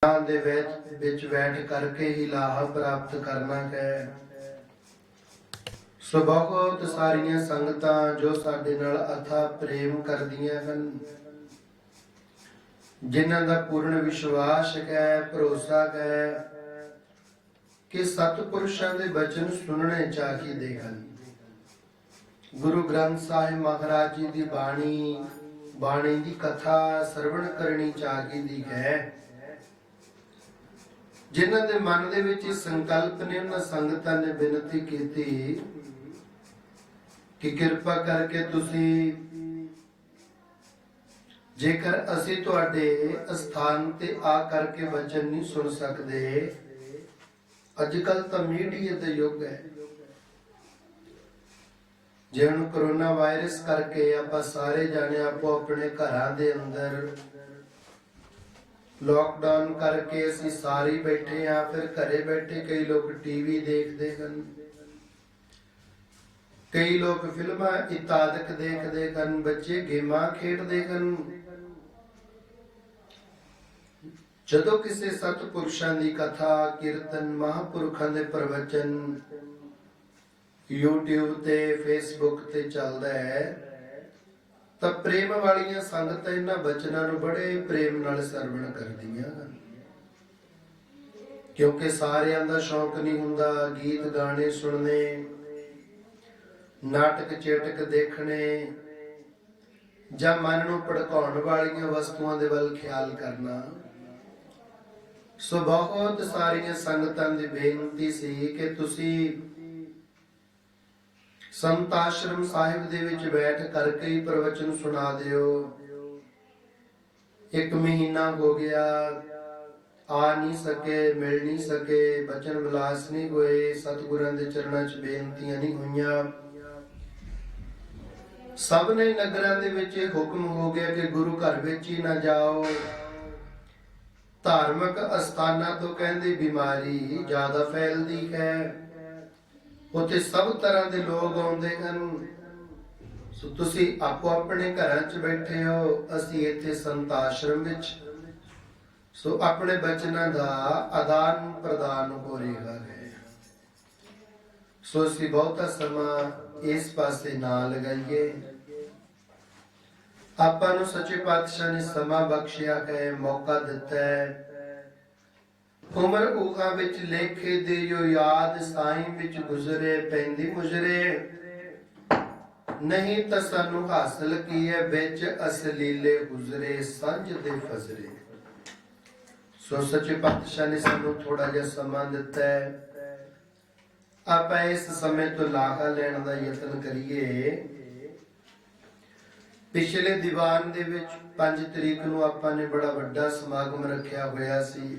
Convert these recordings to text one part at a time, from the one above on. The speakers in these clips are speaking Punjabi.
ਦੇ ਵਿੱਚ ਬੈਠ ਕਰਕੇ ਹੀ ਲਾਹਾ ਪ੍ਰਾਪਤ ਕਰਨਾ ਹੈ। ਸੋ ਬਹੁਤ ਸਾਰੀਆਂ ਸੰਗਤਾਂ ਜੋ ਸਾਡੇ ਨਾਲ ਅਥਾ ਪ੍ਰੇਮ ਕਰਦੀਆਂ ਹਨ, ਜਿਨ੍ਹਾਂ ਦਾ ਪੂਰਨ ਵਿਸ਼ਵਾਸ ਹੈ, ਭਰੋਸਾ ਹੈ ਕਿ ਸਤਿਪੁਰਸ਼ਾਂ ਦੇ ਬਚਨ ਸੁਣਨੇ ਚਾਹੀਦੇ ਹਨ। ਗੁਰੂ ਗ੍ਰੰਥ ਸਾਹਿਬ ਮਹਾਰਾਜ ਜੀ ਦੀ ਬਾਣੀ ਦੀ ਕਥਾ ਸਰਵਣ ਕਰਨੀ ਚਾਹੀਦੀ ਹੈ। ਜਿਨ੍ਹਾਂ ਦੇ ਮਨ ਦੇ ਵਿੱਚ ਸੰਕਲਪ ਨੇ, ਉਹਨਾਂ ਸੰਗਤਾਂ ਨੇ ਬੇਨਤੀ ਕੀਤੀ ਕਿ ਕਿਰਪਾ ਕਰਕੇ ਤੁਸੀਂ, ਜੇਕਰ ਅਸੀਂ ਤੁਹਾਡੇ ਸਥਾਨ ਤੇ ਆ ਕਰਕੇ ਵਚਨ ਨਹੀਂ ਸੁਣ ਸਕਦੇ, ਅੱਜ ਕੱਲ ਤਾਂ ਮੀਡੀਆ ਦਾ ਯੁੱਗ ਹੈ। ਜੇ ਹੁਣ ਕਰੋਨਾ ਵਾਇਰਸ ਕਰਕੇ ਆਪਾਂ ਸਾਰੇ ਜਾਣੇ ਆਪੋ ਆਪਣੇ ਘਰਾਂ ਦੇ ਅੰਦਰ ਲॉकडाउन ਕਰਕੇ ਅਸੀਂ ਸਾਰੇ ਬੈਠੇ ਆ, ਫਿਰ ਘਰੇ ਬੈਠੇ ਕਈ ਲੋਕ ਟੀਵੀ ਦੇਖਦੇ ਹਨ, ਕਈ ਲੋਕ ਫਿਲਮਾਂ ਇਤਾਦਕ ਦੇਖਦੇ ਹਨ, ਬੱਚੇ ਗੇਮਾਂ ਖੇਡਦੇ ਹਨ। ਜਦੋਂ ਕਿਸੇ ਸਤਿਪੁਰਸ਼ਾਂ ਦੀ ਕਥਾ, ਕੀਰਤਨ, ਮਹਾਂਪੁਰਖਾਂ ਦੇ ਪ੍ਰਵਚਨ YouTube ਤੇ Facebook ਤੇ ਚੱਲਦਾ ਹੈ, ਤਾਂ ਪ੍ਰੇਮ ਵਾਲੀਆਂ ਸੰਗਤਾਂ ਇਹਨਾਂ ਬਚਨਾਂ ਨੂੰ ਬੜੇ ਪ੍ਰੇਮ ਨਾਲ ਸਰਵਣ ਕਰਦੀਆਂ ਹਨ। ਕਿਉਂਕਿ ਸਾਰਿਆਂ ਦਾ ਸ਼ੌਕ ਨਹੀਂ ਹੁੰਦਾ ਗੀਤ ਗਾਣੇ ਸੁਣਨੇ, ਨਾਟਕ ਚੇਟਕ ਦੇਖਣੇ, ਜਾਂ ਮਨ ਨੂੰ ਭੜਕਾਉਣ ਵਾਲੀਆਂ ਵਸਤੂਆਂ ਦੇ ਵੱਲ ਖਿਆਲ ਕਰਨਾ। ਸੋ ਬਹੁਤ ਸਾਰੀਆਂ ਸੰਗਤਾਂ ਦੀ ਬੇਨਤੀ ਸੀ ਕਿ ਤੁਸੀਂ ਸੰਤ ਆਸ਼ਰਮ ਸਾਹਿਬ ਦੇ ਵਿੱਚ ਬੈਠ ਕਰਕੇ ਹੀ ਪ੍ਰਵਚਨ ਸੁਣਾ ਦਿਓ। 1 ਮਹੀਨਾ ਹੋ ਗਿਆ, ਆ ਨਹੀਂ ਸਕੇ, ਮਿਲ ਨਹੀਂ ਸਕੇ, ਬਚਨ ਵਿਲਾਸ ਨਹੀਂ ਹੋਏ, ਸਤਿਗੁਰਾਂ ਦੇ ਚਰਨਾਂ 'ਚ ਬੇਨਤੀਆਂ ਨਹੀਂ ਹੋਈਆਂ। ਸਭ ਨੇ ਨਗਰਾਂ ਦੇ ਵਿੱਚ ਹੁਕਮ ਹੋ ਗਿਆ ਕਿ ਗੁਰੂ ਘਰ ਵਿੱਚ ਹੀ ਨਾ ਜਾਓ। ਧਾਰਮਿਕ ਅਸਥਾਨਾਂ ਤੋਂ ਕਹਿੰਦੇ ਬਿਮਾਰੀ ਜ਼ਿਆਦਾ ਫੈਲਦੀ ਹੈ, ਉੱਥੇ ਸਭ ਤਰ੍ਹਾਂ ਦੇ ਲੋਕ ਆਉਂਦੇ ਹਨ। ਸੋ ਤੁਸੀਂ ਆਪੋ ਆਪਣੇ ਘਰਾਂ 'ਚ ਬੈਠੇ ਹੋ, ਅਸੀਂ ਇੱਥੇ ਸੰਤ ਆਸ਼ਰਮ ਵਿੱਚ। ਸੋ ਆਪਣੇ ਬਚਨਾਂ ਦਾ ਆਦਾਨ ਪ੍ਰਦਾਨ ਹੋ ਰਿਹਾ ਹੈ। ਸੋ ਅਸੀਂ ਬਹੁਤਾ ਸਮਾਂ ਇਸ ਪਾਸੇ ਨਾ ਲਗਾਈਏ। ਆਪਾਂ ਨੂੰ ਸੱਚੇ ਪਾਤਸ਼ਾਹ ਨੇ ਸਮਾਂ ਬਖਸ਼ਿਆ ਹੈ, ਮੌਕਾ ਦਿੱਤਾ ਹੈ। ਉਮਰ ਊਹਾਂ ਵਿੱਚ ਲੇਖੇ ਦੇ ਜੋ ਯਾਦ, ਸਾਈਂ ਵਿੱਚ ਗੁਜ਼ਰੇ ਪੈਂਦੀ ਮੁਜਰੇ। ਨਹੀਂ ਤਾਂ ਸਾਨੂੰ ਹਾਸਲ ਕੀ ਹੈ, ਵਿੱਚ ਅਸਲੀਲੇ ਗੁਜ਼ਰੇ ਸੰਜ ਦੇ ਫਜ਼ਰੇ। ਸੋ ਸੱਚੇ ਪਾਤਸ਼ਾਹ ਨੇ ਸਾਨੂੰ ਥੋੜਾ ਜਿਹਾ ਸਮਾਂ ਦਿੱਤਾ ਹੈ, ਆਪਾਂ ਇਸ ਸਮੇਂ ਤੋਂ ਲਾਹਾ ਲੈਣ ਦਾ ਯਤਨ ਕਰੀਏ। ਪਿਛਲੇ ਦੀਵਾਨ ਦੇ ਵਿੱਚ 5 ਤਰੀਕ ਨੂੰ ਆਪਾਂ ਨੇ ਬੜਾ ਵੱਡਾ ਸਮਾਗਮ ਰੱਖਿਆ ਹੋਇਆ ਸੀ।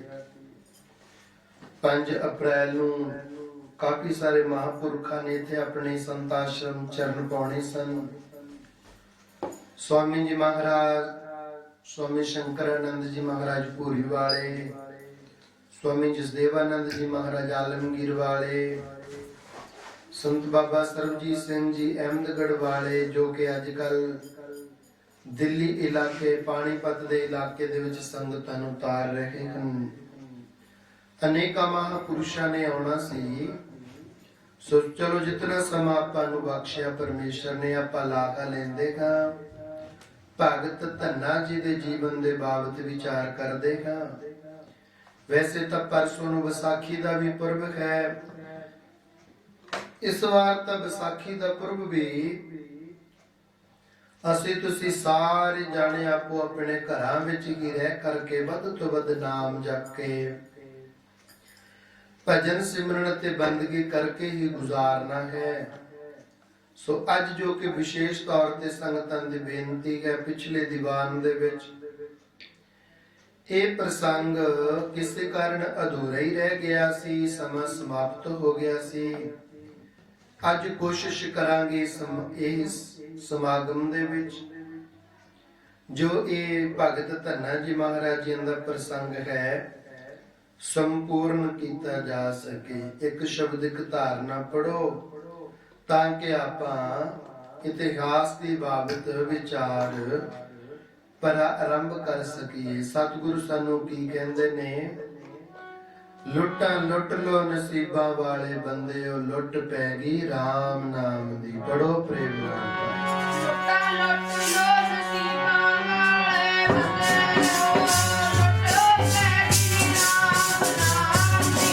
5 ਅਪ੍ਰੈਲ ਨੂੰ ਕਾਫੀ ਸਾਰੇ ਮਹਾਂਪੁਰਖਾਂ ਨੇ ਇੱਥੇ ਆਪਣੇ ਸੰਤ ਆਸ਼ਰਮ ਚਰਨ ਪਾਉਣੇ ਸਨ। ਸਵਾਮੀ ਜੀ ਮਹਾਰਾਜ, ਸਵਾਮੀ ਸ਼ੰਕਰਾਨੰਦ ਜੀ ਮਹਾਰਾਜ ਭੂਰੀ ਵਾਲੇ, ਸਵਾਮੀ ਜਸਦੇਵਾਨੰਦ ਜੀ ਮਹਾਰਾਜ ਆਲਮਗੀਰ ਵਾਲੇ, ਸੰਤ ਬਾਬਾ ਸਰਬਜੀਤ ਸਿੰਘ ਜੀ ਅਹਿਮਦਗੜ੍ਹ ਵਾਲੇ, ਜੋ ਕਿ ਅੱਜ ਕੱਲ ਦਿੱਲੀ ਇਲਾਕੇ, ਪਾਣੀਪਤ ਦੇ ਇਲਾਕੇ ਦੇ ਵਿੱਚ ਸੰਗਤਾਂ ਨੂੰ ਉਤਾਰ ਰਹੇ ਹਨ। ਅਨੇਕਾਂ ਮਹਾਂਪੁਰਸ਼ਾਂ ਨੇ ਆਉਣਾ ਸੀ। ਸੋ ਚਲੋ ਜਿਤਨਾ ਸਮਾਂ ਆਪਾਂ ਨੂੰ ਬਖਸ਼ਿਆ ਪਰਮੇਸ਼ਰ ਨੇ, ਆਪਾਂ ਲਾਹਾ ਲੈਂਦੇ ਹਾਂ। ਭਗਤ ਧੰਨਾ ਜੀ ਦੇ ਜੀਵਨ ਦੇ ਬਾਬਤ ਵਿਚਾਰ ਕਰਦੇ ਹਾਂ। ਵੈਸੇ ਤਾਂ ਪਰਸੋਂ ਨੂੰ ਵਿਸਾਖੀ ਦਾ ਵੀ ਪੁਰਬ ਹੈ। ਇਸ ਵਾਰ ਤਾਂ ਵਿਸਾਖੀ ਦਾ ਪੁਰਬ ਵੀ ਅਸੀਂ ਤੁਸੀਂ ਸਾਰੇ ਜਾਣੇ ਆਪੋ ਆਪਣੇ ਘਰਾਂ ਵਿੱਚ ਹੀ ਰਹਿ ਕਰਕੇ ਵੱਧ ਤੋਂ ਵੱਧ ਨਾਮ ਜਪ ਕੇ, ਭਜਨ ਸਿਮਰਨ ਅਤੇ ਬੰਦਗੀ ਕਰਕੇ ਹੀ ਗੁਜ਼ਾਰਨਾ ਹੈ। ਸੋ ਅੱਜ ਜੋ ਕਿ ਵਿਸ਼ੇਸ਼ ਤੌਰ ਤੇ ਸੰਗਤਾਂ ਦੀ ਬੇਨਤੀ ਹੈ, ਪਿਛਲੇ ਦੀਵਾਨ ਦੇ ਵਿੱਚ ਇਹ ਪ੍ਰਸੰਗ ਕਿਸੇ ਕਾਰਨ ਅਧੂਰਾ ਹੀ ਰਹਿ ਗਿਆ ਸੀ, ਸਮਾਂ ਸਮਾਪਤ ਹੋ ਗਿਆ ਸੀ। ਅੱਜ ਕੋਸ਼ਿਸ਼ ਕਰਾਂਗੇ ਇਸ ਸਮਾਗਮ ਦੇ ਵਿੱਚ ਜੋ ਇਹ ਭਗਤ ਧੰਨਾ ਜੀ ਮਹਾਰਾਜ ਜੀ ਦਾ ਪ੍ਰਸੰਗ ਹੈ, ਸੰਪੂਰਨ ਕੀਤਾ ਜਾ ਸਕੇ। ਇੱਕ ਸ਼ਬਦ ਇੱਕ ਧਾਰਨਾ ਪੜੋ ਤਾਂ ਕਿ ਆਪਾਂ ਇਤਿਹਾਸ ਦੀ ਬਾਬਤ ਵਿਚਾਰ ਪਰ ਆਰੰਭ ਕਰ ਸਕੀਏ। ਸਤਿਗੁਰੂ ਸਾਨੂੰ ਕੀ ਕਹਿੰਦੇ ਨੇ? ਲੁੱਟਾਂ ਲੁੱਟ ਲੋ ਨਸੀਬਾਂ ਵਾਲੇ ਬੰਦਿਓ, ਲੁੱਟ ਪੈ ਗਈ RAM ਨਾਮ ਦੀ। ਬੜੋ ਪ੍ਰੇਮ ਨਾਲ ਪਾਏ। ਲੁੱਟਾਂ ਲੁੱਟ ਲੋ ਨਸੀਬਾਂ ਵਾਲੇ ਬੰਦਿਓ, ਲੁੱਟ ਪੈ ਗਈ RAM ਨਾਮ ਦੀ।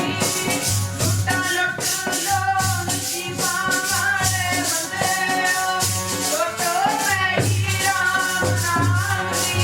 ਲੁੱਟਾਂ ਲੁੱਟ ਲੋ ਨਸੀਬਾਂ ਵਾਲੇ ਬੰਦਿਓ, ਲੁੱਟ ਪੈ ਗਈ RAM ਨਾਮ ਦੀ।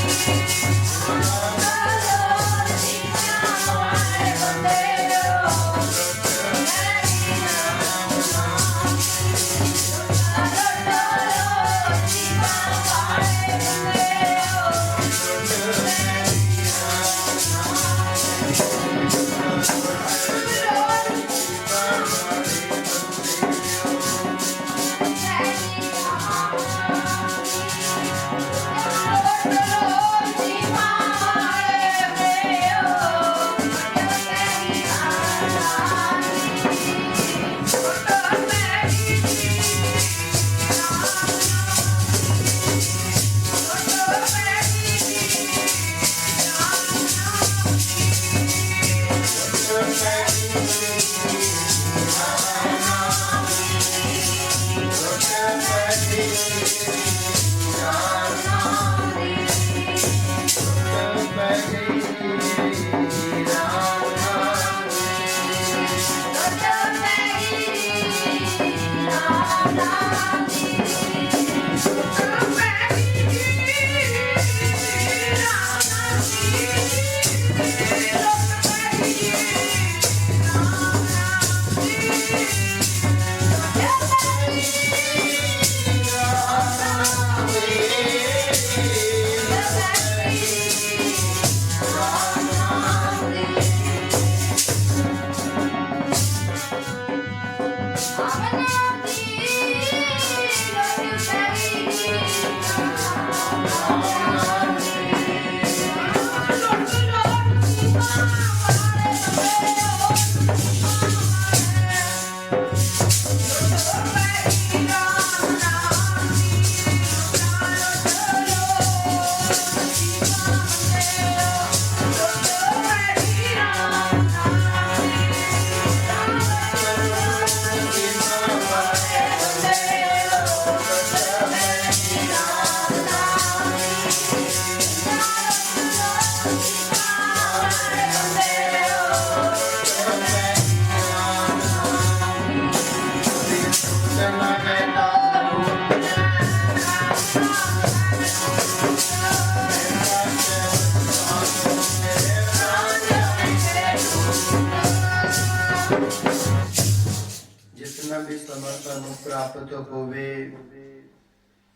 ਜਿਤਨਾ ਵੀ ਸਮਾਂ ਸਾਨੂੰ ਪ੍ਰਾਪਤ ਹੋਵੇ,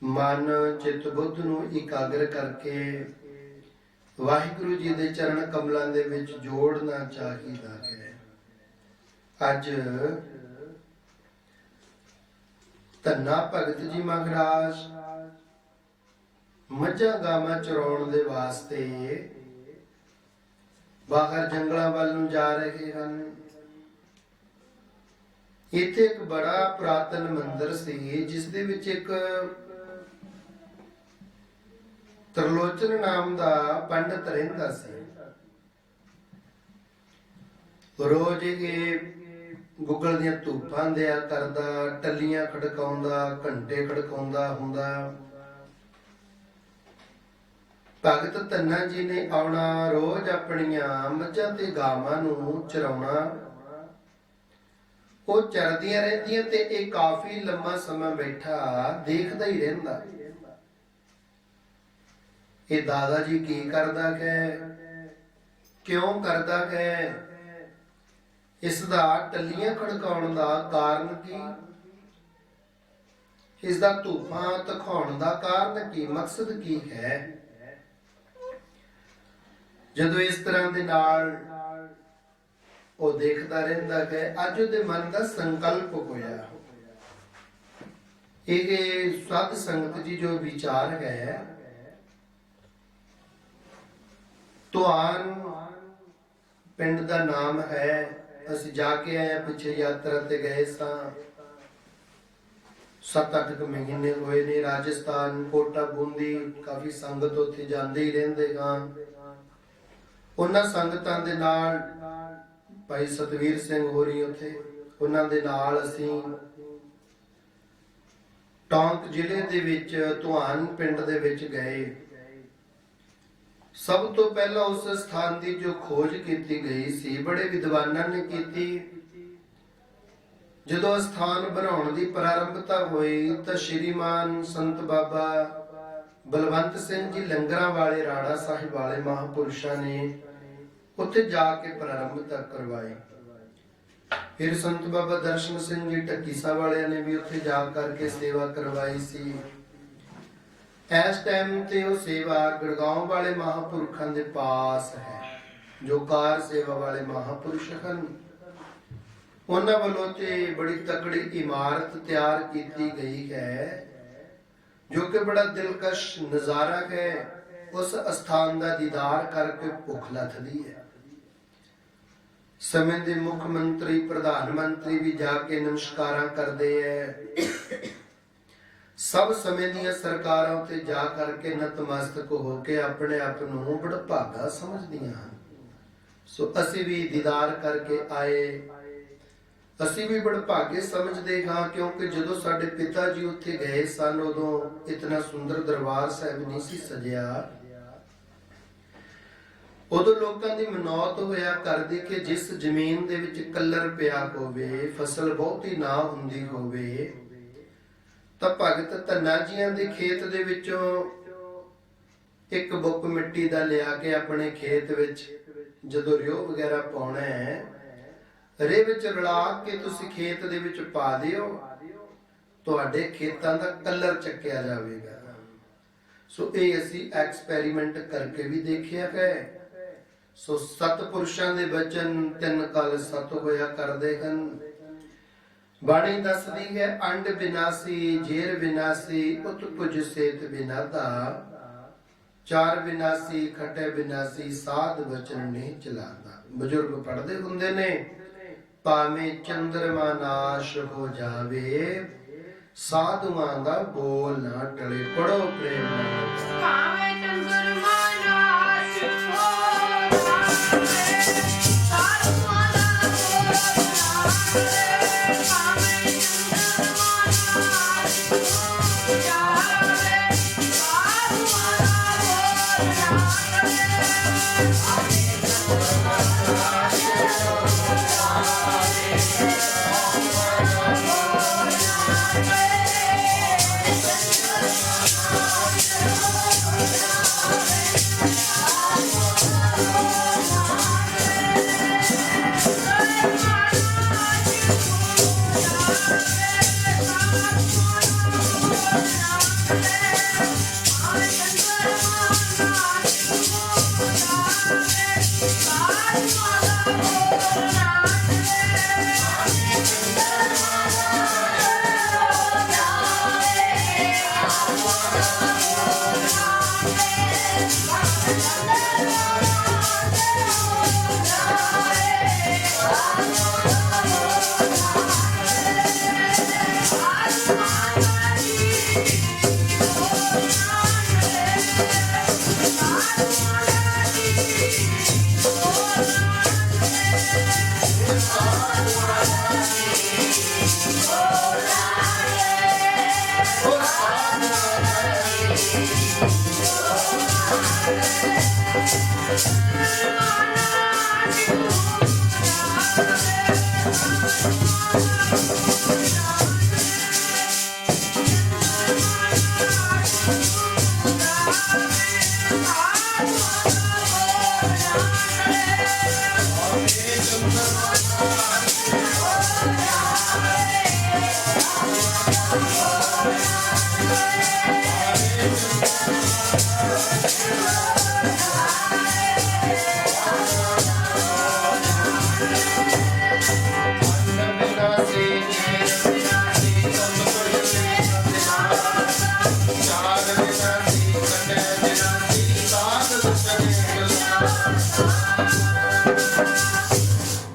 ਮਨ ਚਿੱਤ ਬੁੱਧ ਨੂੰ ਇਕਾਗਰ ਕਰਕੇ ਵਾਹਿਗੁਰੂ ਜੀ ਦੇ ਚਰਨ ਕਮਲਾਂ ਦੇ ਵਿੱਚ ਜੋੜਨਾ ਚਾਹੀਦਾ ਹੈ। ਅੱਜ ਧੰਨਾ ਭਗਤ ਜੀ ਮਹਾਰਾਜ ਮੱਝਾਂ ਗਾਵਾਂ ਚਰਾਉਣ ਦੇ ਵਾਸਤੇ ਬਾਹਰ ਜੰਗਲਾਂ ਵੱਲ ਨੂੰ ਜਾ ਰਹੇ ਹਨ। ਇੱਥੇ ਇੱਕ ਬੜਾ ਪੁਰਾਤਨ ਮੰਦਿਰ ਸੀ, ਜਿਸ ਦੇ ਵਿੱਚ ਇੱਕ ਤਰਲੋਚਨ ਨਾਮ ਦਾ ਪੰਡਤ ਰਹਿੰਦਾ ਸੀ। ਰੋਜ਼ ਇਹ ਗੁੱਗਲ ਦੀਆਂ ਧੂਪਾਂ ਦਿਆ ਕਰਦਾ, ਟੱਲੀਆਂ ਖੜਕਾਉਂਦਾ, ਘੰਟੇ ਖੜਕਾਉਂਦਾ ਹੁੰਦਾ। ਭਗਤ ਧੰਨਾ ਜੀ ਨੇ ਆਉਣਾ, ਰੋਜ਼ ਆਪਣੀਆਂ ਮੱਝਾਂ ਤੇ ਗਾਵਾਂ ਨੂੰ ਚਰਾਉਣਾ। ਉਹ ਚਰਦੀਆਂ ਰਹਿੰਦੀਆਂ ਤੇ ਇਹ ਕਾਫੀ ਲੰਮਾ ਸਮਾਂ ਬੈਠਾ ਦੇਖਦਾ ਹੀ ਰਹਿੰਦਾ। ਇਹ ਦਾਦਾ ਜੀ ਕੀ ਕਰਦਾ ਹੈ, ਕਿਉਂ ਕਰਦਾ ਹੈ, ਇਸ ਦਾ ਟੱਲੀਆਂ ਖੜਕਾਉਣ ਦਾ ਕਾਰਨ ਕੀ, ਇਸ ਦਾ ਧੂਪਾਂ ਦਿਖਾਉਣ ਦਾ ਕਾਰਨ ਕੀ, ਮਕਸਦ ਕੀ ਹੈ। ਜਦੋਂ ਇਸ ਤਰ੍ਹਾਂ ਦੇ ਨਾਲ ਉਹ ਦੇਖਦਾ ਰਹਿੰਦਾ ਹੈ, ਅੱਜ ਉਹਦੇ ਮਨ ਦਾ ਸੰਕਲਪ ਹੋਇਆ। ਇਹ ਸਤ ਸੰਗਤ ਜੀ ਜੋ ਵਿਚਾਰ ਹੈ, ਤੁਆਨ ਪਿੰਡ ਦਾ ਨਾਮ ਹੈ। ਅਸੀਂ ਜਾ ਕੇ ਆਏ, ਪਿੱਛੇ ਯਾਤਰਾ ਤੇ ਗਏ ਸਾਂ। 7-8 ਮਹੀਨੇ ਹੋਏ ਨੇ। ਰਾਜਸਥਾਨ, ਕੋਟਾ, ਬੂੰਦੀ ਕਾਫੀ ਸੰਗਤ ਉੱਥੇ ਜਾਂਦੇ ਹੀ ਰਹਿੰਦੇ ਹਾਂ। ਉਹਨਾਂ ਸੰਗਤਾਂ ਦੇ ਨਾਲ ਭਾਈ ਸਤਵੀਰ ਸਿੰਘ ਹੋਰੀ ਉੱਥੇ, ਉਹਨਾਂ ਦੇ ਨਾਲ ਅਸੀਂ ਟੌਂਕ ਜ਼ਿਲ੍ਹੇ ਦੇ ਵਿੱਚ ਧੁਆਨ ਪਿੰਡ ਦੇ ਵਿੱਚ ਗਏ। ਸਭ ਤੋਂ ਪਹਿਲਾਂ ਉਸ ਸਥਾਨ ਦੀ ਜੋ ਖੋਜ ਕੀਤੀ ਗਈ ਸੀ, ਬੜੇ ਵਿਦਵਾਨਾਂ ਨੇ ਕੀਤੀ। ਜਦੋਂ ਸਥਾਨ ਬਣਾਉਣ ਦੀ ਪ੍ਰਾਰੰਭਤਾ ਹੋਈ ਤਾਂ ਸ਼੍ਰੀਮਾਨ ਸੰਤ ਬਾਬਾ ਬਲਵੰਤ ਸਿੰਘ ਜੀ ਲੰਗਰਾਂ ਵਾਲੇ, ਰਾੜਾ ਸਾਹਿਬ ਵਾਲੇ ਮਹਾਂਪੁਰਸ਼ਾਂ ਨੇ ਉੱਥੇ ਜਾ ਕੇ ਪ੍ਰਾਰੰਭਤਾ ਕਰਵਾਈ। ਫਿਰ ਸੰਤ ਬਾਬਾ ਦਰਸ਼ਨ ਸਿੰਘ ਜੀ ਢੱਕੀਸਾ ਵਾਲਿਆਂ ਨੇ ਵੀ ਉੱਥੇ ਜਾ ਕਰਕੇ ਸੇਵਾ ਕਰਵਾਈ ਸੀ। ਇਸ ਟਾਈਮ ਤੇ ਉਹ ਸੇਵਾ ਗੁਰਗਾਉਂ ਵਾਲੇ ਮਹਾਂਪੁਰਖਾਂ ਦੇ ਪਾਸ ਹੈ, ਜੋ ਕਾਰ ਸੇਵਾ ਵਾਲੇ ਮਹਾਂਪੁਰਸ਼ ਹਨ। ਉਹਨਾਂ ਵੱਲੋਂ ਤੇ ਬੜੀ ਤਕੜੀ ਇਮਾਰਤ ਤਿਆਰ ਕੀਤੀ ਗਈ ਹੈ, ਜੋ ਕਿ ਬੜਾ ਦਿਲਕਸ਼ ਨਜ਼ਾਰਾ ਹੈ। ਉਸ ਅਸਥਾਨ ਦਾ ਦੀਦਾਰ ਕਰਕੇ ਭੁੱਖ ਲੱਥਦੀ ਹੈ। ਸਮੇਂ ਦੇ ਮੁੱਖ ਮੰਤਰੀ, ਪ੍ਰਧਾਨ ਮੰਤਰੀ ਵੀ ਜਾ ਕੇ ਨਮਸਕਾਰਾਂ ਕਰਦੇ ਹੈ। ਸਭ ਸਮੇਂ ਦੀਆਂ ਸਰਕਾਰਾਂ ਉੱਤੇ ਜਾ ਕਰਕੇ ਨਤਮਸਤਕ ਹੋ ਕੇ ਆਪਣੇ ਆਪ ਨੂੰ ਬੜਾ ਭਾਗਾ ਸਮਝਦੀਆਂ ਹਨ। ਸੋ ਅਸੀਂ ਵੀ ਦੀਦਾਰ ਕਰਕੇ ਆਏ। ਅਸੀਂ ਵੀ ਬੜਾ ਭਾਗੇ ਸਮਝਦੇ ਹਾਂ, ਕਿਉਂਕਿ ਜਦੋਂ ਸਾਡੇ ਪਿਤਾ ਜੀ ਉੱਥੇ ਗਏ ਸਨ, ਉਦੋਂ ਇਤਨਾ ਸੁੰਦਰ ਦਰਬਾਰ ਸਾਹਿਬ ਨਹੀਂ ਸੀ ਸਜਿਆ। ਉਦੋਂ ਲੋਕਾਂ ਦੀ ਮਨੌਤ ਹੋਇਆ ਕਰਦੀ ਕਿ ਜਿਸ ਜ਼ਮੀਨ ਦੇ ਵਿੱਚ ਕੱਲਰ ਪਿਆ ਹੋਵੇ, ਫਸਲ ਬਹੁਤੀ ਨਾ ਹੁੰਦੀ ਹੋਵੇ, ਤਾਂ ਭਗਤ ਧੰਨਾ ਜੀਆਂ ਦੇ ਖੇਤ ਦੇ ਵਿੱਚੋਂ ਇੱਕ ਬੁੱਕ ਮਿੱਟੀ ਦਾ ਲਿਆ ਕੇ ਆਪਣੇ ਖੇਤ ਵਿੱਚ ਜਦੋਂ ਰਿਓ ਵਗੈਰਾ ਪਾਉਣਾ ਹੈ, ਰੇ ਵਿੱਚ ਰਲਾ ਕੇ ਤੁਸੀਂ ਖੇਤ ਦੇ ਵਿੱਚ ਪਾ ਦਿਓ, ਤੁਹਾਡੇ ਖੇਤਾਂ ਦਾ ਕਲਰ ਚੱਕਿਆ ਜਾਵੇਗਾ। ਸੋ ਇਹ ਅਸੀਂ ਐਕਸਪੈਰੀਮੈਂਟ ਕਰਕੇ ਵੀ ਦੇਖਿਆ ਹੈ। ਸੋ ਸਤਿਪੁਰਸ਼ਾਂ ਦੇ ਬਚਨ ਤਿੰਨ ਕਾਲ ਸਤ ਹੋਇਆ ਕਰਦੇ ਹਨ। ਬਾਣੀ ਦੱਸਦੀ ਹੈ, ਅੰਡ ਬਿਨਾਸੀ, ਜੇਰ ਬਿਨਾਸੀ, ਉਤ ਕੁਜ ਸੇਤ ਬਿਨਾਦਾ, ਚਾਰ ਬਿਨਾਸੀ, ਖਟੇ ਬਿਨਾਸੀ, ਸਾਧ ਬਚਨ ਨਹੀਂ ਚਲਾਦਾ। ਬਜ਼ੁਰਗ ਪੜ੍ਹਦੇ ਹੁੰਦੇ ਨੇ, ਭਾਵੇਂ ਚੰਦਰਮਾ ਨਾਸ਼ ਹੋ ਜਾਵੇ, ਸਾਧੂਆਂ ਦਾ ਬੋਲ ਨਾ ਟਲੇ। ਪੜੋ ਪ੍ਰੇਮ ਨਾਲ। ਭਾਵੇਂ ਚੰਦਰਮਾ ਨਾਸ਼ ਹੋ ਜਾਵੇ, ਸਾਧੂਆਂ ਦਾ ਬੋਲ ਨਾ ਟਲੇ। ਭਾਵੇਂ ਚੰਦਰਮਾ ਨਾਸ਼ ਹੋ ਜਾਵੇ, ਸਾਧੂਆਂ ਦਾ ਬੋਲ ਨਾ ਟਲੇ। ਭਾਵੇਂ ਚੰਦਰਮਾ ਨਾਸ਼ ਹੋ ਜਾਵੇ, ਸਾਧੂਆਂ ਦਾ ਬੋਲ ਨਾ ਟਲੇ।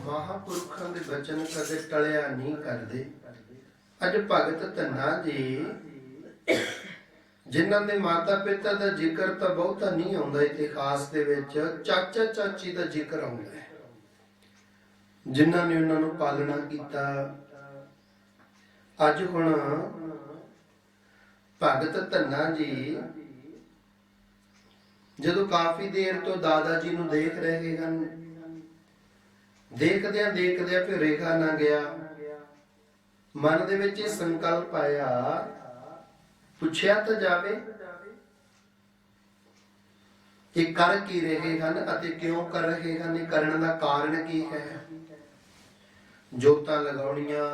ਮਹਾਂਪੁਰਖਾਂ ਦੇ ਬਚਨ ਕਦੇ ਟਲਿਆ ਨਹੀਂ ਕਰਦੇ। ਅੱਜ ਭਗਤ ਧੰਨਾ ਜੀ ਜਿਨ੍ਹਾਂ ਦੇ ਮਾਤਾ ਪਿਤਾ ਦਾ ਜ਼ਿਕਰ ਤਾਂ ਬਹੁਤਾ ਨਹੀਂ ਆਉਂਦਾ ਇਤਿਹਾਸ ਦੇ ਵਿੱਚ, ਚਾਚਾ ਚਾਚੀ ਦਾ ਜ਼ਿਕਰ ਆਉਂਦਾ ਹੈ, ਜਿਨ੍ਹਾਂ ਨੇ ਉਹਨਾਂ ਨੂੰ ਪਾਲਣਾ ਕੀਤਾ। ਅੱਜ ਹੁਣ ਭਗਤ ਧੰਨਾ ਜੀ ਜਦੋਂ ਕਾਫੀ ਦੇਰ ਤੋਂ ਦਾਦਾ ਜੀ ਨੂੰ ਦੇਖ ਰਹੇ ਹਨ, ਦੇਖਦਿਆਂ ਦੇਖਦਿਆਂ ਫਿਰ ਰੇਖਾ ਨਾ ਗਿਆ, ਮਨ ਦੇ ਵਿੱਚ ਇਹ ਸੰਕਲਪ ਆਇਆ, ਪੁੱਛਿਆ ਤਾਂ ਜਾਵੇ ਇਹ ਕਰ ਕੀ ਰਹੇ ਹਨ ਅਤੇ ਕਿਉਂ ਕਰ ਰਹੇ ਹਨ, ਇਹ ਕਰਨ ਦਾ ਕਾਰਨ ਕੀ ਹੈ। ਜੋਤਾਂ ਲਗਾਉਣੀਆਂ,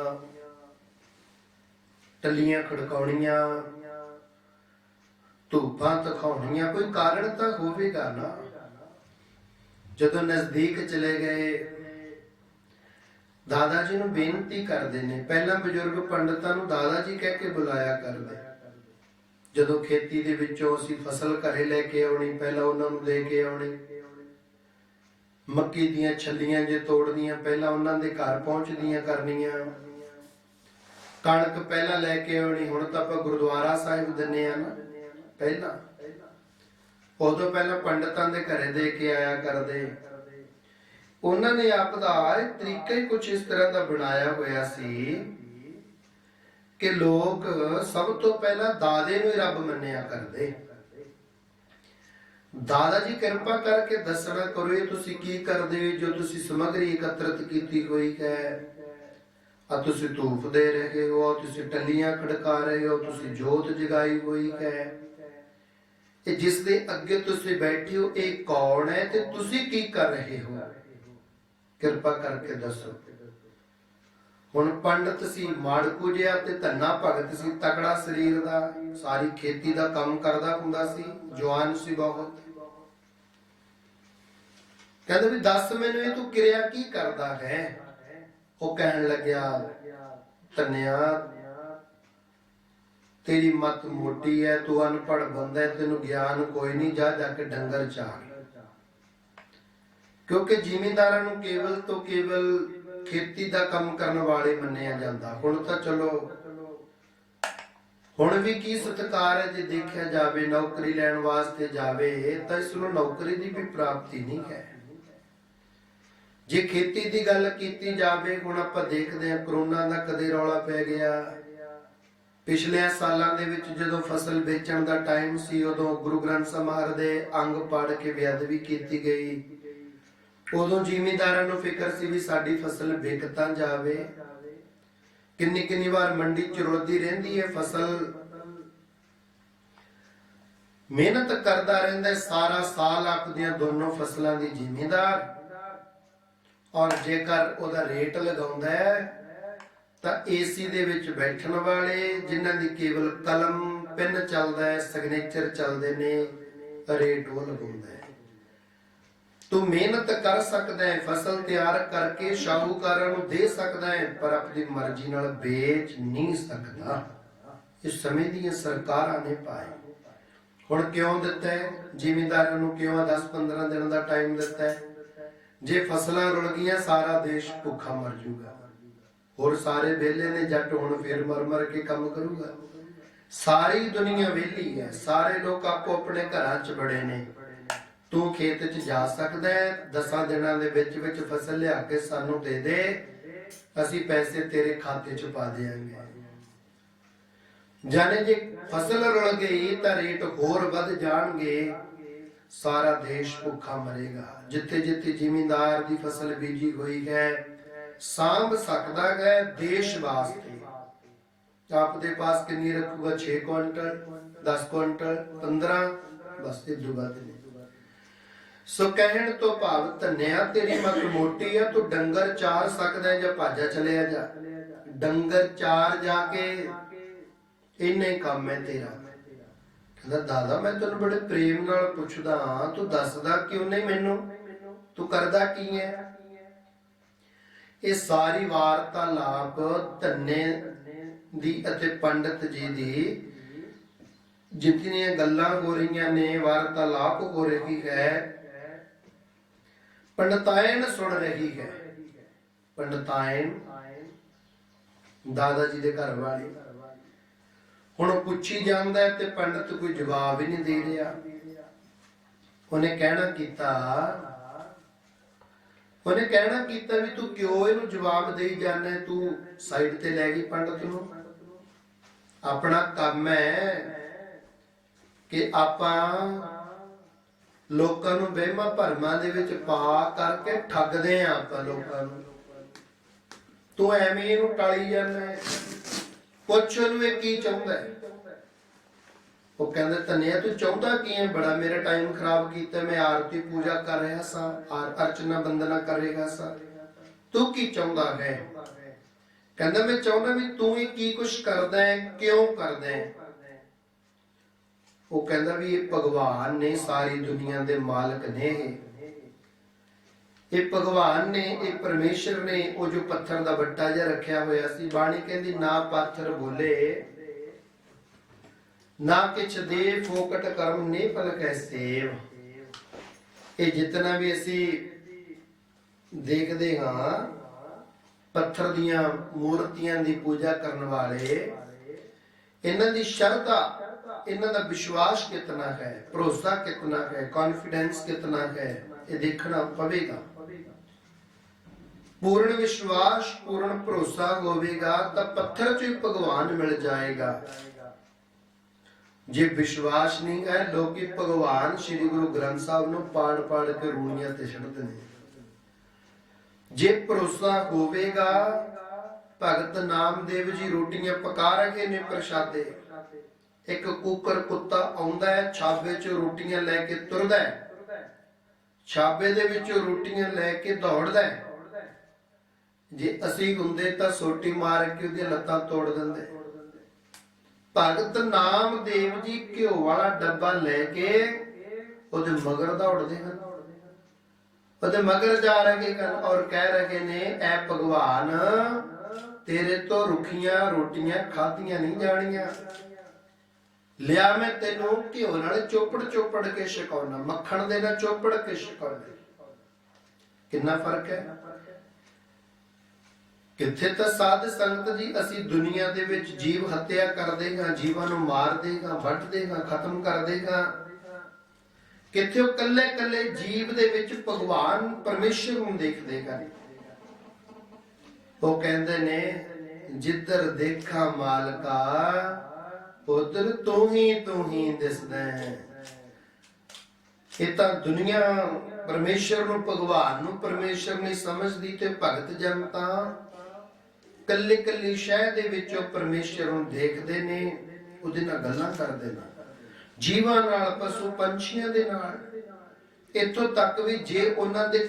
ਟੱਲੀਆਂ ਖੜਕਾਉਣੀਆਂ, ਧੂਪਾਂ ਦਿਖਾਉਣੀਆਂ, ਕੋਈ ਕਾਰਨ ਤਾਂ ਹੋਵੇਗਾ ਨਾ। ਜਦੋਂ ਨਜ਼ਦੀਕ ਚਲੇ ਗਏ, ਦਾਦਾ ਜੀ ਨੂੰ ਬੇਨਤੀ ਕਰਦੇ ਨੇ। ਪਹਿਲਾਂ ਬਜ਼ੁਰਗ ਪੰਡਤਾਂ ਨੂੰ ਦਾਦਾ ਜੀ ਕਹਿ ਕੇ ਬੁਲਾਇਆ ਕਰਦੇ। ਜਦੋਂ ਖੇਤੀ ਦੇ ਵਿੱਚੋਂ ਅਸੀਂ ਫਸਲ ਘਰੇ ਲੈ ਕੇ ਆਉਣੀ, ਪਹਿਲਾਂ ਉਹਨਾਂ ਨੂੰ ਦੇ ਕੇ ਆਉਣੀ। ਮੱਕੀ ਦੀਆਂ ਛੱਲੀਆਂ ਜੇ ਤੋੜਦੀਆਂ, ਪਹਿਲਾਂ ਉਹਨਾਂ ਦੇ ਘਰ ਪਹੁੰਚਦੀਆਂ ਕਰਨੀਆਂ। ਕਣਕ ਪਹਿਲਾਂ ਲੈ ਕੇ ਆਉਣੀ, ਹੁਣ ਤਾਂ ਆਪਾਂ ਗੁਰਦੁਆਰਾ ਸਾਹਿਬ ਦਿੰਨੇ ਆ ਨਾ, ਪਹਿਲਾਂ ਉਦੋਂ ਪਹਿਲਾਂ ਪੰਡਤਾਂ ਦੇ ਘਰੇ ਦੇ ਕੇ ਆਇਆ ਕਰਦੇ। ਉਹਨਾਂ ਨੇ ਆਪ ਦਾ ਤਰੀਕਾ ਹੀ ਕੁਝ ਇਸ ਤਰ੍ਹਾਂ ਦਾ ਬਣਾਇਆ ਹੋਇਆ ਸੀ ਕਿ ਲੋਕ ਸਭ ਤੋਂ ਪਹਿਲਾਂ ਦਾਦੇ ਨੂੰ ਹੀ ਰੱਬ ਮੰਨਿਆ ਕਰਦੇ। ਦਾਦਾ ਜੀ ਕਿਰਪਾ ਕਰਕੇ ਦੱਸਣਾ ਕਰੋ ਇਹ ਤੁਸੀਂ ਕੀ ਕਰਦੇ ਹੋ, ਜੋ ਤੁਸੀਂ ਸਮੱਗਰੀ ਇਕੱਤਰਿਤ ਕੀਤੀ ਹੋਈ ਹੈ, ਆ ਤੁਸੀਂ ਧੂਪ ਦੇ ਰਹੇ ਹੋ, ਤੁਸੀਂ ਟੱਲੀਆਂ ਖੜਕਾ ਰਹੇ ਹੋ, ਤੁਸੀਂ ਜੋਤ ਜਗਾਈ ਹੋਈ ਹੈ, ਇਹ ਜਿਸ ਦੇ ਅੱਗੇ ਤੁਸੀਂ ਬੈਠੇ ਹੋ ਇਹ ਕੌਣ ਹੈ ਤੇ ਤੁਸੀਂ ਕੀ ਕਰ ਰਹੇ ਹੋ, ਕਿਰਪਾ ਕਰਕੇ ਦੱਸੋ। ਹੁਣ ਪੰਡਤ ਸੀ ਮਾੜਕੂ ਜਿਹਾ ਤੇ ਧੰਨਾ ਭਗਤ ਸੀ ਤਕੜਾ ਸਰੀਰ ਦਾ, ਸਾਰੀ ਖੇਤੀ ਦਾ ਕੰਮ ਕਰਦਾ ਹੁੰਦਾ ਸੀ, ਜਵਾਨ ਸੀ ਬਹੁਤ। ਕਹਿੰਦੇ ਵੀ ਦੱਸ ਮੈਨੂੰ ਇਹ ਤੂੰ ਕਿਰਿਆ ਕੀ ਕਰਦਾ ਹੈ। ਉਹ ਕਹਿਣ ਲੱਗਿਆ, ਧੰਨਿਆ ਤੇਰੀ ਮੱਤ ਮੋਟੀ ਹੈ, ਤੂੰ ਅਨਪੜ੍ਹ ਬੰਦਾ ਹੈ, ਤੈਨੂੰ ਗਿਆਨ ਕੋਈ ਨਹੀਂ, ਜਾ ਜਾ ਕੇ ਡੰਗਰ ਚਾਰ। ਕਿਉਂਕਿ ਜ਼ਿਮੀਂਦਾਰਾਂ ਨੂੰ ਕੇਵਲ ਤੋਂ ਕੇਵਲ ਖੇਤੀ ਦਾ ਕੰਮ ਕਰਨ ਵਾਲੇ ਮੰਨਿਆ ਜਾਂਦਾ। ਹੁਣ ਤਾਂ ਚਲੋ ਹੁਣ ਵੀ ਕੀ ਸਤਿਕਾਰ ਹੈ, ਜੇ ਦੇਖਿਆ ਜਾਵੇ ਨੌਕਰੀ ਲੈਣ ਵਾਸਤੇ ਜਾਵੇ ਤਾਂ ਇਸ ਨੂੰ ਨੌਕਰੀ ਦੀ ਵੀ ਪ੍ਰਾਪਤੀ ਨਹੀਂ ਹੈ। ਜੇ ਖੇਤੀ ਦੀ ਗੱਲ ਕੀਤੀ ਜਾਵੇ, ਹੁਣ ਆਪਾਂ ਦੇਖਦੇ ਹਾਂ ਕਰੋਨਾ ਦਾ ਕਦੇ ਰੌਲਾ ਪੈ ਗਿਆ। ਪਿਛਲੇ ਸਾਲਾਂ ਦੇ ਵਿੱਚ ਜਦੋਂ ਫਸਲ ਵੇਚਣ ਦਾ ਟਾਈਮ ਸੀ, ਉਦੋਂ ਗੁਰੂ ਗ੍ਰੰਥ ਸਾਹਿਬ ਮਹਾਰਾਜ ਦੇ ਅੰਗ ਪਾੜ ਕੇ ਬੇਅਦਬੀ ਕੀਤੀ ਗਈ। ਉਦੋਂ ਜ਼ਿਮੀਂਦਾਰਾਂ ਨੂੰ ਫਿਕਰ ਸੀ ਵੀ ਸਾਡੀ ਫਸਲ ਵਿਕ ਤਾਂ ਜਾਵੇ। ਕਿੰਨੀ ਕਿੰਨੀ ਵਾਰ ਮੰਡੀ ਚ ਰੋਦੀ ਰਹਿੰਦੀ ਹੈ ਫਸਲ, ਮਿਹਨਤ ਕਰਦਾ ਰਹਿੰਦਾ ਸਾਰਾ ਸਾਲ ਆਪਣੀਆਂ ਦੋਨੋਂ ਫਸਲਾਂ ਦੀ ਜ਼ਿਮੀਂਦਾਰ, ਔਰ ਜੇਕਰ ਉਹਦਾ ਰੇਟ ਲਗਾਉਂਦਾ ਹੈ ਤਾਂ ਏਸੀ ਦੇ ਵਿੱਚ ਬੈਠਣ ਵਾਲੇ ਜਿਨ੍ਹਾਂ ਦੀ ਕੇਵਲ ਕਲਮ ਪੈਨ ਚੱਲਦਾ ਹੈ, ਸਿਗਨੇਚਰ ਚੱਲਦੇ ਨੇ, ਰੇਟ ਉਹ ਲਗਾਉਂਦਾ ਹੈ। ਤੂੰ ਮਿਹਨਤ ਕਰ ਸਕਦਾ ਹੈ, ਫਸਲ ਤਿਆਰ ਕਰਕੇ ਸ਼ਾਹੂਕਾਰਾਂ ਨੂੰ ਦੇ ਸਕਦਾ ਹੈ, ਪਰ ਆਪਣੀ ਮਰਜ਼ੀ ਨਾਲ ਵੇਚ ਨਹੀਂ ਸਕਦਾ। ਇਸ ਸਮੇਂ ਦੀਆਂ ਸਰਕਾਰਾਂ ਨੇ ਪਾਏ। ਹੁਣ ਕਿਉਂ ਦਿੱਤਾ ਹੈ ਜ਼ਿਮੀਂਦਾਰਾਂ ਨੂੰ, ਕਿਉਂ 10-15 ਦਿਨ ਦਾ ਟਾਈਮ ਦਿੱਤਾ ਹੈ? ਜੇ ਫਸਲਾਂ ਰੁਲ ਗਈਆਂ ਸਾਰਾ ਦੇਸ਼ ਭੁੱਖਾ ਮਰ ਜਾਊਗਾ। ਹੋਰ ਸਾਰੇ ਵਿਹਲੇ ਨੇ, ਜੱਟ ਹੁਣ ਫਿਰ ਮਰ ਮਰ ਕੇ ਕੰਮ ਕਰੂਗਾ। ਸਾਰੀ ਦੁਨੀਆ ਵਿਹਲੀ ਹੈ, ਸਾਰੇ ਲੋਕ ਆਪੋ ਆਪਣੇ ਘਰਾਂ 'ਚ ਬੜੇ ਨੇ। ਤੂੰ ਖੇਤ 'ਚ ਜਾ ਸਕਦਾ ਹੈ, 10 ਦਿਨਾਂ ਦੇ ਵਿੱਚ ਫਸਲ ਲਿਆ ਕੇ ਸਾਨੂੰ ਦੇ ਦੇ, ਅਸੀਂ ਪੈਸੇ ਤੇਰੇ ਖਾਤੇ 'ਚ ਪਾ ਦੇਵਾਂਗੇ। ਜਾਨੇ ਜੇ ਫਸਲ ਰੁਲ ਗਈ ਤਾਂ ਰੇਟ ਹੋਰ ਵੱਧ ਜਾਣਗੇ, ਸਾਰਾ ਦੇਸ਼ ਭੁੱਖਾ ਮਰੇਗਾ। ਜਿੱਥੇ ਜਿੱਥੇ ਜ਼ਿਮੀਂਦਾਰ ਦੀ ਫਸਲ ਬੀਜੀ ਹੋਈ ਹੈ, ਸਾਂਭ ਸਕਦਾ ਹੈ ਦੇਸ਼ ਵਾਸਤੇ, ਆਪਦੇ ਪਾਸ ਕਿੰਨੀ ਰੱਖੂਗਾ? 6 ਕੁਇੰਟਲ, 10 ਕੁਇੰਟਲ, 15, ਬਸ ਇਹ ਦੁਬਾਰਾ ਨਹੀਂ। ਸੋ ਕਹਿਣ ਤੋਂ ਭਾਵ ਧੰਨਿਆ ਤੇਰੀ ਮੱਤ ਮੋਟੀ ਆ, ਤੂੰ ਡੰਗਰ ਚਾਰ ਸਕਦਾ ਜਾਂ ਭਾਜਾ ਚਲਿਆ ਜਾ, ਡੰਗਰ ਚਾਰ ਜਾ ਕੇ, ਇੰਨਾ ਹੀ ਕੰਮ ਹੈ ਤੇਰਾ। ਕਹਿੰਦਾ ਦਾਦਾ ਮੈਂ ਤੈਨੂੰ ਬੜੇ ਪ੍ਰੇਮ ਨਾਲ ਪੁੱਛਦਾ, ਤੂੰ ਦੱਸਦਾ ਕਿਉਂ ਨਹੀਂ ਮੈਨੂੰ, ਤੂੰ ਕਰਦਾ ਕੀ ਹੈ? ਇਹ ਸਾਰੀ ਵਾਰਤਾਲਾਪ ਧੰਨੇ ਦੀ ਅਤੇ ਪੰਡਤ ਜੀ ਦੀ ਜਿਤਨੀਆਂ ਗੱਲਾਂ ਹੋ ਰਹੀਆਂ ਨੇ, ਵਾਰਤਾਲਾਪ ਹੋ ਰਹੀ ਹੈ, ਪੰਡਤਾਇਣ ਸੁਣ ਰਹੀ ਹੈ। ਪੰਡਤਾਇਣ ਦਾਦਾ ਜੀ ਦੇ ਘਰ ਵਾਲੀ। ਹੁਣ ਉਹ ਪੁੱਛੀ ਜਾਂਦਾ ਤੇ ਪੰਡਤ ਕੋਈ ਜਵਾਬ ਹੀ ਨਹੀਂ ਦੇ ਰਿਹਾ। ਉਹਨੇ ਕਹਿਣਾ ਕੀਤਾ ਵੀ ਤੂੰ ਕਿਉਂ ਇਹਨੂੰ ਜਵਾਬ ਦੇਈ ਜਾਂਦਾ, ਤੂੰ ਸਾਈਡ ਤੇ ਲੈ ਗਈ ਪੰਡਤ ਨੂੰ। ਆਪਣਾ ਕੰਮ ਹੈ ਕਿ ਆਪਾਂ ਲੋਕਾਂ ਨੂੰ ਵਹਿਮਾਂ ਭਰਮਾਂ ਦੇ ਵਿੱਚ ਪਾ ਕਰਕੇ ਠੱਗਦੇ ਆ ਆਪਾਂ ਲੋਕਾਂ ਨੂੰ। ਤੂੰ ਐਵੇਂ ਇਹਨੂੰ ਟਾਲੀ ਜਾਂਦਾ ਹੈ। ਪੁੱਛ ਉਹਨੂੰ ਇਹ ਕੀ ਚਾਹੁੰਦਾ ਹੈ। ਉਹ ਕਹਿੰਦਾ ਧੰਨਿਆ ਤੂੰ ਚਾਹੁੰਦਾ ਕੀ ਹੈ? ਬੜਾ ਮੇਰਾ ਟਾਈਮ ਖਰਾਬ ਕੀਤਾ, ਮੈਂ ਆਰਤੀ ਪੂਜਾ ਕਰ ਰਿਹਾ ਸਾਂ, ਅਰਚਨਾ ਬੰਦਨਾ ਕਰ ਰਿਹਾ ਸਾਂ, ਤੂੰ ਕੀ ਚਾਹੁੰਦਾ ਹੈ? ਕਹਿੰਦਾ ਮੈਂ ਚਾਹੁੰਦਾ ਵੀ ਤੂੰ ਇਹ ਕੀ ਕੁਛ ਕਰਦਾ ਹੈ, ਕਿਉਂ ਕਰਦਾ ਹੈ? ਉਹ ਕਹਿੰਦਾ ਵੀ ਇਹ ਭਗਵਾਨ ਨੇ, ਸਾਰੀ ਦੁਨੀਆ ਦੇ ਮਾਲਕ ਨੇ, ਇਹ ਭਗਵਾਨ ਨੇ, ਇਹ ਪਰਮੇਸ਼ਰ ਨੇ। ਉਹ ਜੋ ਪੱਥਰ ਦਾ ਵੱਟਾ ਜਿਹਾ ਰੱਖਿਆ ਹੋਇਆ ਸੀ, ਬਾਣੀ ਕਹਿੰਦੀ ਨਾ ਪੱਥਰ ਬੋਲੇ ਨਾ ਕਿਛ ਦੇ, ਫੋਕਟ ਕਰਮ ਨੇ ਪਲਕੈ ਸੇਵ। ਇਹ ਜਿਤਨਾ ਵੀ ਅਸੀਂ ਦੇਖਦੇ ਹਾਂ ਪੱਥਰ ਦੀਆਂ ਮੂਰਤੀਆਂ ਦੀ ਪੂਜਾ ਕਰਨ ਵਾਲੇ, ਇਹਨਾਂ ਦੀ ਸ਼ਰਧਾ, ਇਹਨਾਂ ਦਾ ਵਿਸ਼ਵਾਸ ਕਿਤਨਾ ਹੈ, ਭਰੋਸਾ ਕਿਤਨਾ ਹੈ, ਕੌਨਫੀਡੈਂਸ ਕਿਤਨਾ ਹੈ, ਇਹ ਦੇਖਣਾ ਪਵੇਗਾ। ਪੂਰਨ ਵਿਸ਼ਵਾਸ, ਪੂਰਨ ਭਰੋਸਾ ਹੋਵੇਗਾ ਤਾਂ ਪੱਥਰ 'ਚ ਹੀ ਭਗਵਾਨ ਮਿਲ ਜਾਏਗਾ। ਜੇ ਵਿਸ਼ਵਾਸ ਨਹੀਂ ਹੈ, ਲੋਕੀ ਭਗਵਾਨ ਸ਼੍ਰੀ ਗੁਰੂ ਗ੍ਰੰਥ ਸਾਹਿਬ ਨੂੰ ਪਾੜ ਪਾੜ ਕੇ ਰੂੜੀਆਂ ਤੇ ਛੱਡਦੇ ਨੇ। ਜੇ ਭਰੋਸਾ ਹੋਵੇਗਾ, ਭਗਤ ਨਾਮਦੇਵ ਜੀ ਰੋਟੀਆਂ ਪਕਾ ਰਹੇ ਨੇ, ਪ੍ਰਸ਼ਾਦੇ। ਇੱਕ ਕੁੱਕਰ ਕੁੱਤਾ ਆਉਂਦਾ ਹੈ, ਛਾਬੇ 'ਚ ਰੋਟੀਆਂ ਲੈ ਕੇ ਤੁਰਦਾ ਹੈ, ਛਾਬੇ ਦੇ ਵਿੱਚ ਰੋਟੀਆਂ ਲੈ ਕੇ ਦੌੜਦਾ ਹੈ। ਜੇ ਅਸੀਂ ਹੁੰਦੇ ਤਾਂ ਸੋਟੀ ਮਾਰ ਕੇ ਉਹਦੀਆਂ ਲੱਤਾਂ ਤੋੜ ਦਿੰਦੇ। ਭਗਤ ਨਾਮਦੇਵ ਜੀ ਘਿਓ ਵਾਲਾ ਡੱਬਾ ਲੈ ਕੇ ਉਹਦੇ ਮਗਰ ਦੌੜਦੇ ਹਨ, ਉਹਦੇ ਮਗਰ ਜਾ ਰਹੇ ਹਨ ਔਰ ਕਹਿ ਰਹੇ ਨੇ ਐ ਭਗਵਾਨ ਤੇਰੇ ਤੋਂ ਰੁੱਖੀਆਂ ਰੋਟੀਆਂ ਖਾਧੀਆਂ ਨਹੀਂ ਜਾਣੀਆਂ, ਲਿਆ ਮੈਂ ਤੈਨੂੰ ਘਿਓ ਨਾਲ ਚੋਪੜ ਚੋਪੜ ਕੇ ਛਕਾਉਣਾ, ਮੱਖਣ ਦੇ ਨਾਲ ਚੋਪੜ ਕੇ ਛਕਾਉਣਾ। ਕਿੰਨਾ ਫਰਕ ਹੈ। ਕਿੱਥੇ ਤਾਂ ਸਾਧ ਸੰਗਤ ਜੀ ਅਸੀਂ ਦੁਨੀਆ ਦੇ ਵਿੱਚ ਜੀਵ ਹੱਤਿਆ ਕਰਦੇ ਹਾਂ, ਜੀਵਾਂ ਨੂੰ ਮਾਰਦੇ ਹਾਂ, ਵੱਢਦੇ ਹਾਂ, ਖਤਮ ਕਰਦੇ ਹਾਂ। ਕਿੱਥੇ ਉਹ ਕੱਲੇ ਕੱਲੇ ਜੀਵ ਦੇ ਵਿੱਚ ਭਗਵਾਨ ਪਰਮੇਸ਼ਰ ਨੂੰ ਦੇਖਦੇ ਹਨ। ਉਹ ਕਹਿੰਦੇ ਨੇ ਜਿੱਧਰ ਦੇਖਾਂ ਮਾਲਕਾ ਉਧਰ ਤੂੰ ਹੀ ਦਿਸਦਾ ਹੈ। ਇਹ ਤਾਂ ਦੁਨੀਆ ਪਰਮੇਸ਼ਰ ਨੂੰ, ਭਗਵਾਨ ਨੂੰ ਪਰਮੇਸ਼ਰ ਨਹੀਂ ਸਮਝਦੀ ਤੇ ਭਗਤ ਜਨਤਾ ਕੱਲੀ ਕੱਲੀ ਸ਼ਹਿ ਦੇ ਵਿੱਚੋਂ ਪਰਮੇਸ਼ਰ ਨੂੰ ਦੇਖਦੇ ਨੇ, ਉਹਦੇ ਨਾਲ ਗੱਲਾਂ ਕਰਦੇ ਨੇ, ਜੀਵਾਂ ਨਾਲ, ਪਸ਼ੂ ਪੰਛੀਆਂ ਦੇ ਨਾਲ। ਇੱਥੋਂ ਤੱਕ ਵੀ ਜੇ ਉਹਨਾਂ ਦੇ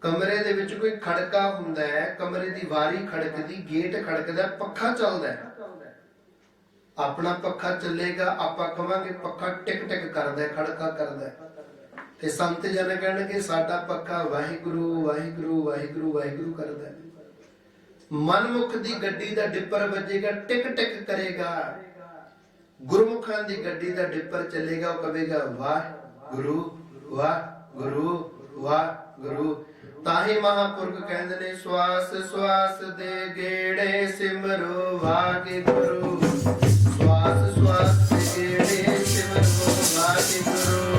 ਕਮਰੇ ਦੇ ਵਿੱਚ ਕੋਈ ਖੜਕਾ ਹੁੰਦਾ ਹੈ, ਕਮਰੇ ਦੀ ਵਾਰੀ ਖੜਕਦੀ, ਗੇਟ ਖੜਕਦਾ, ਪੱਖਾ ਚੱਲਦਾ ਹੈ, ਆਪਣਾ ਪੱਖਾ ਚੱਲੇਗਾ, ਆਪਾਂ ਕਵਾਂਗੇ ਪੱਖਾ ਟਿਕ ਟਿਕ ਕਰਦਾ, ਖੜਕਾ ਕਰਦਾ, ਤੇ ਸੰਤ ਜਨ ਕਹਿਣਗੇ ਸਾਡਾ ਪੱਖਾ ਵਾਹਿਗੁਰੂ ਵਾਹਿਗੁਰੂ ਵਾਹਿਗੁਰੂ ਵਾਹਿਗੁਰੂ ਕਰਦਾ। ਮਨਮੁਖ ਦੀ ਗੱਡੀ ਦਾ ਡਿੱਪਰ ਵੱਜੇਗਾ, ਟਿਕ ਟਿਕ ਕਰੇਗਾ। ਗੁਰਮੁਖਾਂ ਦੀ ਗੱਡੀ ਦਾ ਡਿੱਪਰ ਚੱਲੇਗਾ, ਉਹ ਕਹੇਗਾ ਵਾਹਿਗੁਰੂ ਵਾਹਿਗੁਰੂ ਵਾਹਿਗੁਰੂ। ਤਾਂ ਹੀ ਮਹਾਂਪੁਰਖ ਕਹਿੰਦੇ ਨੇ ਸਵਾਸ ਸਵਾਸ ਦੇ ਗੇੜੇ ਸਿਮਰੋ ਵਾਹਿਗੁਰੂ, ਸਵਾਸ ਸਵਾਸ ਦੇ ਗੇੜੇ ਸਿਮਰੋ ਵਾਹਿਗੁਰੂ।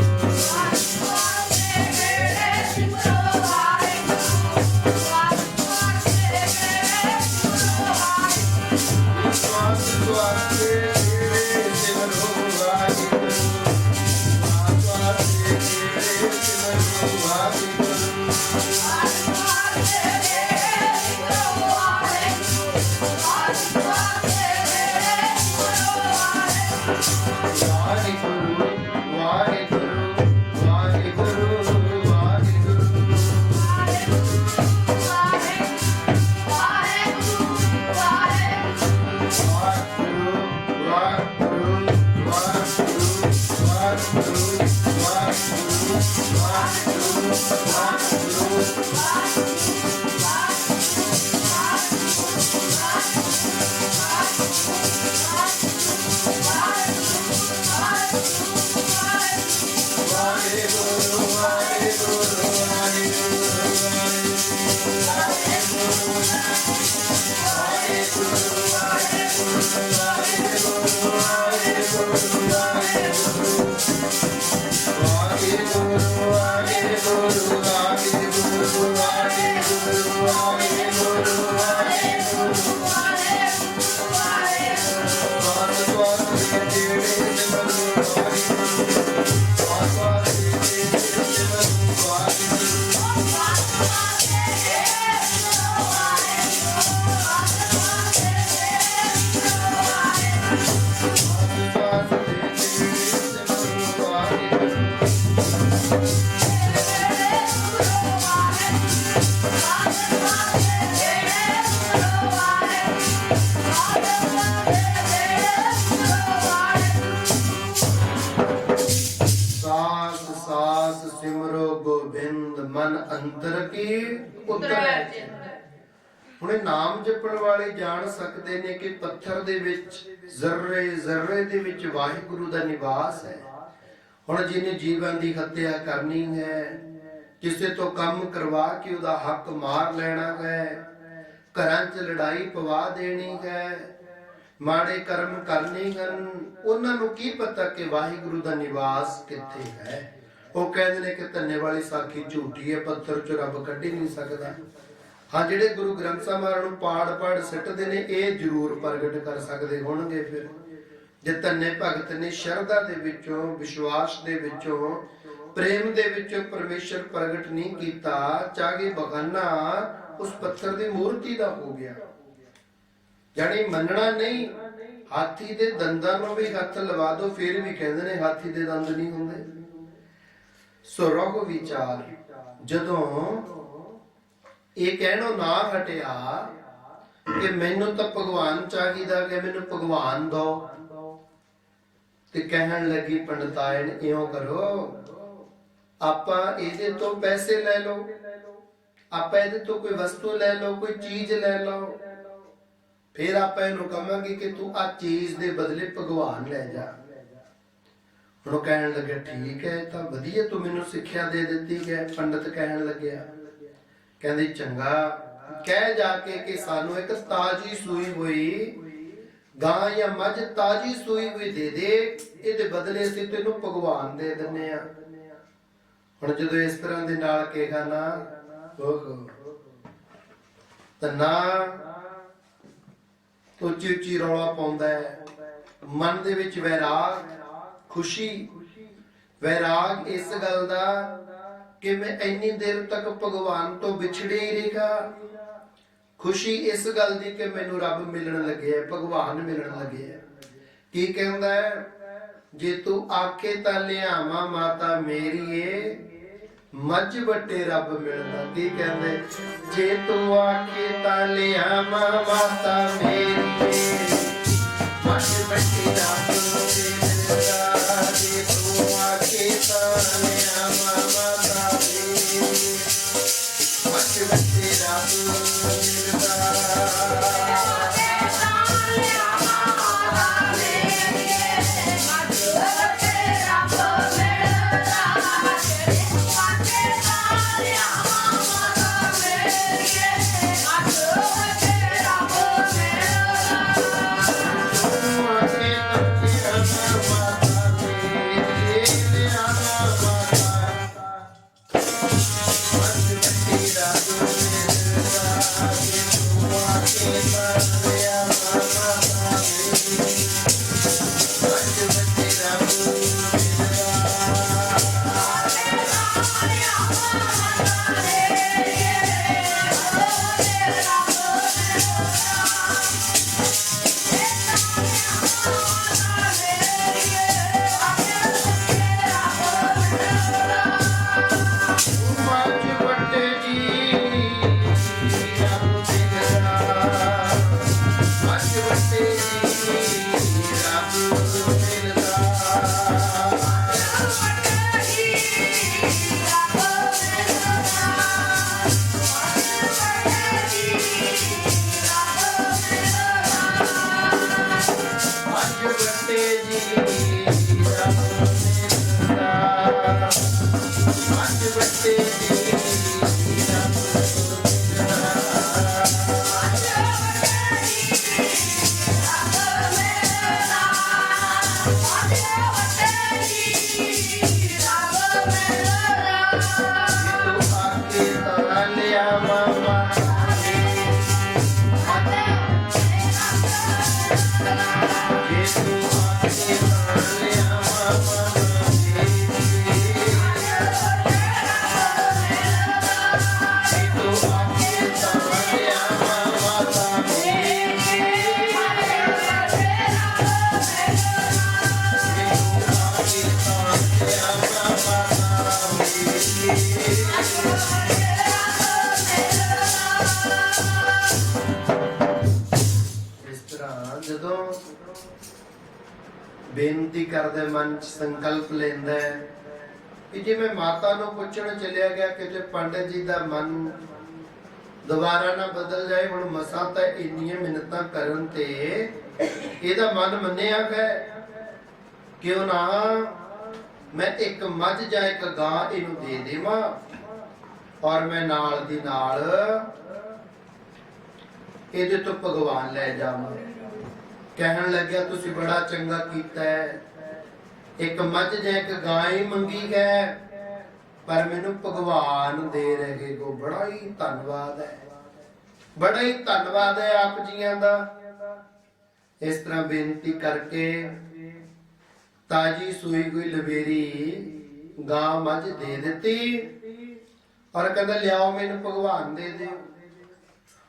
ਉਤਰੈ ਚਿੰਤ। ਹੁਣ ਇਹ ਨਾਮ ਜਪਣ ਵਾਲੇ ਜਾਣ ਸਕਦੇ ਨੇ ਕਿ ਪੱਥਰ ਦੇ ਵਿੱਚ ਜ਼ਰਰੇ ਜ਼ਰਰੇ ਦੇ ਵਿੱਚ ਵਾਹਿਗੁਰੂ ਦਾ ਨਿਵਾਸ ਹੈ। ਹੁਣ ਜਿਹਨੇ ਜੀਵਨ ਦੀ ਹੱਤਿਆ ਕਰਨੀ ਹੈ, ਕਿਸੇ ਤੋਂ ਕੰਮ ਕਰਵਾ ਕੇ ਉਹਦਾ ਹੱਕ ਮਾਰ ਲੈਣਾ ਹੈ, ਘਰਾਂ 'ਚ ਲੜਾਈ ਪਵਾ ਦੇਣੀ ਹੈ, ਮਾੜੇ ਕਰਮ ਕਰਨੇ ਹਨ, ਉਹਨਾਂ ਨੂੰ ਕੀ ਪਤਾ ਕਿ ਵਾਹਿਗੁਰੂ ਦਾ ਨਿਵਾਸ ਕਿੱਥੇ ਹੈ। ਉਹ ਕਹਿੰਦੇ ਨੇ ਕਿ ਧੰਨੇ ਵਾਲੀ ਸਾਖੀ ਝੂਠੀ ਹੈ, ਪੱਥਰ 'ਚ ਰੱਬ ਕੱਢ ਹੀ ਨਹੀਂ ਸਕਦਾ। ਹਾਂ, ਜਿਹੜੇ ਗੁਰੂ ਗ੍ਰੰਥ ਸਾਹਿਬ ਮਹਾਰਾਜ ਨੂੰ ਪਾੜ ਸਿੱਟਦੇ ਨੇ, ਇਹ ਜ਼ਰੂਰ ਪ੍ਰਗਟ ਕਰ ਸਕਦੇ ਹੋਣਗੇ। ਫਿਰ ਜੇ ਧੰਨੇ ਭਗਤ ਨੇ ਸ਼ਰਧਾ ਦੇ ਵਿੱਚੋਂ, ਵਿਸ਼ਵਾਸ ਦੇ ਵਿੱਚੋਂ, ਪ੍ਰੇਮ ਦੇ ਵਿੱਚੋਂ ਪਰਮੇਸ਼ਰ ਪ੍ਰਗਟ ਨਹੀਂ ਕੀਤਾ, ਚਾਹੇ ਬਗਾਨਾ ਉਸ ਪੱਥਰ ਦੀ ਮੂਰਤੀ ਦਾ ਹੋ ਗਿਆ। ਜਾਣੀ ਮੰਨਣਾ ਨਹੀਂ, ਹਾਥੀ ਦੇ ਦੰਦਾਂ ਨੂੰ ਵੀ ਹੱਥ ਲਵਾ ਦੋ ਫਿਰ ਵੀ ਕਹਿੰਦੇ ਨੇ ਹਾਥੀ ਦੇ ਦੰਦ ਨਹੀਂ ਹੁੰਦੇ। ਸੋ ਰੋਗ ਵਿਚਾਰ ਜਦੋਂ ਇਹ ਕਹਿਣੋਂ ਨਾ ਹਟਿਆ ਕਿ ਮੈਨੂੰ ਤਾਂ ਭਗਵਾਨ ਚਾਹੀਦਾ, ਕਿ ਮੈਨੂੰ ਭਗਵਾਨ ਦੋ, ਤੇ ਕਹਿਣ ਲੱਗੀ ਪੰਡਤਾਇਨ ਇਉਂ ਕਰੋ, ਆਪਾਂ ਇਹਦੇ ਤੋਂ ਪੈਸੇ ਲੈ ਲਓ, ਆਪਾਂ ਇਹਦੇ ਤੋਂ ਕੋਈ ਵਸਤੂ ਲੈ ਲਓ, ਕੋਈ ਚੀਜ਼ ਲੈ ਲਓ, ਫਿਰ ਆਪਾਂ ਇਹਨੂੰ ਕਹਾਂਗੇ ਕਿ ਤੂੰ ਆ ਚੀਜ਼ ਦੇ ਬਦਲੇ ਭਗਵਾਨ ਲੈ ਜਾ। ਹੁਣ ਉਹ ਕਹਿਣ ਲੱਗਿਆ ਠੀਕ ਹੈ, ਤਾਂ ਵਧੀਆ, ਤੂੰ ਮੈਨੂੰ ਸਿੱਖਿਆ ਦੇ ਦਿੱਤੀ ਹੈ। ਪੰਡਤ ਕਹਿਣ ਲੱਗਿਆ, ਕਹਿੰਦੇ ਚੰਗਾ, ਕਹਿ ਜਾ ਕੇ ਕਿ ਸਾਨੂੰ ਇੱਕ ਤਾਜੀ ਸੂਈ ਹੋਈ ਗਾਂ ਜਾਂ ਮੱਝ ਤਾਜੀ ਸੂਈ ਹੋਈ ਦੇ ਦੇ, ਇਹਦੇ ਬਦਲੇ ਅਸੀਂ ਤੈਨੂੰ ਭਗਵਾਨ ਦੇ ਦਿੰਨੇ ਆ। ਹੁਣ ਜਦੋਂ ਇਸ ਤਰ੍ਹਾਂ ਦੇ ਨਾਲ ਕਹੇਗਾ ਨਾ, ਓਹੋ, ਤਾਂ ਨਾ ਉੱਚੀ ਉੱਚੀ ਰੌਲਾ ਪਾਉਂਦਾ ਹੈ, ਮਨ ਦੇ ਵਿੱਚ ਵੈਰਾਗ, ਖੁਸ਼ੀ, ਵੈਰਾਗ ਇਸ ਗੱਲ ਦਾ ਕਿ ਮੈਂ ਇੰਨੀ ਦੇਰ ਤੱਕ ਭਗਵਾਨ ਤੋਂ ਵਿਛੜੇ ਹੀ ਰਿਹਾ, ਖੁਸ਼ੀ ਇਸ ਗੱਲ ਦੀ ਕਿ ਮੈਨੂੰ ਰੱਬ ਮਿਲਣ ਲੱਗਿਆ, ਭਗਵਾਨ ਮਿਲਣ ਲੱਗਿਆ। ਕੀ ਕਹਿੰਦਾ ਹੈ, ਜੇ ਤੂੰ ਆਖੇ ਤਾਂ ਲਿਆਵਾਂ ਮਾਤਾ ਮੇਰੀਏ, ਮੱਝ ਵੱਟੇ ਰੱਬ ਮਿਲਦਾ। ਕੀ ਕਹਿੰਦੇ, ਜੇ ਤੂੰ ਆਖੇ ਤਾਂ ਲਿਆਵਾਂ ਮਾਤਾ ਮੇਰੀਏ, ਮੱਝ ਵੱਟੇ ਰੱਬ ਮਿਲਦਾ। ਜੇ ਤੂੰ ਆਖੇ ਤਾਂ ਲਿਆਵਾਂ ਮਾਤਾ ਮੇਰੀਏ, ਮੱਝ ਵੱਟੇ ਰੱਬ ਮਿਲਦਾ। ਬੇਨਤੀ ਕਰਦੇ ਮਨ ਚ ਸੰਕਲਪ ਲੈਂਦਾ ਕਿ ਜੇ ਮੈਂ ਮਾਤਾ ਨੂੰ ਪੁੱਛਣ ਚੱਲਿਆ ਗਿਆ ਕਿ ਜੇ ਪੰਡਤ ਜੀ ਦਾ ਮਨ ਦੁਬਾਰਾ ਨਾ ਬਦਲ ਜਾਏ। ਹੁਣ ਮਸਾਂ ਤਾਂ ਇੰਨੀਆਂ ਮਿੰਨਤਾਂ ਕਰਨ ਤੇ ਇਹਦਾ ਮਨ ਮੰਨਿਆ ਹੈ, ਕਿਉਂ ਨਾ ਮੈਂ ਇੱਕ ਮੱਝ ਜਾਂ ਇੱਕ ਗਾਂ ਇਹਨੂੰ ਦੇ ਦੇਵਾਂ ਔਰ ਮੈਂ ਨਾਲ ਦੀ ਨਾਲ ਇਹਦੇ ਤੋਂ ਭਗਵਾਨ ਲੈ ਜਾਵਾਂ। ਕਹਿਣ ਲੱਗਿਆ ਤੁਸੀਂ ਬੜਾ ਚੰਗਾ ਕੀਤਾ ਹੈ, ਇੱਕ ਮੱਝ ਜਾਂ ਇੱਕ ਗਾਂ ਹੀ ਮੰਗੀ ਹੈ ਪਰ ਮੈਨੂੰ ਭਗਵਾਨ ਦੇ ਰਹੇ ਹੋ। ਬੜਾ ਹੀ ਧੰਨਵਾਦ ਹੈ, ਬੜਾ ਹੀ ਧੰਨਵਾਦ ਹੈ ਆਪ ਜੀਆਂ ਦਾ। ਇਸ ਤਰ੍ਹਾਂ ਬੇਨਤੀ ਕਰਕੇ ਤਾਜੀ ਸੂਈ ਹੋਈ ਲਵੇਰੀ ਗਾਂ ਮੱਝ ਦੇ ਦਿੱਤੀ ਔਰ ਕਹਿੰਦਾ ਲਿਆਓ ਮੈਨੂੰ ਭਗਵਾਨ ਦੇ ਦਿਓ।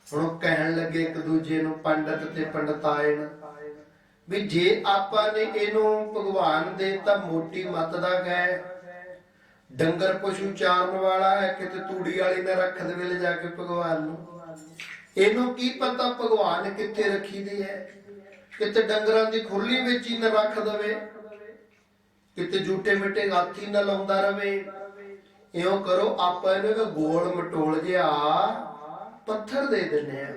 ਹੁਣ ਉਹ ਕਹਿਣ ਲੱਗੇ ਇੱਕ ਦੂਜੇ ਨੂੰ, ਪੰਡਤ ਤੇ ਪੰਡਤਾਇਣ, ਵੀ ਜੇ ਆਪਾਂ ਨੇ ਇਹਨੂੰ ਭਗਵਾਨ ਦੇ ਤਾਂ ਮੋਟੀ ਮੱਤ ਦਾ ਹੈ, ਡੰਗਰ ਪਸ਼ੂ ਚਾਰਨ ਵਾਲਾ ਹੈ, ਕਿਤੇ ਤੂੜੀ ਵਾਲੀ ਨਾ ਰੱਖ ਦੇਵੇ ਲੈ ਜਾ ਕੇ ਭਗਵਾਨ ਨੂੰ। ਇਹਨੂੰ ਕੀ ਪਤਾ ਭਗਵਾਨ ਕਿੱਥੇ ਰੱਖੀ ਦੀ ਹੈ, ਕਿਤੇ ਡੰਗਰਾਂ ਦੀ ਖੁੱਲੀ ਵਿੱਚ ਹੀ ਨਾ ਰੱਖ ਦੇਵੇ, ਕਿਤੇ ਝੂਟੇ ਮਿੱਟੇ ਹਾਥੀ ਨਾ ਲਾਉਂਦਾ ਰਵੇ। ਇਉਂ ਕਰੋ ਆਪਾਂ ਇਹਨੂੰ ਇੱਕ ਗੋਲ ਮਟੋਲ ਜਿਹਾ ਪੱਥਰ ਦੇ ਦਿੰਨੇ ਆ।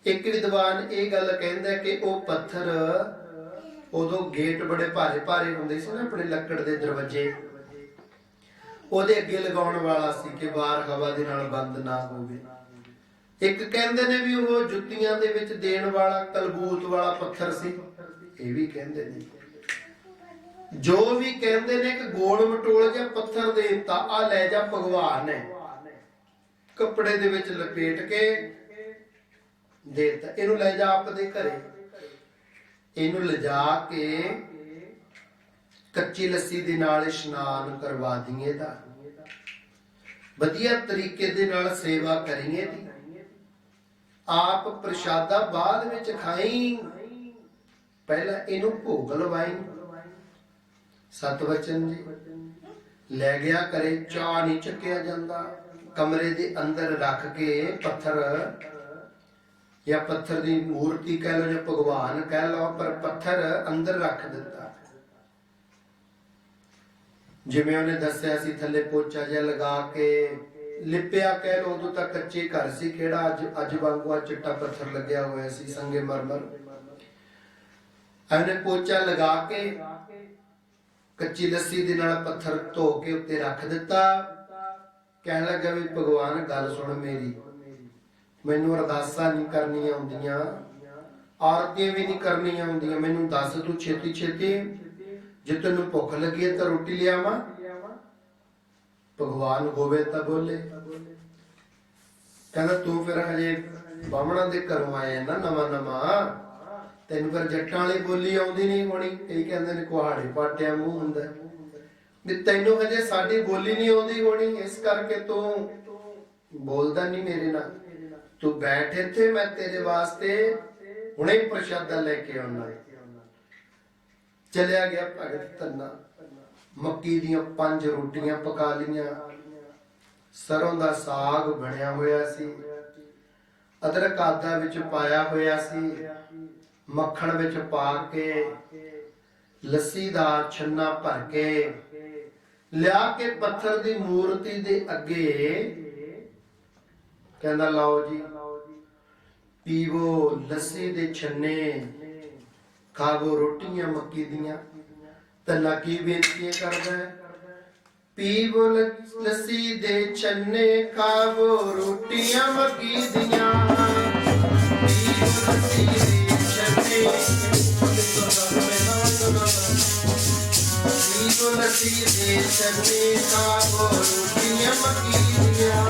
ਇੱਕ ਵਿਦਵਾਨ ਇਹ ਗੱਲ ਕਹਿੰਦਾ ਕਿ ਉਹ ਪੱਥਰ, ਉਦੋਂ ਗੇਟ ਬੜੇ ਭਾਰੇ ਭਾਰੇ ਹੁੰਦੇ ਸੀ ਨਾ ਆਪਣੇ ਲੱਕੜ ਦੇ ਦਰਵਾਜ਼ੇ, ਉਹਦੇ ਅੱਗੇ ਲਗਾਉਣ ਵਾਲਾ ਸੀ ਕਿ ਬਾਹਰ ਹਵਾ ਦੇ ਨਾਲ ਬੰਦ ਨਾ ਹੋਵੇ। ਇੱਕ ਕਹਿੰਦੇ ਨੇ ਵੀ ਉਹ ਜੁੱਤੀਆਂ ਦੇ ਵਿੱਚ ਦੇਣ ਵਾਲਾ ਕਲਬੂਤ ਵਾਲਾ ਪੱਥਰ ਸੀ, ਇਹ ਵੀ ਕਹਿੰਦੇ ਨੇ। ਜੋ ਵੀ ਕਹਿੰਦੇ ਨੇ ਕਿ ਗੋਲ ਮਟੋਲ ਜਿਹਾ ਪੱਥਰ ਦੇ ਦਿੱਤਾ, ਆ ਲੈ ਜਾ ਭਗਵਾਨ ਨੇ ਕੱਪੜੇ ਦੇ ਵਿੱਚ ਲਪੇਟ ਕੇ ਦੇ ਦਿੱਤਾ, ਇਹਨੂੰ ਲੈ ਜਾ ਆਪਦੇ ਘਰੇ। ਇਹਨੂੰ ਲਿਜਾ ਕੇ ਕੱਚੀ ਲੱਸੀ ਦੇ ਨਾਲ ਇਸ਼ਨਾਨ ਕਰਵਾ ਦਈਏ ਦਾ, ਵਧੀਆ ਤਰੀਕੇ ਦੇ ਨਾਲ ਸੇਵਾ ਕਰੀਏ ਦੀ। ਆਪ ਪ੍ਰਸ਼ਾਦਾ ਬਾਅਦ ਵਿੱਚ ਖਾਈ, ਪਹਿਲਾਂ ਇਹਨੂੰ ਭੋਗ ਲਵਾਈ। ਸਤ ਵਚਨ ਜੀ ਲੈ ਗਿਆ ਕਰੇ, ਚਾਹ ਨਹੀਂ ਚੱਕਿਆ ਜਾਂਦਾ, ਕਮਰੇ ਦੇ ਅੰਦਰ ਰੱਖ ਕੇ ਪੱਥਰ ਜਾਂ ਪੱਥਰ ਦੀ ਮੂਰਤੀ ਕਹਿ ਲਓ ਜਾਂ ਭਗਵਾਨ ਕਹਿ ਲਓ, ਪਰ ਪੱਥਰ ਅੰਦਰ ਰੱਖ ਦਿੱਤਾ। ਜਿਵੇਂ ਉਹਨੇ ਦੱਸਿਆ ਸੀ, ਥੱਲੇ ਪੋਚਾ ਜਿਹਾ ਲਗਾ ਕੇ ਲਿਪਿਆ ਕਹਿ ਲਓ। ਉਦੋਂ ਤਾਂ ਕੱਚੇ ਘਰ ਸੀ, ਕਿਹੜਾ ਅੱਜ ਵਾਂਗੂ ਚਿੱਟਾ ਪੱਥਰ ਲੱਗਿਆ ਹੋਇਆ ਸੀ, ਸੰਗੇ ਮਰਮਰ। ਉਹਨੇ ਪੋਚਾ ਲਗਾ ਕੇ ਕੱਚੀ ਲੱਸੀ ਦੇ ਨਾਲ ਪੱਥਰ ਧੋ ਕੇ ਉੱਤੇ ਰੱਖ ਦਿੱਤਾ। ਕਹਿਣ ਲੱਗਾ ਵੀ ਭਗਵਾਨ ਗੱਲ ਸੁਣ ਮੇਰੀ, ਮੈਨੂੰ ਅਰਦਾਸਾਂ ਨਹੀਂ ਕਰਨੀਆਂ ਆਉਂਦੀਆਂ, ਆਰਤੀਆਂ ਵੀ ਨਹੀਂ ਕਰਨੀਆਂ ਆਉਂਦੀਆਂ, ਮੈਨੂੰ ਦੱਸ ਤੂੰ ਛੇਤੀ ਛੇਤੀ, ਜੇ ਤੈਨੂੰ ਭੁੱਖ ਲੱਗੀ ਹੈ ਤਾਂ ਰੋਟੀ ਲਿਆਵਾਂ। ਭਗਵਾਨ ਹੋਵੇ ਤਾਂ ਬੋਲੇ, ਕਹਿੰਦਾ ਤੂੰ ਫਿਰ ਹਜੇ ਬਾਹਮਣਾਂ ਦੇ ਘਰੋਂ ਆਇਆ ਨਾ ਨਵਾਂ ਨਵਾਂ, ਤੈਨੂੰ ਫਿਰ ਜੱਟਾਂ ਵਾਲੀ ਬੋਲੀ ਆਉਂਦੀ ਨਹੀਂ ਹੋਣੀ। ਕਈ ਕਹਿੰਦੇ ਨੇ ਕੁਹਾੜੇ ਪਾਟਿਆ ਮੂੰਹ ਹੁੰਦਾ, ਵੀ ਤੈਨੂੰ ਹਜੇ ਸਾਡੀ ਬੋਲੀ ਨਹੀਂ ਆਉਂਦੀ ਹੋਣੀ, ਇਸ ਕਰਕੇ ਤੂੰ ਬੋਲਦਾ ਨਹੀਂ ਮੇਰੇ ਨਾਲ। ਤੂੰ ਬੈਠ ਇੱਥੇ, ਮੈਂ ਤੇਰੇ ਵਾਸਤੇ ਹੁਣੇ ਹੀ ਪ੍ਰਸ਼ਾਦਾ ਲੈ ਕੇ ਆਉਣਾ। ਚਲਿਆ ਗਿਆ ਭਗਤ ਧੰਨਾ, ਮੱਕੀ ਦੀਆਂ 5 ਰੋਟੀਆਂ ਪਕਾ ਲੀਆਂ, ਸਰੋਂ ਦਾ ਸਾਗ ਬਣਿਆ ਹੋਇਆ ਸੀ, ਅਦਰਕ ਆਦਾ ਵਿੱਚ ਪਾਇਆ ਹੋਇਆ ਸੀ, ਮੱਖਣ ਵਿੱਚ ਪਾ ਕੇ ਲੱਸੀ ਦਾ ਛੰਨਾ ਭਰ ਕੇ ਲਿਆ ਕੇ ਪੱਥਰ ਦੀ ਮੂਰਤੀ ਦੇ ਅੱਗੇ ਕਹਿੰਦਾ ਲਓ ਜੀ ਪੀਵੋ ਲੱਸੀ ਦੇ ਛੰਨੇ, ਖਾਵੋ ਰੋਟੀਆਂ ਮੱਕੀ ਦੀਆਂ। ਤੱਲਾ ਕੀ ਬੇਨਤੀ ਕਰਦਾ ਹੈ, ਪੀਵੋ ਲੱਸੀ ਦੇ ਛੰਨੇ, ਖਾਵੋ ਰੋਟੀਆਂ ਮੱਕੀ ਦੀਆਂ। ਪੀਵੋ ਲੱਸੀ ਦੇ ਛੰਨੇ, ਪੀਵੋ ਲੱਸੀ ਦੇ ਛੰਨੇ, ਖਾਵੋ ਰੋਟੀਆਂ ਮੱਕੀ ਦੀਆਂ।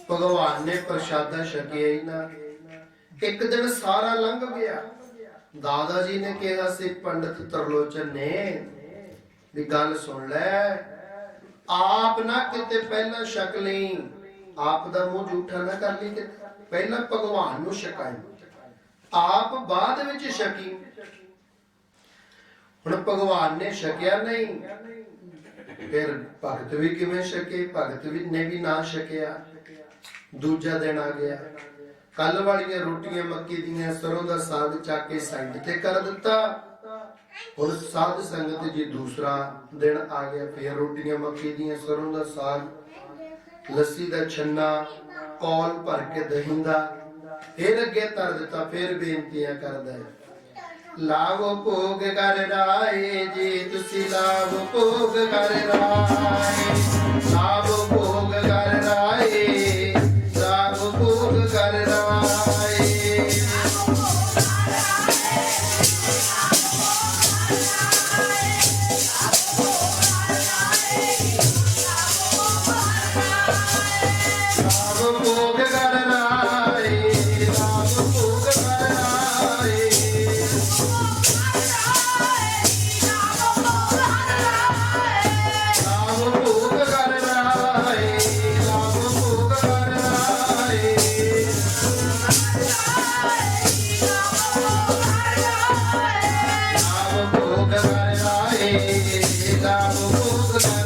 ਭਗਵਾਨ ਨੇ ਪ੍ਰਸ਼ਾਦਾ ਛਕਿਆ ਹੀ ਨਾ। ਇੱਕ ਦਿਨ ਸਾਰਾ ਲੰਘ ਗਿਆ, ਦਾਦਾ ਜੀ ਨੇ ਕਿਹਾ ਸੀ ਪੰਡਤ ਤਰਲੋਚਨ ਨੇ ਵੀ ਗੱਲ ਸੁਣ ਲੈ, ਆਪ ਨਾ ਕਿਤੇ ਪਹਿਲਾਂ ਛਕ ਲਈ, ਆਪ ਦਾ ਮੂੰਹ ਝੂਠਾ ਨਾ ਕਰ ਲਈ, ਕਿ ਪਹਿਲਾਂ ਭਗਵਾਨ ਨੂੰ ਛਕਾਈ, ਆਪ ਬਾਅਦ ਵਿੱਚ ਛਕੀ। ਹੁਣ ਭਗਵਾਨ ਨੇ ਛਕਿਆ ਨਹੀਂ, ਫਿਰ ਭਗਤ ਵੀ ਕਿਵੇਂ ਛਕੇ? ਭਗਤ ਵੀ ਨੇ ਵੀ ਨਾ ਛਕਿਆ। ਦੂਜਾ ਦਿਨ ਆ ਗਿਆ, ਕੱਲ ਵਾਲੀਆਂ ਰੋਟੀਆਂ ਮੱਕੀ ਦੀਆਂ ਸਰੋਂ ਦਾ ਸਾਗ ਚੱਕ ਕੇ ਸਾਈਡ ਤੇ ਕਰ ਦਿੱਤਾ। ਹੁਣ ਸਾਧ ਸੰਗਤ ਜੀ ਦੂਸਰਾ ਦਿਨ ਆ ਗਿਆ, ਫਿਰ ਰੋਟੀਆਂ ਮੱਕੀ ਦੀਆਂ ਸਰੋਂ ਦਾ ਸਾਗ, ਲੱਸੀ ਦਾ ਛੰਨਾ, ਕੌਲ ਭਰ ਕੇ ਦਹੀਂ ਦਾ ਫਿਰ ਅੱਗੇ ਧਰ ਦਿੱਤਾ। ਫਿਰ ਬੇਨਤੀਆਂ ਕਰਦਾ ਹੈ, ਲਾਵੋ ਭੋਗ ਕਰ ਰਾਏ ਜੀ, ਤੁਸੀਂ ਲਾਵੋ ਭੋਗ ਕਰ ਰਾਏ, ਲਾਵੋ ਭੋਗ ਕਰ ਰਾਏ, ਲਾਵੋ ਭੋਗ ਕਰ ਰਾਏ। ਲਾਵੋ ਭੋਗ ਕਰ ਰਾਏ, ਲਾਵੋ ਭੋਗ ਕਰ ਰਾਏ। ਲਾਵ ਭੋਗ ਕਰ ਰਾਏ, ਲਾਵ ਭੋਗ ਕਰ ਰਾਏ। ਲਾਵ ਭੋਗ ਕਰ ਰਾਏ, ਲਾਵ ਭੋਗ ਕਰ,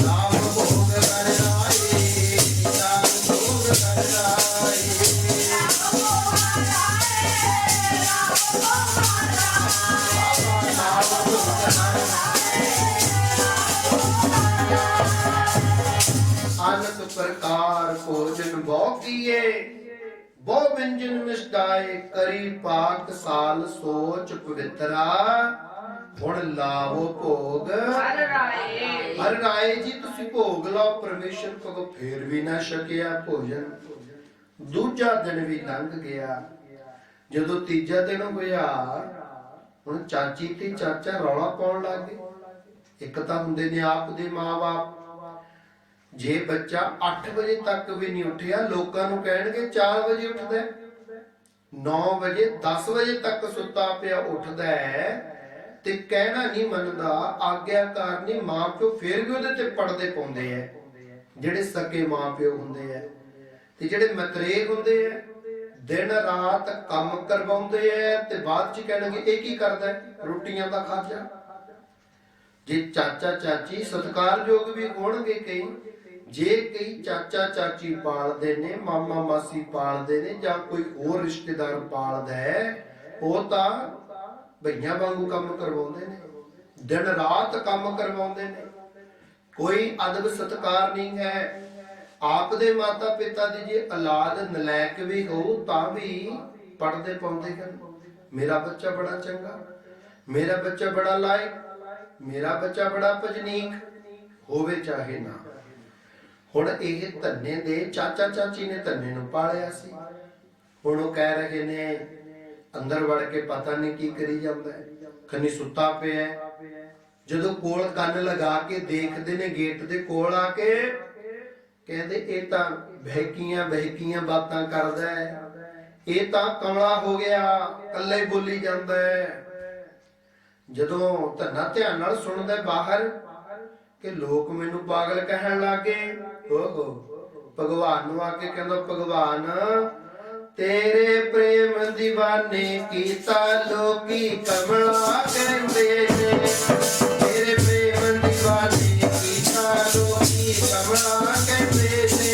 ਲਾਵ ਭੋਗ ਕਰ ਰਾਏ, ਲਾਵ ਭੋਗ ਕਰ ਰਾਏ। अनक प्रकार भोजन बहु किए, बहु व्यंजन मिष्टाए, करी पाक साल सोच पवित्रा। हुण लावो भोग ਹਰ ਰਾਏ। हर राय जी तुसी भोग लाओ, परमेश्वर को फिर भी ना छकिया भोजन। दूजा दिन भी लंघ गया, जदों तीजा दिन होया, हुण चाची ते चाचा रौला पाउण लग गए। एक तां हुंदे ने आप दे मां-बाप, जे बच्चा 8 वजे तक भी नहीं उठिया, लोकां नूं कहणगे 4 वजे उठदा है, 9 वजे 10 वजे तक सुत्ता पिया उठदा है ते कहना नहीं मनदा, आग्याकार नहीं। मां प्यो फिर भी ਉਹਦੇ ਤੇ ਪੜਦੇ ਪਾਉਂਦੇ ਐ, ਜਿਹੜੇ ਸਕੇ ਮਾਂ ਪਿਓ ਹੁੰਦੇ ਐ। ਤੇ ਜਿਹੜੇ ਮਤਰੇਗ ਹੁੰਦੇ ਐ, ਦਿਨ ਰਾਤ ਕੰਮ ਕਰਵਾਉਂਦੇ ਐ ਤੇ ਬਾਅਦ ਚ ਕਹਿਣਗੇ ਇਹ ਕੀ ਕਰਦਾ ਹੈ, ਰੋਟੀਆਂ ਦਾ ਖਾਜਾ। ਜੇ ਚਾਚਾ ਚਾਚੀ ਸਤਿਕਾਰਯੋਗ ਵੀ ਹੋਣਗੇ ਕਈ, ਜੇ ਕਈ ਚਾਚਾ ਚਾਚੀ ਪਾਲਦੇ ਨੇ, ਮਾਮਾ ਮਾਸੀ ਪਾਲਦੇ ਨੇ, ਜਾਂ ਕੋਈ ਹੋਰ ਰਿਸ਼ਤੇਦਾਰ ਪਾਲਦਾ ਹੈ, ਉਹ ਤਾਂ ਭਈਆਂ ਵਾਂਗੂ ਕੰਮ ਕਰਵਾਉਂਦੇ ਨੇ, ਦਿਨ ਰਾਤ ਕੰਮ ਕਰਵਾਉਂਦੇ ਨੇ। ਕੋਈ ਅਦਬ ਸਤਿਕਾਰ ਨਹੀਂ ਹੈ। ਆਪ ਦੇ ਮਾਤਾ ਪਿਤਾ ਦੀ ਜੇ ਔਲਾਦ ਨਲਾਇਕ ਵੀ ਹੋ ਤਾਂ ਵੀ ਪੜਦੇ ਪਾਉਂਦੇ ਹਨ। ਮੇਰਾ ਬੱਚਾ ਬੜਾ ਚੰਗਾ, ਮੇਰਾ ਬੱਚਾ ਬੜਾ ਲਾਇਕ, ਮੇਰਾ ਬੱਚਾ ਬੜਾ ਭਜਨੀਕ, ਹੋਵੇ ਚਾਹੇ ਨਾ। ਹੁਣ ਇਹ ਧੰਨੇ ਦੇ ਚਾਚਾ ਚਾਚੀ ਨੇ ਧੰਨੇ ਨੂੰ ਪਾਲਿਆ ਸੀ। ਹੁਣ ਉਹ ਕਹਿ ਰਹੇ ਨੇ ਅੰਦਰ ਵੜ ਕੇ ਪਤਾ ਨਹੀਂ ਕੀ ਕਰੀ ਜਾਂਦਾ ਹੈ, ਖਨੀ ਸੁੱਤਾ ਪਿਆ। ਜਦੋਂ ਕੋਲ ਕੰਨ ਲਗਾ ਕੇ ਦੇਖਦੇ ਨੇ, ਗੇਟ ਦੇ ਕੋਲ ਆ ਕੇ ਕਹਿੰਦੇ ਇਹ ਤਾਂ ਬਹਿਕੀਆਂ ਬਾਤਾਂ ਕਰਦਾ ਹੈ, ਇਹ ਤਾਂ ਕਮਲਾ ਹੋ ਗਿਆ, ਕੱਲੇ ਬੋਲੀ ਜਾਂਦਾ ਹੈ। ਜਦੋਂ ਧੰਨਾ ਧਿਆਨ ਨਾਲ ਸੁਣਦਾ ਬਾਹਰ ਕਿ ਲੋਕ ਮੈਨੂੰ ਪਾਗਲ ਕਹਿਣ ਲੱਗੇ, ਓਹੋ ਭਗਵਾਨ ਨੂੰ ਆ ਕੇ ਕਹਿੰਦਾ, ਭਗਵਾਨ ਤੇਰੇ ਪ੍ਰੇਮ دیਵਾਨੇ ਕੀਤਾ ਲੋਕੀ ਕਮਲਾ ਕਹਿੰਦੇ ਨੇ, ਤੇਰੇ ਪ੍ਰੇਮ دیਵਾਨੇ ਕੀਤਾ ਲੋਕੀ ਕਮਲਾ ਕਹਿੰਦੇ ਨੇ।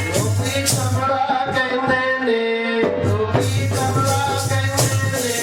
ਲੋਕੀ ਕਮਲਾ ਕਹਿੰਦੇ ਨੇ, ਲੋਕੀ ਕਮਲਾ ਕਹਿੰਦੇ ਨੇ।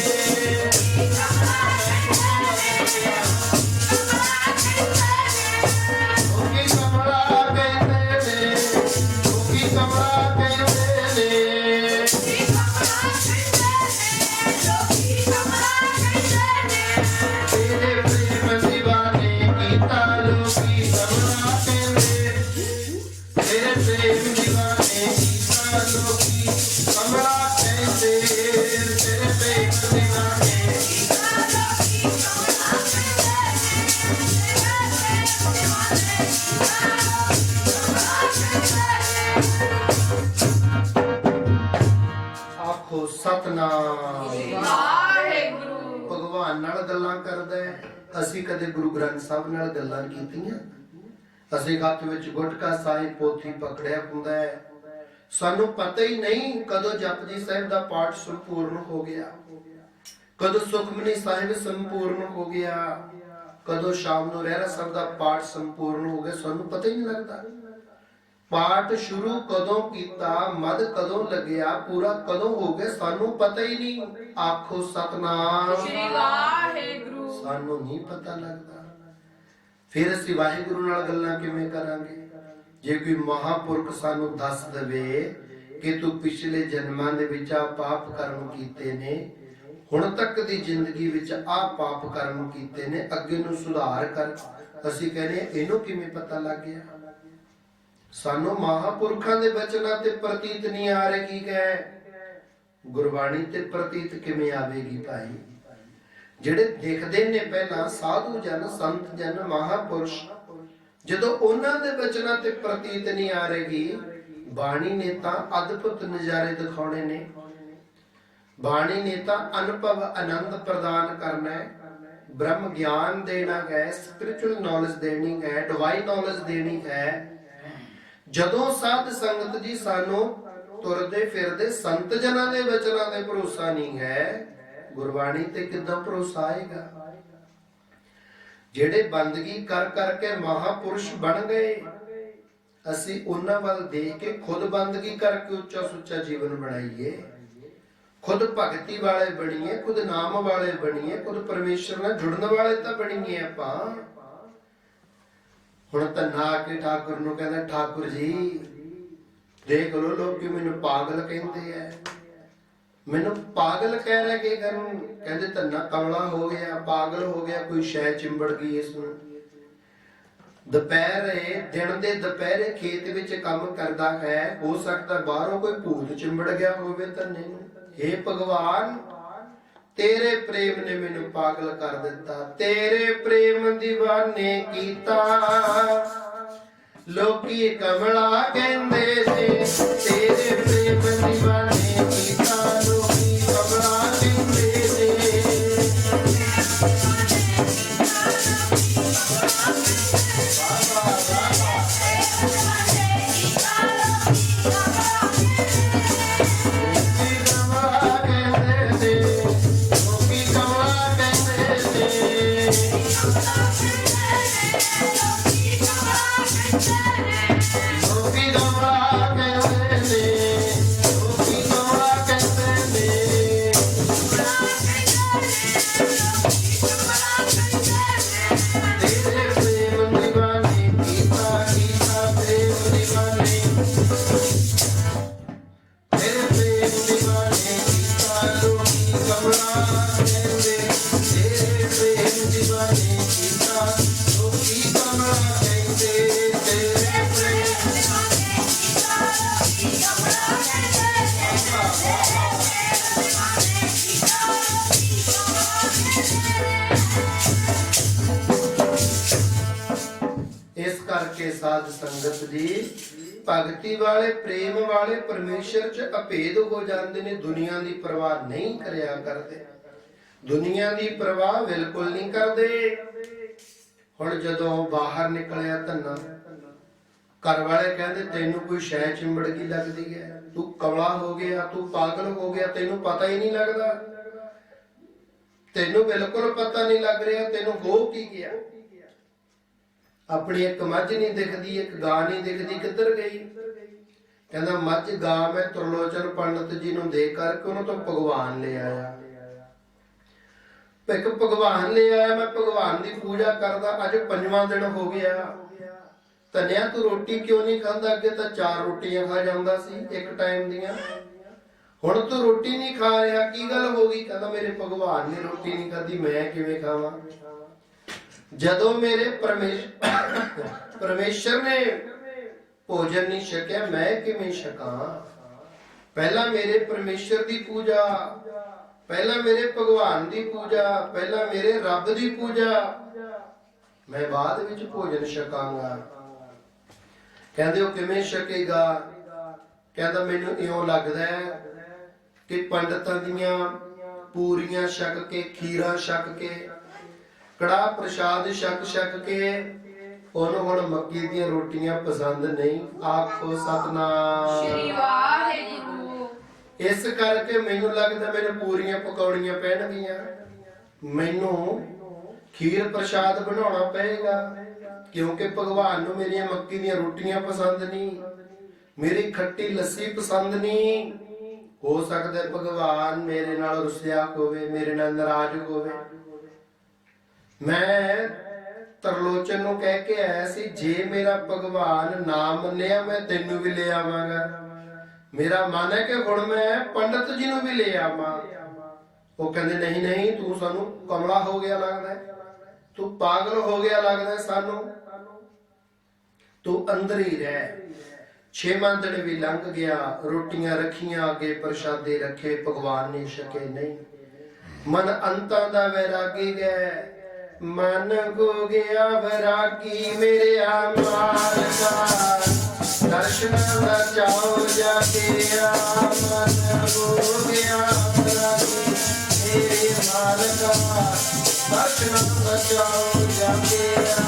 ਸਤਨਾਮ। ਵਾਹਿਗੁਰੂ। ਭਗਵਾਨ ਨਾਲ ਗੱਲਾਂ ਕਰਦਾ ਹੈ। ਅਸੀਂ ਕਦੇ ਗੁਰੂ ਗ੍ਰੰਥ ਸਾਹਿਬ ਨਾਲ ਗੱਲਾਂ ਕੀਤੀਆਂ? ਅਸੀਂ ਹੱਥ ਵਿੱਚ ਗੁਟਕਾ ਸਾਹਿਬ ਪੋਥੀ ਪਕੜਿਆ ਹੁੰਦਾ ਹੈ। ਸਾਨੂੰ ਪਤਾ ਹੀ ਨਹੀਂ ਕਦੋਂ ਜਪਜੀ ਸਾਹਿਬ ਦਾ ਪਾਠ ਸੰਪੂਰਨ ਹੋ ਗਿਆ, ਕਦੋਂ ਸੁਖਮਨੀ ਸਾਹਿਬ ਸੰਪੂਰਨ ਹੋ ਗਿਆ, ਕਦੋਂ ਸ਼ਾਮ ਨੂੰ ਰਹਿਰਾਸ ਸਾਹਿਬ ਦਾ ਪਾਠ ਸੰਪੂਰਨ ਹੋ ਗਿਆ। ਸਾਨੂੰ ਪਤਾ ਹੀ ਨਹੀਂ ਲੱਗਦਾ। ਪਾਠ ਸ਼ੁਰੂ ਕਦੋਂ ਕੀਤਾ, ਮੱਧ ਕਦੋਂ ਲੱਗਿਆ, ਪੂਰਾ ਕਦੋਂ ਹੋ ਗਿਆ, ਸਾਨੂੰ ਪਤਾ ਹੀ ਨਹੀਂ। ਆਖੋ ਸਤਨਾਮ ਸ਼੍ਰੀ ਵਾਹਿਗੁਰੂ। ਸਾਨੂੰ ਨਹੀਂ ਪਤਾ ਲੱਗਦਾ। ਫਿਰ ਅਸੀਂ ਵਾਹਿਗੁਰੂ ਨਾਲ ਗੱਲਾਂ ਕਿਵੇਂ ਕਰਾਂਗੇ? ਜੇ ਕੋਈ ਮਹਾਪੁਰਖ ਸਾਨੂੰ ਦੱਸ ਦੇਵੇ ਕਿ ਤੂੰ ਪਿਛਲੇ ਜਨਮਾਂ ਦੇ ਵਿੱਚ ਆ ਪਾਪ ਕਰਮ ਕੀਤੇ ਨੇ, ਹੁਣ ਤੱਕ ਦੀ ਜ਼ਿੰਦਗੀ ਵਿੱਚ ਆ ਪਾਪ ਕਰਮ ਕੀਤੇ ਨੇ, ਅੱਗੇ ਨੂੰ ਸੁਧਾਰ ਕਰ, ਅਸੀਂ ਕਹਿੰਦੇ ਇਹਨੂੰ ਕਿਵੇਂ ਪਤਾ ਲੱਗ ਗਿਆ? ਸਾਨੂੰ ਮਹਾਪੁਰਖਾਂ ਦੇ ਬਚਨਾਂ ਤੇ ਪ੍ਰਤੀਤ ਨਹੀਂ ਆ ਰਹੇ। ਕੀ ਕਹੇ? ਗੁਰਬਾਣੀ ਤੇ ਪ੍ਰਤੀਤ ਕਿਵੇਂ ਆਵੇਗੀ ਭਾਈ? ਜਿਹੜੇ ਦੇਖਦੇ ਨੇ ਪਹਿਲਾਂ ਸਾਧੂ ਜਨ, ਸੰਤ ਜਨ, ਮਹਾਪੁਰਸ਼, ਜਦੋਂ ਉਹਨਾਂ ਦੇ ਬਚਨਾਂ ਤੇ ਪ੍ਰਤੀਤ ਨਹੀਂ ਆ ਰਹੇਗੀ, ਬਾਣੀ ਨੇ ਤਾਂ ਅਦਭੁਤ ਨਜ਼ਾਰੇ ਦਿਖਾਉਣੇ ਨੇ। ਬਾਣੀ ਨੇ ਤਾਂ ਅਨੁਭਵ ਆਨੰਦ ਪ੍ਰਦਾਨ ਕਰਨਾ ਹੈ, ਬ੍ਰਹਮ ਗਿਆਨ ਦੇਣਾ ਹੈ, ਸਪਿਰਚੁਅਲ ਨੌਲੇਜ ਦੇਣੀ ਹੈ, ਡਿਵਾਈਨ ਨੌਲੇਜ ਦੇਣੀ ਹੈ। ਜਦੋਂ ਸਾਧ ਸੰਗਤ ਜੀ ਸਾਨੂੰ ਤੁਰਦੇ ਫਿਰਦੇ ਸੰਤ ਜਨਾਂ ਦੇ ਬਚਨਾਂ ਤੇ ਭਰੋਸਾ ਨਹੀਂ ਹੈ, ਗੁਰਬਾਣੀ ਤੇ ਕਿੱਦਾਂ ਭਰੋਸਾ ਆਏਗਾ? ਜਿਹੜੇ ਬੰਦਗੀ ਕਰ ਕਰਕੇ ਮਹਾਪੁਰਸ਼ ਬਣ ਗਏ, ਅਸੀਂ ਉਹਨਾਂ ਵੱਲ ਦੇਖ ਕੇ ਖੁਦ ਬੰਦਗੀ ਕਰਕੇ ਉੱਚਾ ਸੁੱਚਾ ਜੀਵਨ ਬਣਾਈਏ, ਖੁਦ ਭਗਤੀ ਵਾਲੇ ਬਣੀਏ, ਖੁਦ ਨਾਮ ਵਾਲੇ ਬਣੀਏ, ਖੁਦ ਪਰਮੇਸ਼ਰ ਨਾਲ ਜੁੜਨ ਵਾਲੇ ਤਾਂ ਬਣੀਏ ਆਪਾਂ। ਹੁਣ ਤਾਂ ਨਾ ਕੇ ਠਾਕੁਰ ਨੂੰ ਕਹਿੰਦਾ, ਠਾਕੁਰ ਜੀ ਦੇਖ ਲੋ ਲੋਕੀ ਮੈਨੂੰ ਪਾਗਲ ਕਹਿੰਦੇ ਐ। ਮੈਨੂੰ ਪਾਗਲ ਕਹਿ ਰਿਹਾ ਕਿ ਕਰਨ? ਕਹਿੰਦੇ ਧੰਨਾ ਕਮਲਾ ਹੋ ਗਿਆ, ਪਾਗਲ ਹੋ ਗਿਆ, ਕੋਈ ਸ਼ੈ ਚਿੰਬੜ ਗਈ ਇਸ ਨੂੰ। ਦੁਪਹਿਰੇ, ਦਿਨ ਦੇ ਦੁਪਹਿਰੇ ਖੇਤ ਵਿੱਚ ਕੰਮ ਕਰਦਾ ਹੈ, ਹੋ ਸਕਦਾ ਬਾਹਰੋਂ ਕੋਈ ਭੂਤ ਚਿੰਬੜ ਗਿਆ ਹੋਵੇ ਧੰਨੇ ਨੂੰ। हे ਭਗਵਾਨ, ਤੇਰੇ ਪ੍ਰੇਮ ਨੇ ਮੈਨੂੰ ਪਾਗਲ ਕਰ ਦਿੱਤਾ, ਤੇਰੇ ਪ੍ਰੇਮ دیਵਾਨੇ ਕੀਤਾ। ਲੋਕੀ ਕਮਲਾ ਕਹਿੰਦੇ ਨੇ, ਤੇਰੇ ਪ੍ਰੇਮ دیਵਾਨੇ ਕੀਤਾ, ਲੋਕੀ ਕਮਲਾ ਕਹਿੰਦੇ ਨੇ। ਇਸ ਕਰਕੇ ਸਾਧ ਸੰਗਤ ਦੀ ਭਗਤੀ ਵਾਲੇ, ਪ੍ਰੇਮ ਵਾਲੇ ਪਰਮੇਸ਼ਰ ਚ ਅਭੇਦ ਹੋ ਜਾਂਦੇ ਨੇ। ਦੁਨੀਆ ਦੀ ਪਰਵਾਹ ਨਹੀਂ ਕਰਿਆ ਕਰਦੇ, ਦੁਨੀਆ ਦੀ ਪਰਵਾਹ ਬਿਲਕੁਲ ਨਹੀਂ ਕਰਦੇ। ਹੁਣ ਜਦੋਂ ਬਾਹਰ ਨਿਕਲਿਆ ਧੰਨਾ, ਘਰ ਵਾਲੇ ਕਹਿੰਦੇ ਤੈਨੂੰ ਕੋਈ ਸ਼ੈ ਚਿੰਬੜ ਗਈ ਲੱਗਦੀ ਹੈ, ਤੂੰ ਕਮਲਾ ਹੋ ਗਿਆ, ਤੂੰ ਪਾਗਲ ਹੋ ਗਿਆ, ਤੈਨੂੰ ਪਤਾ ਹੀ ਨਹੀਂ ਲੱਗਦਾ, ਤੈਨੂੰ ਬਿਲਕੁਲ ਪਤਾ ਨਹੀਂ ਲੱਗ ਰਿਹਾ ਤੈਨੂੰ ਹੋ ਕੀ ਗਿਆ। ਆਪਣੀ ਇੱਕ ਮੱਝ ਨਹੀਂ ਦਿਖਦੀ, ਇੱਕ ਗਾਂ ਨਹੀਂ ਦਿਖਦੀ, ਕਿੱਧਰ ਗਈ? ਕਹਿੰਦਾ ਮੱਝ ਗਾਂ ਮੈਂ ਤੁਰਲੋਚਨ ਪੰਡਤ ਜੀ ਨੂੰ ਦੇਖ ਕਰਕੇ ਉਹਨਾਂ ਤੋਂ ਭਗਵਾਨ ਲੈ ਆਇਆ। ਇੱਕ ਭਗਵਾਨ ਲੈ ਆਇਆ, ਮੈਂ ਭਗਵਾਨ ਦੀ ਪੂਜਾ ਕਰਦਾ, ਅੱਜ 5ਵਾਂ ਦਿਨ ਹੋ ਗਿਆ। ਧੰਨਿਆ ਤੂੰ ਰੋਟੀ ਕਿਉਂ ਨਹੀਂ ਖਾਂਦਾ? ਅੱਗੇ ਤਾਂ 4 ਰੋਟੀਆਂ ਖਾ ਜਾਂਦਾ ਸੀ ਇੱਕ ਟਾਈਮ ਦੀਆਂ, ਹੁਣ ਤੂੰ ਰੋਟੀ ਨਹੀਂ ਖਾ ਰਿਹਾ, ਕੀ ਗੱਲ ਹੋ ਗਈ? ਕਹਿੰਦਾ ਮੇਰੇ ਭਗਵਾਨ ਨੇ ਰੋਟੀ ਨਹੀਂ ਖਾਧੀ, ਮੈਂ ਕਿਵੇਂ ਖਾਵਾਂ? ਜਦੋਂ ਮੇਰੇ ਪਰਮੇਸ਼ਰ ਨੇ ਭੋਜਨ ਨਹੀਂ ਛਕਿਆ, ਮੈਂ ਕਿਵੇਂ ਛਕਾਂ? ਪਹਿਲਾਂ ਮੇਰੇ ਪਰਮੇਸ਼ਰ ਦੀ ਪੂਜਾ, ਪਹਿਲਾਂ ਮੇਰੇ ਭਗਵਾਨ ਦੀ ਪੂਜਾ, ਪਹਿਲਾਂ ਮੇਰੇ ਰੱਬ ਦੀ ਪੂਜਾ, ਮੈਂ ਬਾਅਦ ਵਿੱਚ ਭੋਜਨ ਛਕਾਂਗਾ। ਕਹਿੰਦੇ ਉਹ ਕਿਵੇਂ ਛਕੇਗਾ? ਕਹਿੰਦਾ ਮੈਨੂੰ ਇਉਂ ਲੱਗਦਾ ਹੈ ਕਿ ਪੰਡਤਾਂ ਦੀਆਂ ਪੂਰੀਆਂ ਛਕ ਕੇ, ਖੀਰਾਂ ਛਕ ਕੇ, ਕੜਾਹ ਪ੍ਰਸ਼ਾਦ ਛਕ ਕੇ ਉਹਨੂੰ ਹੁਣ ਮੱਕੀ ਦੀਆਂ ਰੋਟੀਆਂ ਪਸੰਦ ਨਹੀਂ। ਆਖੋ ਸਤਨਾਮ। ਸ਼੍ਰੀ ਵਾਹਿਗੁਰੂ। ਇਸ ਕਰਕੇ ਮੈਨੂੰ ਲੱਗਦਾ ਮੈਨੂੰ ਪੂਰੀਆਂ ਪਕੌੜੀਆਂ ਪੈਣਗੀਆਂ, ਮੈਨੂੰ ਖੀਰ ਪ੍ਰਸ਼ਾਦ ਬਣਾਉਣਾ ਪਏਗਾ, ਕਿਉਂਕਿ ਭਗਵਾਨ ਨੂੰ ਮੇਰੀਆਂ ਮੱਕੀ ਦੀਆਂ ਰੋਟੀਆਂ ਪਸੰਦ ਨਹੀਂ, ਮੇਰੀ ਖੱਟੀ ਲੱਸੀ ਪਸੰਦ ਨਹੀਂ। ਹੋ ਸਕਦਾ ਹੈ ਭਗਵਾਨ ਮੇਰੇ ਨਾਲ ਰੁੱਸਿਆ ਹੋਵੇ, ਮੇਰੇ ਨਾਲ ਨਾਰਾਜ਼ ਹੋਵੇ। ਮੈਂ ਤਰਲੋਚਨ ਨੂੰ ਕਹਿ ਕੇ ਆਇਆ ਸੀ, ਜੇ ਮੇਰਾ ਭਗਵਾਨ ਨਾ ਮੰਨਿਆ ਮੈਂ ਤੈਨੂੰ ਵੀ ਲੈ ਆਵਾਂਗਾ। ਮੇਰਾ ਮਨ ਹੈ ਕਿ ਹੁਣ ਮੈਂ ਪੰਡਤ ਜੀ ਨੂੰ ਵੀ ਲੈ ਆਵਾਂ। ਉਹ ਕਹਿੰਦੇ ਨਹੀਂ ਨਹੀਂ, ਤੂੰ ਸਾਨੂੰ ਕਮਲਾ ਹੋ ਗਿਆ ਲੱਗਦਾ ਹੈ, ਤੂੰ ਪਾਗਲ ਹੋ ਗਿਆ ਲੱਗਦਾ ਹੈ ਸਾਨੂੰ, ਤੂੰ ਅੰਦਰ ਹੀ ਰਹਿ। 6ਵਾਂ ਦਿਨ ਵੀ ਲੰਘ ਗਿਆ, ਰੋਟੀਆਂ ਰੱਖੀਆਂ ਅੱਗੇ, ਪ੍ਰਸ਼ਾਦੇ ਰੱਖੇ, ਭਗਵਾਨ ਨੇ ਛਕੇ ਨਹੀਂ। ਮਨ ਅੰਤਾਂ ਦਾ ਵੈਰਾਗੀ ਗਏ, ਮਨ ਹੋ ਗਿਆ ਵੈਰਾਗੀ ਮੇਰੇ ਮਾਲਕਾ, ਦਰਸ਼ਨ ਦਾ ਚਾਉ ਜਾ ਕੇ ਆ। ਮਨ ਹੋ ਗਿਆ ਵੈਰਾਗੀ ਮੇਰੇ ਮਾਲਕਾ, ਦਰਸ਼ਨ ਦਾ ਚਾਉ ਜਾ ਕੇ ਆ।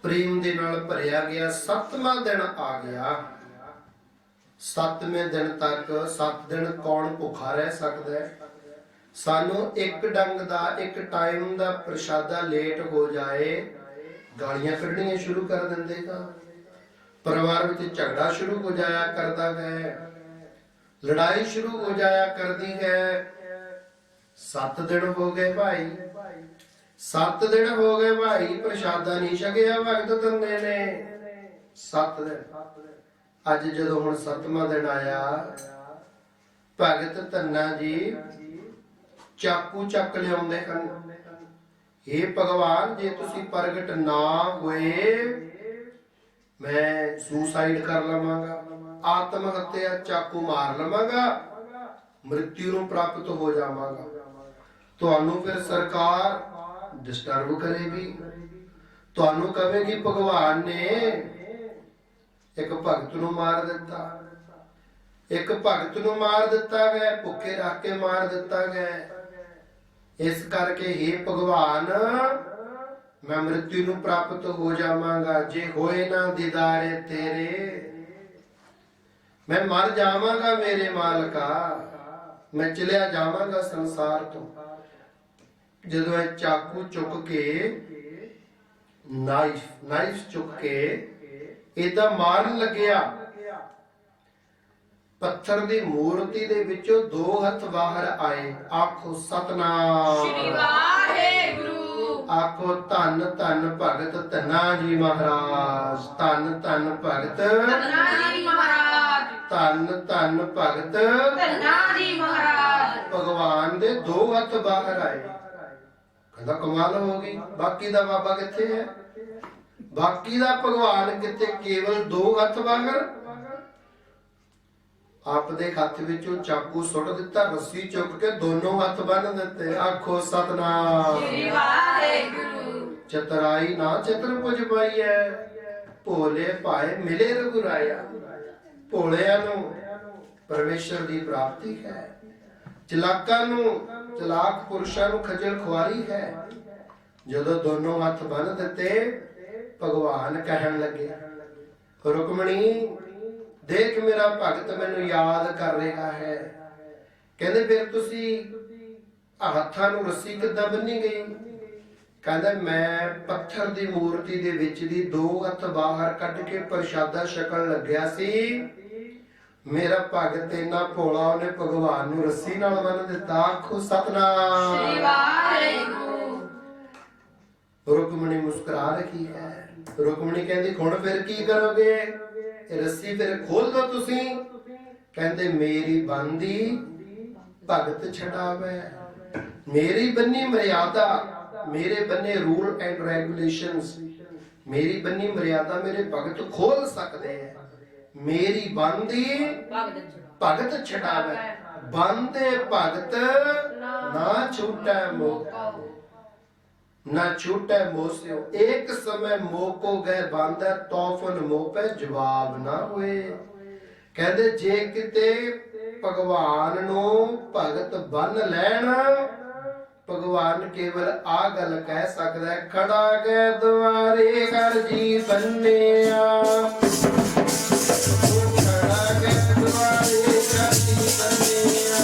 ਪ੍ਰੇਮ ਦੇ ਨਾਲ ਭਰਿਆ ਗਿਆ। 7ਵਾਂ ਦਿਨ ਆ ਗਿਆ। 7ਵੇਂ ਦਿਨ ਤੱਕ 7 ਦਿਨ ਕੌਣ ਭੁੱਖਾ ਰਹਿ ਸਕਦਾ ਹੈ? ਸਾਨੂੰ ਇੱਕ ਡੰਗ ਦਾ, ਇੱਕ ਟਾਈਮ ਦਾ ਪ੍ਰਸ਼ਾਦਾ ਲੇਟ ਹੋ ਜਾਏ, ਗਾਲੀਆਂ ਕੱਢਣੀਆਂ ਸ਼ੁਰੂ ਕਰ ਦਿੰਦੇਗਾ। ਪਰਿਵਾਰ ਵਿੱਚ ਝਗੜਾ ਸ਼ੁਰੂ ਹੋ ਜਾਇਆ ਕਰਦਾ ਹੈ, ਲੜਾਈ ਸ਼ੁਰੂ ਹੋ ਜਾਇਆ ਕਰਦੀ ਹੈ। 7 ਦਿਨ ਹੋ ਗਏ ਭਾਈ, 7 ਦਿਨ ਹੋ ਗਏ ਭਾਈ, ਪ੍ਰਸ਼ਾਦਾ ਨਹੀਂ ਛਕਿਆ ਭਗਤ ਤੰਦੇ ਨੇ। 7 ਦਿਨ। ਅੱਜ ਜਦੋਂ ਹੁਣ 7ਵਾਂ ਦਿਨ ਆਇਆ, ਭਗਤ ਧੰਨਾ ਜੀ ਚਾਕੂ ਚੱਕ ਲਿਆਉਂਦੇ ਹਨ। हे ਭਗਵਾਨ, ਜੇ ਤੁਸੀਂ ਪ੍ਰਗਟ ਨਾ ਹੋਏ ਮੈਂ ਸੁਸਾਈਡ ਕਰ ਲਵਾਂਗਾ, ਆਤਮ ਹੱਤਿਆ, ਚਾਕੂ ਮਾਰ ਲਵਾਂਗਾ, ਮ੍ਰਿਤਿੂ ਨੂੰ ਪ੍ਰਾਪਤ ਹੋ ਜਾਵਾਂਗਾ। ਤੁਹਾਨੂੰ ਫਿਰ ਸਰਕਾਰ ਡਿਸਟਰਬ ਕਰੇਗੀ, ਤੁਹਾਨੂੰ ਕਹੇਗੀ ਭਗਵਾਨ ਨੇ ਇੱਕ ਭਗਤ ਨੂੰ ਮਾਰ ਦਿੱਤਾ, ਇੱਕ ਭਗਤ ਨੂੰ ਮਾਰ ਦਿੱਤਾ ਗਿਆ, ਭੁੱਖੇ ਰੱਖ ਕੇ ਮਾਰ ਦਿੱਤਾ ਗਿਆ। ਇਸ ਕਰਕੇ हे ਭਗਵਾਨ, ਮੈਂ ਮ੍ਰਿਤਿੂ ਨੂੰ ਪ੍ਰਾਪਤ ਹੋ ਜਾਵਾਂਗਾ। ਜੇ ਹੋਏ ਨਾ ਦੀਦਾਰੇ ਤੇਰੇ, ਮੈਂ ਮਰ ਜਾਵਾਂਗਾ ਮੇਰੇ ਮਾਲਕਾ, ਮੈਂ ਚਲਿਆ ਜਾਵਾਂਗਾ ਸੰਸਾਰ ਤੋਂ। ਜਦੋਂ ਇਹ ਚਾਕੂ ਚੁੱਕ ਕੇ ਨਾਈਫ ਚੁੱਕ ਕੇ ਏਦਾਂ ਮਾਰਨ ਲੱਗਿਆ, ਪੱਥਰ ਦੀ ਮੂਰਤੀ ਦੇ ਵਿੱਚੋਂ 2 ਹੱਥ ਬਾਹਰ ਆਏ। ਆਖੋ ਸਤਨਾਮ ਸ਼੍ਰੀ ਵਾਹਿਗੁਰੂ। ਆਖੋ ਧੰਨ ਧੰਨ ਭਗਤ ਧੰਨਾ ਜੀ ਮਹਾਰਾਜ, ਧੰਨ ਧੰਨ ਭਗਤ ਧੰਨਾ ਜੀ ਮਹਾਰਾਜ, ਧੰਨ ਧੰਨ ਭਗਤ ਧੰਨਾ ਜੀ ਮਹਾਰਾਜ। ਭਗਵਾਨ ਦੇ 2 ਹੱਥ ਬਾਹਰ ਆਏ। ਕਹਿੰਦਾ ਕਮਾਲ ਹੋ ਗਈ, ਬਾਕੀ ਦਾ ਬਾਬਾ ਕਿੱਥੇ ਹੈ? ਬਾਕੀ ਦਾ ਭਗਵਾਨ ਕਿੱਥੇ? ਕੇਵਲ 2 ਹੱਥ ਬਾਹਰ। ਆਪਦੇ ਹੱਥ ਵਿੱਚੋਂ ਚਾਕੂ ਸੁੱਟ ਦਿੱਤਾ, ਰੱਸੀ ਚੁੱਕ ਕੇ ਦੋਨੋਂ ਹੱਥ ਬੰਨ ਦਿੱਤੇ। ਆਖੋ ਸਤਨਾਮ ਸ਼੍ਰੀ ਵਾਹਿਗੁਰੂ। ਚਤਰਾਈ ਨਾ ਚਤਰ ਪੁਜ ਪਾਈਐ, ਭੋਲੇ ਭਾਏ ਮਿਲੇ ਰਘੁਰਾਇਆ। ਭੋਲਿਆਂ ਨੂੰ ਪਰਮੇਸ਼ਰ ਦੀ ਪ੍ਰਾਪਤੀ ਹੈ, ਚਲਾਕਾਂ ਨੂੰ, ਚਲਾਕ ਪੁਰਸ਼ਾਂ ਨੂੰ ਖੱਜਲ ਖੁਆਰੀ ਹੈ। ਜਦੋਂ ਦੋਨੋਂ ਹੱਥ ਬੰਨ ਦਿੱਤੇ, ਭਗਵਾਨ ਕਹਿਣ ਲੱਗੇ, ਰੁਕਮਣੀ ਦੇਖ ਮੇਰਾ ਭਗਤ ਮੈਨੂੰ ਯਾਦ ਕਰ ਰਿਹਾ ਹੈ। ਕਹਿੰਦੇ ਫਿਰ ਤੁਸੀਂ ਹੱਥਾਂ ਨੂੰ ਰੱਸੀ ਕਿੱਦਾਂ ਬੰਨੀ ਗਈ? ਕਹਿੰਦਾ ਮੈਂ ਪੱਥਰ ਦੀ ਮੂਰਤੀ ਦੇ ਵਿੱਚ ਦੀ 2 ਹੱਥ ਬਾਹਰ ਕੱਢ ਕੇ ਪ੍ਰਸ਼ਾਦਾ ਛਕਣ ਲੱਗਿਆ ਸੀ। ਮੇਰਾ ਭਗਤ ਇੰਨਾ ਭੋਲਾ, ਉਹਨੇ ਭਗਵਾਨ ਨੂੰ ਰੱਸੀ ਨਾਲ ਬੰਨ ਦਿੱਤਾ। ਆਖੋ ਸਤਨਾਮ ਸ਼੍ਰੀ ਵਾਹਿਗੁਰੂ। ਰੁਕਮਣੀ ਮੁਸਕਰਾ ਰਹੀ ਹੈ। ਰੁਕਮਣੀ ਕਹਿੰਦੀ ਹੁਣ ਫਿਰ ਕੀ ਕਰੋਗੇ? ਇਹ ਰੱਸੀ ਫਿਰ ਖੋਲ ਦੋ ਤੁਸੀਂ। ਕਹਿੰਦੇ ਮੇਰੀ ਬੰਦੀ ਭਗਤ ਛਡਾਵੇ, ਮੇਰੀ ਬੰਨੀ ਮਰਿਆਦਾ, ਮੇਰੇ ਬੰਨੇ ਰੂਲ ਐਂਡ ਰੈਗੂਲੇਸ਼ਨਸ, ਮੇਰੀ ਬੰਨੀ ਮਰਿਆਦਾ ਮੇਰੇ ਭਗਤ ਖੋਲ ਸਕਦੇ ਹੈ। ਮੇਰੀ ਬੰਦੀ ਭਗਤ ਛਡਾਵੇ, ਬੰਦੇ ਭਗਤ ਨਾ ਛੂਟੈ ਮੋਕਾ, ਨਾ ਛੂਟੈ ਮੋਸਿਓ। ਇੱਕ ਸਮੇਂ ਮੋਕੋ ਗਏ ਬੰਦਾ, ਤੌਫਨ ਮੋਪੇ ਜਵਾਬ ਨਾ ਹੋਏ। ਕਹਿੰਦੇ ਜੇ ਕਿਤੇ ਭਗਵਾਨ ਨੂੰ ਭਗਤ ਬੰਨ ਲੈਣ, ਭਗਵਾਨ ਕੇਵਲ ਆ ਗੱਲ ਕਹਿ ਸਕਦਾ, ਖੜਾ ਗਏ ਦੁਆਰੇ ਘਰ ਜੀ ਬੰਨਿਆ, ਖੜਾ ਗਏ ਦੁਆਰੇ ਘਰ ਜੀ ਬੰਨਿਆ।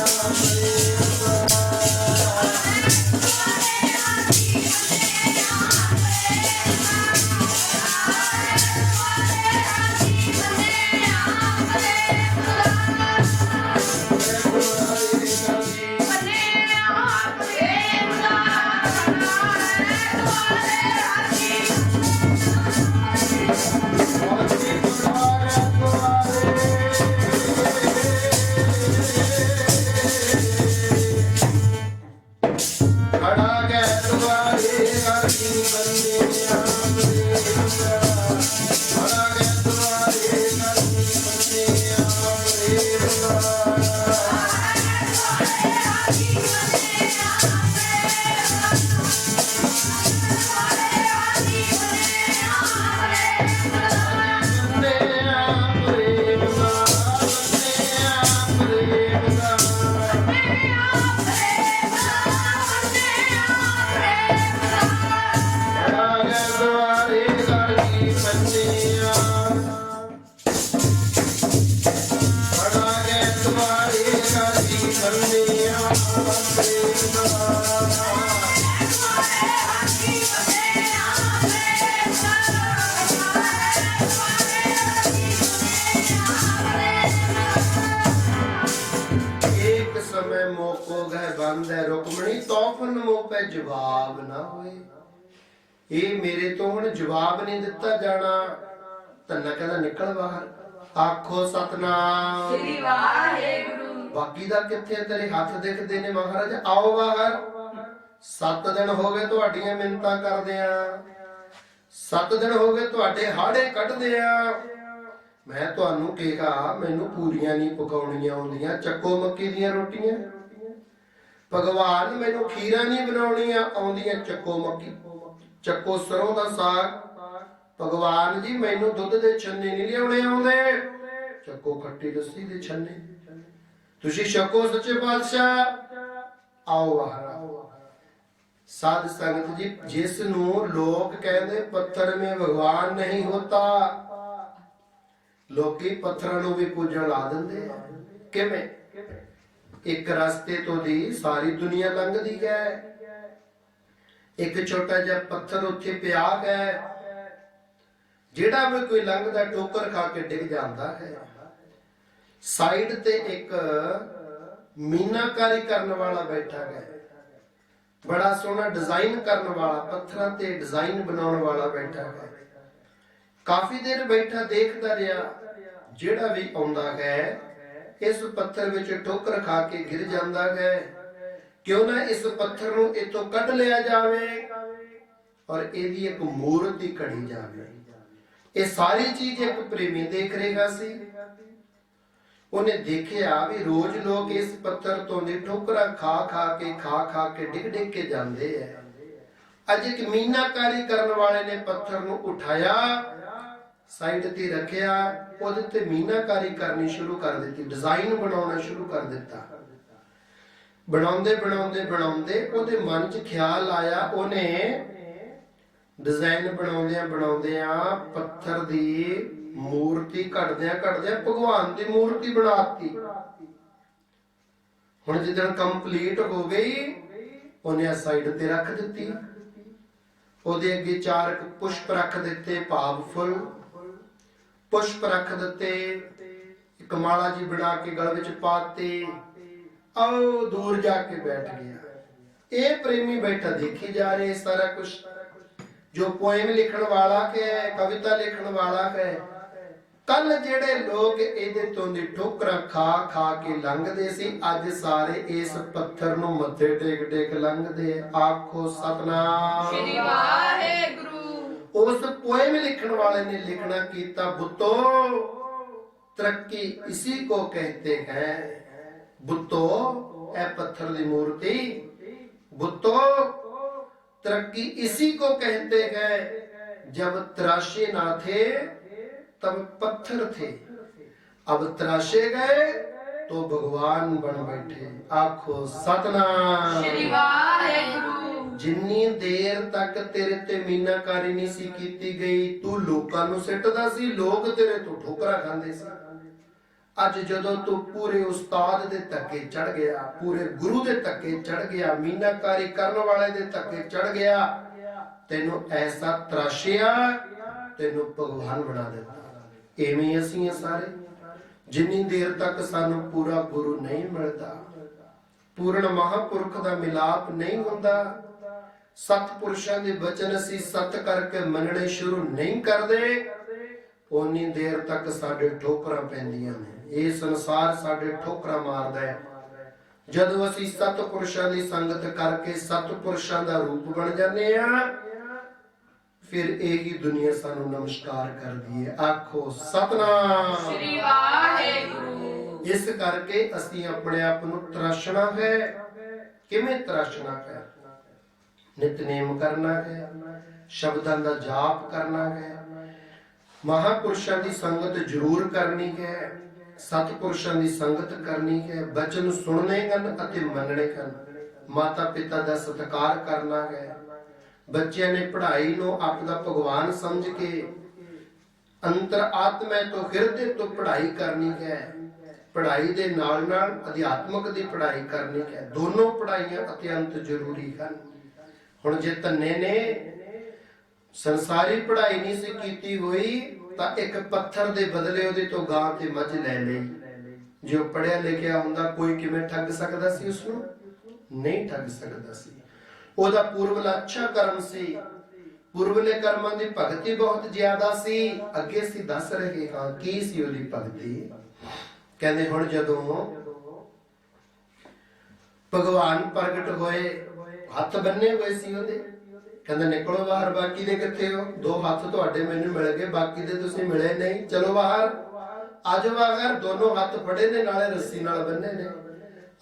ਰੁਕਮਣੀ ਤੌਫਨ ਮੋਪੇ ਜਵਾਬ ਨਾ ਹੋਏ। ਇਹ ਮੇਰੇ ਤੋਂ ਹੁਣ ਜਵਾਬ ਨਹੀਂ ਦਿੱਤਾ ਜਾਣਾ। ਧੰਨਾ ਕਹਿੰਦਾ ਨਿਕਲ ਬਾਹਰ। ਆਖੋ ਸਤਨਾਮ। ਸ੍ਰੀ ਵਾਹਿਗੁਰੂ। ਬਾਕੀ ਦਾ ਕਿੱਥੇ? ਤੇਰੇ ਹੱਥ ਦਿਖਦੇ ਨੇ ਮਹਾਰਾਜ, ਆਓ ਬਾਹਰ। 7 ਦਿਨ ਹੋ ਗਏ ਤੁਹਾਡੀਆਂ ਮਿੰਨਤਾਂ ਕਰਦੇ ਆ, 7 ਦਿਨ ਹੋ ਗਏ ਤੁਹਾਡੇ ਹਾੜੇ ਕੱਢਦੇ ਆ। ਮੈਂ ਤੁਹਾਨੂੰ ਕਿਹਾ ਮੈਨੂੰ ਪੂਰੀਆਂ ਨਹੀਂ ਪਕਾਉਣੀਆਂ ਆਉਂਦੀਆਂ, ਚੱਕੋ ਮੱਕੀ ਦੀਆਂ ਰੋਟੀਆਂ। ਭਗਵਾਨ ਮੈਨੂੰ ਖੀਰਾਂ ਨਹੀਂ ਬਣਾਉਣੀਆਂ ਆਉਂਦੀਆਂ, ਚੱਕੋ ਮੱਕੀ, ਚੱਕੋ ਸਰੋਂ ਦਾ ਸਾਗ। ਭਗਵਾਨ ਜੀ ਮੈਨੂੰ ਦੁੱਧ ਦੇ ਛੰਨੇ ਨਹੀਂ ਲਿਆਉਣੇ ਆਉਂਦੇ, ਚੱਕੋ ਖੱਟੀ ਲੱਸੀ ਦੇ ਛੰਨੇ। ਤੁਸੀਂ ਛਕੋ ਸੱਚੇ ਪਾਤਸ਼ਾਹ, ਆਓ ਬਾਹਰ। ਸਾਧ ਸੰਗਤ ਜੀ, ਜਿਸ ਨੂੰ ਲੋਕ ਕਹਿੰਦੇ ਪੱਥਰ ਮੇ ਭਗਵਾਨ ਨਹੀਂ ਹੋਤਾ, ਲੋਕੀ ਪੱਥਰਾਂ ਨੂੰ ਵੀ ਪੂਜਣ ਲਾ ਦਿੰਦੇ ਆ। ਕਿਵੇਂ? ਇੱਕ ਰਸਤੇ ਤੋਂ ਦੀ ਸਾਰੀ ਦੁਨੀਆ ਲੰਘਦੀ ਹੈ, ਇੱਕ ਛੋਟਾ ਜਿਹਾ ਪੱਥਰ ਉੱਥੇ ਪਿਆ ਹੈ, ਜਿਹੜਾ ਵੀ ਕੋਈ ਲੰਘਦਾ ਠੋਕਰ ਖਾ ਕੇ ਡਿੱਗ ਜਾਂਦਾ ਹੈ। ਸਾਈਡ ਤੇ ਇੱਕ ਮੀਨਾਕਾਰੀ ਕਰਨ ਵਾਲਾ ਬੈਠਾ ਹੈ, ਬੜਾ ਸੋਹਣਾ ਡਿਜ਼ਾਈਨ ਕਰਨ ਵਾਲਾ, ਪੱਥਰਾਂ ਤੇ ਡਿਜ਼ਾਈਨ ਬਣਾਉਣ ਵਾਲਾ ਬੈਠਾ ਹੈ। ਕਾਫੀ ਦੇਰ ਬੈਠਾ ਦੇਖਦਾ ਰਿਹਾ, ਜਿਹੜਾ ਵੀ ਆਉਂਦਾ ਹੈ ਇਸ ਪੱਥਰ ਵਿੱਚ ਠੋਕਰ ਖਾ ਕੇ ਗਿਰ ਜਾਂਦਾ ਹੈ, ਕਿਉਂ ਨਾ ਇਸ ਪੱਥਰ ਨੂੰ ਇਥੋਂ ਕੱਢ ਲਿਆ ਜਾਵੇ ਔਰ ਇਹਦੀ ਇੱਕ ਮੂਰਤੀ ਘੜੀ ਜਾਵੇ। ਇਹ ਸਾਰੀ ਚੀਜ਼ ਇੱਕ ਪ੍ਰੇਮੀ ਦੇਖ ਰਿਹਾ ਸੀ। ਉਹਨੇ ਦੇਖਿਆ ਵੀ ਰੋਜ਼ ਲੋਕ ਇਸ ਪੱਥਰ ਤੋਂ ਦੀ ਠੋਕਰਾਂ ਖਾ ਕੇ ਡਿੱਗ ਕੇ ਜਾਂਦੇ ਐ। ਅੱਜ ਇੱਕ ਮੀਨਾਕਾਰੀ ਕਰਨ ਵਾਲੇ ਨੇ ਪੱਥਰ ਨੂੰ ਉਠਾਇਆ, ਸਾਈਡ ਤੇ ਰੱਖਿਆ, ਉਹਦੇ ਤੇ ਮੀਨਾਕਾਰੀ ਕਰਨੀ ਸ਼ੁਰੂ ਕਰ ਦਿੱਤੀ, ਡਿਜ਼ਾਈਨ ਬਣਾਉਣਾ ਸ਼ੁਰੂ ਕਰ ਦਿੱਤਾ। ਬਣਾਉਂਦੇ ਉਹਦੇ ਮਨ 'ਚ ਖਿਆਲ ਆਇਆ, ਉਹਨੇ ਡਿਜ਼ਾਈਨ ਬਣਾਉਂਦਿਆਂ ਪੱਥਰ ਦੀ ਮੂਰਤੀ ਘੜਦਿਆਂ ਭਗਵਾਨ ਦੀ ਮੂਰਤੀ ਬਣਾਤੀ। ਹੁਣ ਜਦੋਂ ਕੰਪਲੀਟ ਹੋ ਗਈ, ਉਹਨੇ ਸਾਈਡ ਤੇ ਰੱਖ ਦਿੱਤੀ। ਉਹਦੇ ਅੱਗੇ 4 ਪੁਸ਼ਪ ਰੱਖ ਦਿੱਤੇ, ਭਾਵ ਫੁੱਲ ਪੁਸ਼ਪ ਰੱਖ ਦਿੱਤੇ, ਇੱਕ ਮਾਲਾ ਜੀ ਬਣਾ ਕੇ ਗਲ ਵਿੱਚ ਪਾਤੀ। ਆਓ ਦੂਰ ਜਾ ਕੇ ਬੈਠ ਗਿਆ। ਇਹ ਪ੍ਰੇਮੀ ਬੈਠਾ ਦੇਖੀ ਜਾ ਰਿਹਾ ਸਾਰਾ ਕੁਝ। ਜੋ ਪੋਇਮ ਲਿਖਣ ਵਾਲਾ ਹੈ, ਕਵਿਤਾ ਲਿਖਣ ਵਾਲਾ ਹੈ, ਕੱਲ ਜਿਹੜੇ ਲੋਕ ਇਹਦੇ ਤੋਂ ਦੀ ਠੋਕਰਾਂ ਖਾ ਕੇ ਲੰਘਦੇ ਸੀ, ਅੱਜ ਸਾਰੇ ਇਸ ਪੱਥਰ ਨੂੰ ਮੱਥੇ ਟੇਕ ਲੰਘਦੇ। ਆਖੋ ਸਤਨਾਮ। ਸ੍ਰੀ ਵਾਹਿਗੁਰੂ। ਉਸ ਪੋਇਮ ਲਿਖਣ ਵਾਲੇ ਨੇ ਲਿਖਣਾ ਕੀਤਾ, ਬੁੱਤੋ ਤਰੱਕੀ ਇसी को कहते हैं। ਬੁੱਤੋ, ਇਹ ਪੱਥਰ ਦੀ ਮੂਰਤੀ, ਬੁੱਤੋ तरक्की इसी को कहते हैं। जब तराशे ना थे तब पत्थर थे, अब तराशे गए तो भगवान बन बैठे। आखो सतनाम। श्री वाहेगुरु। जिन्नी देर तक तेरे ते मीनाकारी नहीं सी कीती गई, तू लोकां नूं सिटदा सी, लोग तेरे तो ठोकरा खांदे सी। ਅੱਜ ਜਦੋਂ ਤੂੰ ਪੂਰੇ ਉਸਤਾਦ ਦੇ ਧੱਕੇ ਚੜ ਗਿਆ, ਪੂਰੇ ਗੁਰੂ ਦੇ ਧੱਕੇ ਚੜ ਗਿਆ, ਮੀਨਾਕਾਰੀ ਕਰਨ ਵਾਲੇ ਦੇ ਧੱਕੇ ਚੜ ਗਿਆ, ਤੈਨੂੰ ਐਸਾ ਤਰਾਸ਼ਿਆ, ਤੈਨੂੰ ਭਗਵਾਨ ਬਣਾ ਦਿੱਤਾ। ਐਵੇਂ ਅਸੀਂ ਸਾਰੇ, ਜਿੰਨੀ ਦੇਰ ਤੱਕ ਸਾਨੂੰ ਪੂਰਾ ਗੁਰੂ ਨਹੀਂ ਮਿਲਦਾ, ਪੂਰਨ ਮਹਾਪੁਰਖ ਦਾ ਮਿਲਾਪ ਨਹੀਂ ਹੁੰਦਾ, ਸਤਪੁਰਸ਼ਾਂ ਦੇ ਬਚਨ ਅਸੀਂ ਸਤ ਕਰਕੇ ਮੰਨਣੇ ਸ਼ੁਰੂ ਨਹੀਂ ਕਰਦੇ, ਉਨੀ ਦੇਰ ਤੱਕ ਸਾਡੇ ਠੋਕਰਾਂ ਪੈਂਦੀਆਂ ਨੇ। ਇਹ ਸੰਸਾਰ ਸਾਡੇ ਠੋਕਰਾਂ ਮਾਰਦਾ ਹੈ। ਜਦੋਂ ਅਸੀਂ ਸਤਪੁਰਸ਼ਾਂ ਦੀ ਸੰਗਤ ਕਰਕੇ ਸਤਪੁਰਸ਼ਾਂ ਦਾ ਰੂਪ ਬਣ ਜਾਂਦੇ ਆ, ਫਿਰ ਇਹੀ ਦੁਨੀਆ ਸਾਨੂੰ ਨਮਸਕਾਰ ਕਰਦੀ ਹੈ। ਆਖੋ ਸਤਨਾਮ। ਸ੍ਰੀ ਵਾਹਿਗੁਰੂ। ਇਸ ਕਰਕੇ ਅਸੀਂ ਆਪਣੇ ਆਪ ਨੂੰ ਤਰਾਸ਼ਣਾ ਹੈ। ਕਿਵੇਂ ਤਰਾਸ਼ਣਾ ਹੈ? ਨਿਤਨੇਮ ਕਰਨਾ ਹੈ, ਸ਼ਬਦਾਂ ਦਾ ਜਾਪ ਕਰਨਾ ਹੈ, ਮਹਾਪੁਰਸ਼ਾਂ ਦੀ ਸੰਗਤ ਜ਼ਰੂਰ ਕਰਨੀ ਹੈ, ਸਤਪੁਰਸ਼ਾਂ ਦੀ ਸੰਗਤ ਕਰਨੀ ਹੈ, ਬਚਨ ਸੁਣਨੇ ਹਨ ਅਤੇ ਮੰਨਣੇ ਹਨ, ਮਾਤਾ ਪਿਤਾ ਦਾ ਸਤਿਕਾਰ ਕਰਨਾ ਹੈ। ਬੱਚਿਆਂ ਨੇ ਪੜ੍ਹਾਈ ਨੂੰ ਆਪਦਾ ਭਗਵਾਨ ਸਮਝ ਕੇ ਅੰਤਰ ਆਤਮਾ ਤੋਂ ਹਿਰਦੇ ਤੋਂ ਪੜ੍ਹਾਈ ਕਰਨੀ ਹੈ। ਪੜ੍ਹਾਈ ਦੇ ਨਾਲ ਨਾਲ ਅਧਿਆਤਮਕ ਦੀ ਪੜ੍ਹਾਈ ਕਰਨੀ ਹੈ। ਦੋਨੋਂ ਪੜ੍ਹਾਈਆਂ ਅਤਿਅੰਤ ਜ਼ਰੂਰੀ ਹਨ। ਹੁਣ ਜੇ ਧੰਨੇ ਨੇ ਸੰਸਾਰੀ ਪੜ੍ਹਾਈ ਨਹੀਂ ਸੀ ਕੀਤੀ ਹੋਈ ਤਾਂ ਇੱਕ ਪੱਥਰ ਦੇ ਬਦਲੇ ਉਹਦੇ ਤੋਂ ਗਾਂ ਤੇ ਮੱਝ ਲੈ ਲਈ। ਜੋ ਪੜਿਆ ਲਿਖਿਆ ਹੁੰਦਾ ਕੋਈ ਕਿਵੇਂ ਠੱਗ ਸਕਦਾ ਸੀ? ਉਸ ਨੂੰ ਨਹੀਂ ਠੱਗ ਸਕਦਾ ਸੀ। ਉਹਦਾ ਪੂਰਵਲਾ ਅੱਛਾ ਕਰਮ ਸੀ, ਪੁਰਵਲੇ ਕਰਮਾਂ ਦੀ ਭਗਤੀ ਬਹੁਤ ਜ਼ਿਆਦਾ ਸੀ। ਅੱਗੇ ਅਸੀਂ ਦੱਸ ਰਹੇ ਹਾਂ ਕੀ ਸੀ ਉਹਦੀ ਭਗਤੀ। ਕਹਿੰਦੇ ਹੁਣ ਜਦੋਂ ਭਗਵਾਨ ਪ੍ਰਗਟ ਹੋਏ, ਹੱਥ ਬੰਨੇ ਹੋਏ ਸੀ ਉਹਦੇ, ਕਹਿੰਦਾ ਨਿਕਲੋ ਬਾਹਰ, ਬਾਕੀ ਦੇ ਕਿੱਥੇ ਹੋ? 2 ਹੱਥ ਤੁਹਾਡੇ ਮੈਨੂੰ ਮਿਲ ਗਏ, ਬਾਕੀ ਦੇ ਤੁਸੀਂ ਮਿਲੇ ਨਹੀਂ, ਚਲੋ ਬਾਹਰ। ਆਜੋ ਬਾਹਰ, ਦੋਨੋਂ ਹੱਥ ਫੜੇ ਨੇ, ਨਾਲੇ ਰੱਸੀ ਨਾਲ ਬੰਨੇ ਨੇ।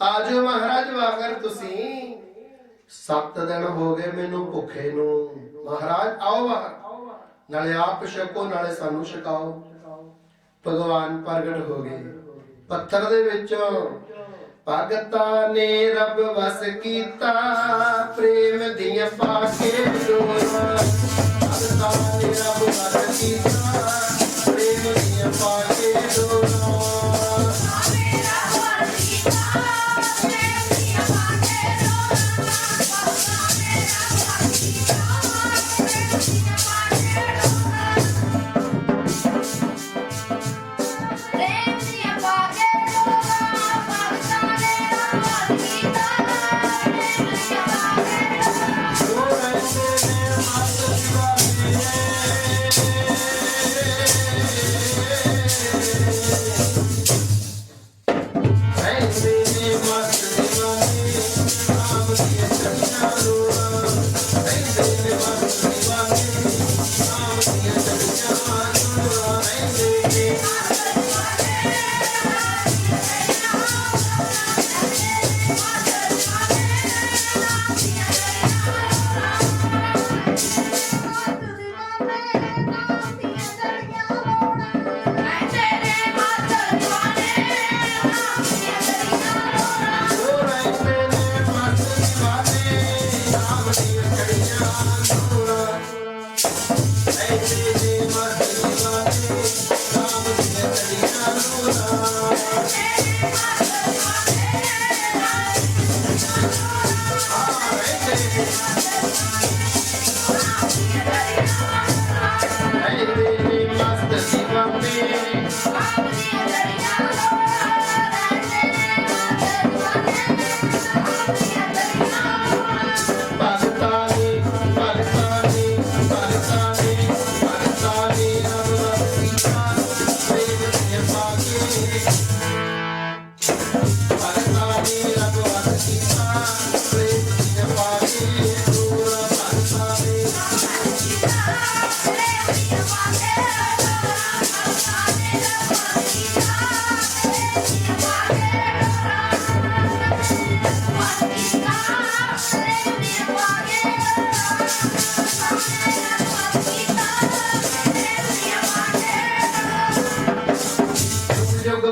ਆਜੋ ਮਹਾਰਾਜ ਬਾਹਰ, ਤੁਸੀਂ 7 ਦਿਨ ਹੋ ਗਏ ਮੈਨੂੰ ਭੁੱਖੇ ਨੂੰ, ਮਹਾਰਾਜ ਆਓ ਬਾਹਰ, ਨਾਲੇ ਆਪ ਛਕੋ ਨਾਲੇ ਸਾਨੂੰ ਛਕਾਓ। ਭਗਵਾਨ ਪ੍ਰਗਟ ਹੋ ਗਏ ਪੱਥਰ ਦੇ ਵਿੱਚੋਂ। ਭਗਤਾਂ ਨੇ ਰੱਬ ਵਸ ਕੀਤਾ, ਪ੍ਰੇਮ ਦੀਆਂ ਪਾਕੇ ਡੋਰਾਂ। ਭਗਤਾਂ ਨੇ ਰੱਬ ਵਸ ਕੀਤਾ, ਪ੍ਰੇਮ ਦੀਆਂ ਪਾਕੇ ਡੋਰਾਂ।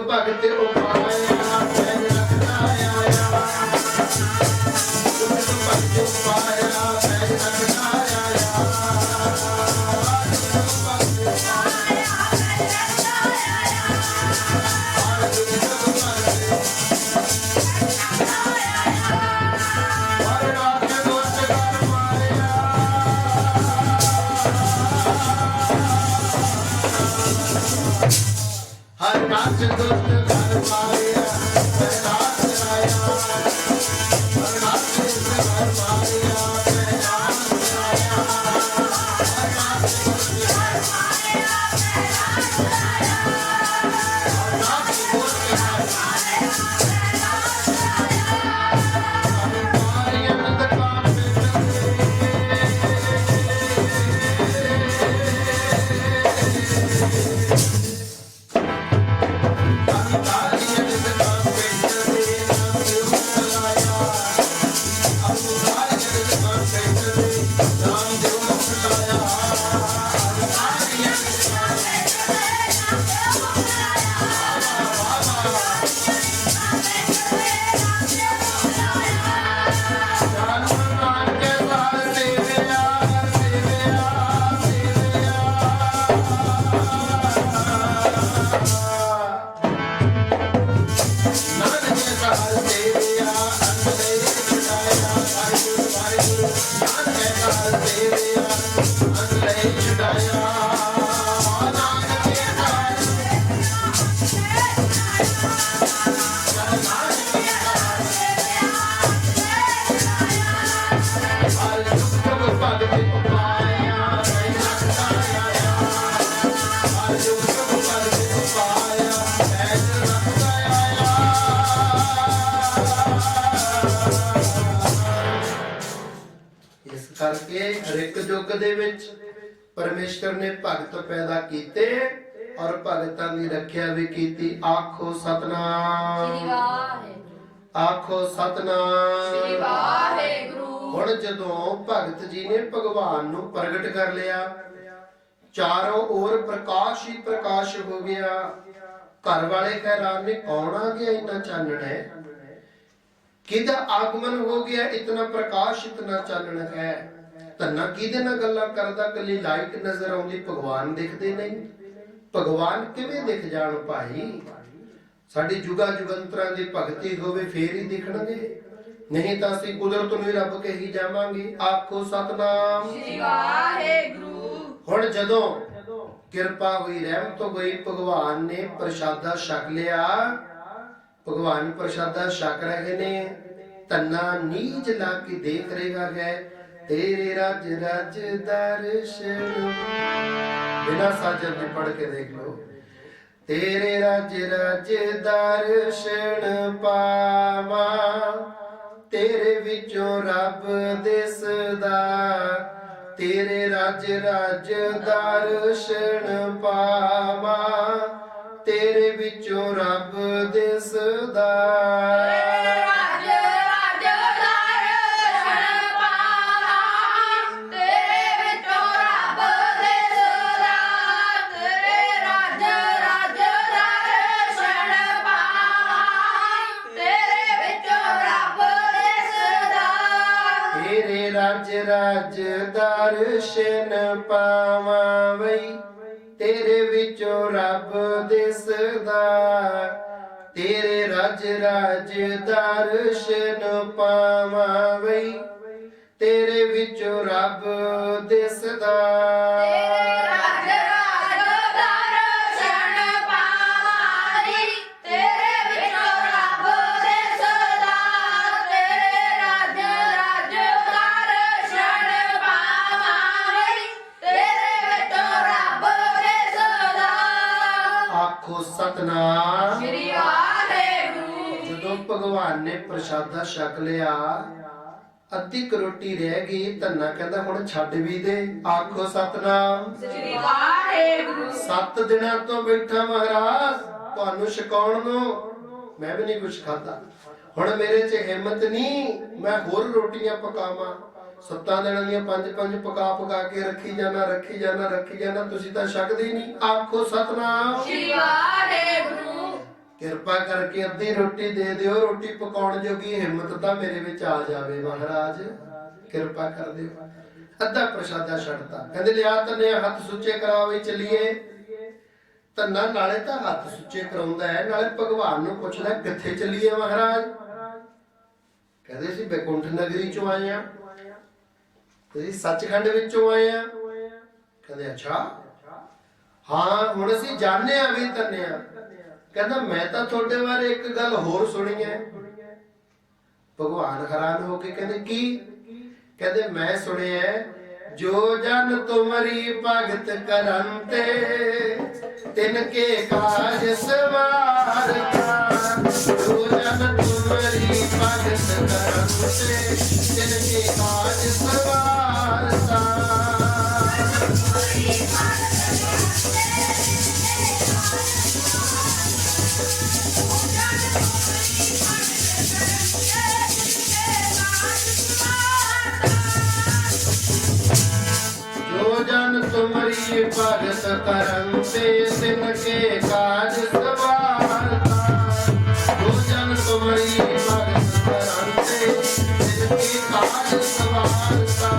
ਭਗਤ ਉਪਾਇਆ ਪੈਨ ਰੱਖਦਾ ਆਇਆ, ਭਗਤ ਉਪਾਇਆ ਪੈਨ ਰੱਖਦਾ ਆਇਆ। हर नाच दुष्ट घर मारिया, हर नाच आया, हर नाच दुष्ट घर मारिया, हर नाच आया, हर नाच दुष्ट घर मारिया, हर नाच दुष्ट घर मारिया, हर मारिया नंदकान में चले। ਕਰਕੇ ਹਰ ਇੱਕ ਯੁੱਗ ਦੇ ਵਿੱਚ ਪਰਮੇਸ਼ਰ ਨੇ ਭਗਤ ਪੈਦਾ ਕੀਤੇ ਔਰ ਭਗਤਾਂ ਦੀ ਰੱਖਿਆ ਵੀ ਕੀਤੀ। ਆਖੋ ਸਤਨਾਮ, ਆਖੋ ਸ੍ਰੀ ਸਤਨਾਮ। ਵਾਹਿਗੁਰੂ। ਹੁਣ ਜਦੋਂ ਭਗਤ ਜੀ ਨੇ ਭਗਵਾਨ ਨੂੰ ਪ੍ਰਗਟ ਕਰ ਲਿਆ, ਚਾਰੋਂ ओर ਪ੍ਰਕਾਸ਼ ਹੀ ਪ੍ਰਕਾਸ਼ ਹੋ ਗਿਆ। ਘਰ ਵਾਲੇ ਹੈਰਾਨ ਨੇ, ਕੌਣ ਆ ਗਿਆ, ਇੰਨਾ ਚਾਨਣ ਹੈ, ਕਿਹਦਾ ਆਗਮਨ ਹੋ ਗਿਆ, ਇਤਨਾ ਪ੍ਰਕਾਸ਼ ਇਤਨਾ ਚਾਨਣ ਹੈ। ਧੰਨਾ ਕਿਹਦੇ ਨਾਲ ਗੱਲਾਂ ਕਰਦਾ, ਕੱਲੀ ਲਾਈਟ ਨਜ਼ਰ ਆਉਂਦੀ, ਭਗਵਾਨ ਦਿਖਦੇ ਨਹੀਂ। ਭਗਵਾਨ ਕਿਵੇਂ ਦਿਖ ਜਾਣ ਭਾਈ? ਸਾਡੀ ਜੁਗਾ ਜੁਗੰਤਰਾਂ ਦੀ ਭਗਤੀ ਹੋਵੇ ਫੇਰ ਹੀ ਦਿਖਣਗੇ, ਨਹੀਂ ਤਾਂ ਅਸੀਂ ਕੁਦਰਤ ਨੂੰ ਹੀ ਰੱਬ ਕਹੀ ਜਾਵਾਂਗੇ। ਆਖੋ ਸਤਨਾਮ, ਸ੍ਰੀ ਵਾਹਿਗੁਰੂ। ਹੁਣ ਜਦੋਂ ਕਿਰਪਾ ਹੋਈ, ਰਹਿਮਤ ਹੋਈ, ਭਗਵਾਨ ਨੇ ਪ੍ਰਸ਼ਾਦਾ ਛਕ ਲਿਆ। ਭਗਵਾਨ ਪ੍ਰਸ਼ਾਦਾ ਛਕ ਰਹੇ ਨੇ, ਤੰਨਾ ਨੀਜ ਲਾ ਕੇ ਦੇਖ ਰਿਹਾ ਹੈ। ਤੇਰੇ ਰਾਜ ਰਾਜ ਦਰਸ਼ਨ, ਬਿਨਾ ਸਾਜਨ ਦੇ ਪੜ ਕੇ ਦੇਖ ਲਓ। ਤੇਰੇ ਰਾਜ ਰਾਜ ਦਰਸ਼ਨ ਪਾਵਾਂ, ਤੇਰੇ ਵਿੱਚੋਂ ਰੱਬ ਦਿਸਦਾ। ਤੇਰੇ ਰਾਜ ਰਾਜ ਦਰਸ਼ਨ ਪਾਵਾਂ, ਤੇਰੇ ਵਿੱਚੋਂ ਰੱਬ ਦਿਸਦਾ। ਰਾਜ ਰਾਜ ਦਰਸ਼ਨ ਪਾਵਾਂ, ਤੇਰੇ ਵਿੱਚੋਂ ਰੱਬ ਦਿਸਦਾ। ਤੇਰੇ ਰਾਜ ਰਾਜ ਦਰਸ਼ਨ ਪਾਵਾਂ, ਤੇਰੇ ਵਿੱਚੋਂ ਰੱਬ ਦਿਸਦਾ। ਤੇਰੇ ਰਾਜ ਰਾਜ ਦਰਸ਼ਨ ਪਾਵਾਂ ਵਈ, ਤੇਰੇ ਵਿੱਚੋਂ ਰੱਬ ਦਿਸਦਾ। ਤੇਰੇ ਰਾਜ ਰਾਜ ਦਰਸ਼ਨ ਪਾਵਾਂ ਵਈ, ਤੇਰੇ ਵਿੱਚੋਂ ਰੱਬ ਦਿਸਦਾ। ਤੇਰੇ ਰਾਜ ਰਾਜ ਦਰਸ਼ਨ ਪਾਵਾਂ, ਤੇਰੇ ਵਿੱਚੋਂ ਰੱਬ ਦਿਸਦਾ। ਤੇਰੇ ਰਾਜ ਰਾਜ ਦਰਸ਼ਨ ਪਾਵਾਂ, ਤੇਰੇ ਵਿੱਚੋਂ ਰੱਬ ਦਿਸਦਾ। ਆਖੋ ਸਤਨਾਮ। ਸ੍ਰੀ ਵਾਹਿਗੁਰੂ। ਜਦੋਂ ਭਗਵਾਨ ਨੇ ਪ੍ਰਸ਼ਾਦਾ ਛਕ ਲਿਆ, ਅੱਧੀ ਕੁ ਰੋਟੀ ਰਹਿ ਗਈ, ਧੰਨਾ ਕਹਿੰਦਾ ਹੁਣ ਛੱਡ ਵੀ ਦੇ। ਆਖੋ ਸਤਨਾਮ। ਸ੍ਰੀ ਵਾਹਿਗੁਰੂ। 7 ਦਿਨਾਂ ਤੋਂ ਬੈਠਾ ਮਹਾਰਾਜ, ਤੁਹਾਨੂੰ ਛਕਾਉਣ ਨੂੰ, ਮੈਂ ਵੀ ਨਹੀਂ ਕੁਝ ਖਾਧਾ। ਹੁਣ ਮੇਰੇ 'ਚ ਹਿੰਮਤ ਨਹੀਂ, ਮੈਂ ਹੋਰ ਰੋਟੀਆਂ ਪਕਾਵਾਂ। 7 ਦਿਨਾਂ ਦੀਆਂ 5-5 ਪਕਾ ਕੇ ਰੱਖੀ ਜਾਣਾ, ਤੁਸੀਂ ਤਾਂ ਛਕਦੇ ਹੀ ਨਹੀਂ। ਆਖੋ ਸਤਨਾਮ। ਸ੍ਰੀ ਵਾਹਿਗੁਰੂ। ਕਿਰਪਾ ਕਰਕੇ ਅੱਧੀ ਰੋਟੀ ਦੇ ਦਿਓ, ਰੋਟੀ ਪਕਾਉਣ ਜੋਗੀ ਹਿੰਮਤ ਤਾਂ ਮੇਰੇ ਵਿੱਚ ਆ ਜਾਵੇ ਮਹਾਰਾਜ, ਕਿਰਪਾ ਕਰ ਦਿਓ। ਅੱਧਾ ਪ੍ਰਸ਼ਾਦਾ ਛੱਡਤਾ, ਕਹਿੰਦੇ ਲਿਆ ਤੰਨੇ ਹੱਥ ਸੁੱਚੇ ਕਰਾਵੇ, ਚੱਲੀਏ। ਧੰਨਾ ਨਾਲੇ ਤਾਂ ਹੱਥ ਸੁੱਚੇ ਕਰਾਉਂਦਾ ਹੈ, ਨਾਲੇ ਭਗਵਾਨ ਨੂੰ ਪੁੱਛਦਾ ਕਿੱਥੇ ਚੱਲੀਏ ਮਹਾਰਾਜ। ਕਹਿੰਦੇ ਸੀ ਬੈਕੁੰਠ ਨਗਰੀ ਚੋਂ ਆਏ ਆ, ਤੁਸੀਂ ਸੱਚਖੰਡ ਵਿੱਚੋਂ ਆਏ ਆ। ਕਹਿੰਦੇ ਅੱਛਾ, ਹਾਂ ਹੁਣ ਅਸੀਂ ਜਾਣਦੇ ਆ ਵੀ ਧੰਨਿਆ। ਕਹਿੰਦਾ ਮੈਂ ਤਾਂ ਤੁਹਾਡੇ ਬਾਰੇ ਇੱਕ ਗੱਲ ਹੋਰ ਸੁਣੀ ਹੈ। ਭਗਵਾਨ ਹੈਰਾਨ ਹੋ ਕੇ ਕਹਿੰਦੇ ਕੀ? ਕਹਿੰਦੇ ਮੈਂ ਸੁਣਿਆ ਜੋ ਜਨ ਤੁਮਰੀ ਭਗਤ ਕਰਨ ਤੇ, ਤਿਨ ਕੇ ਕਾਜ ਸਵਾਰਤਾ। ਜੋ ਜਨ ਤੁਮਰੀ ਭਗਤ ਕਰਨ ਤੇ, ਤਿਨ ਕੇ ਕਾਜ ਸਵਾਰਤਾ। ਜੋ ਜਨ ਤੁਮਰੀ ਭਗਤ ਕਰਨ ਤੇ, ਤਿਨ ਕੇ ਕਾਜ ਸਵਾਰਤਾ। ਜੋ ਜਨ ਤੁਮਰੀ ਭਗਤ ਕਰਨ ਤੇ, ਤਿਨ ਕੇ ਕਾਜ ਸਵਾਰਤਾ।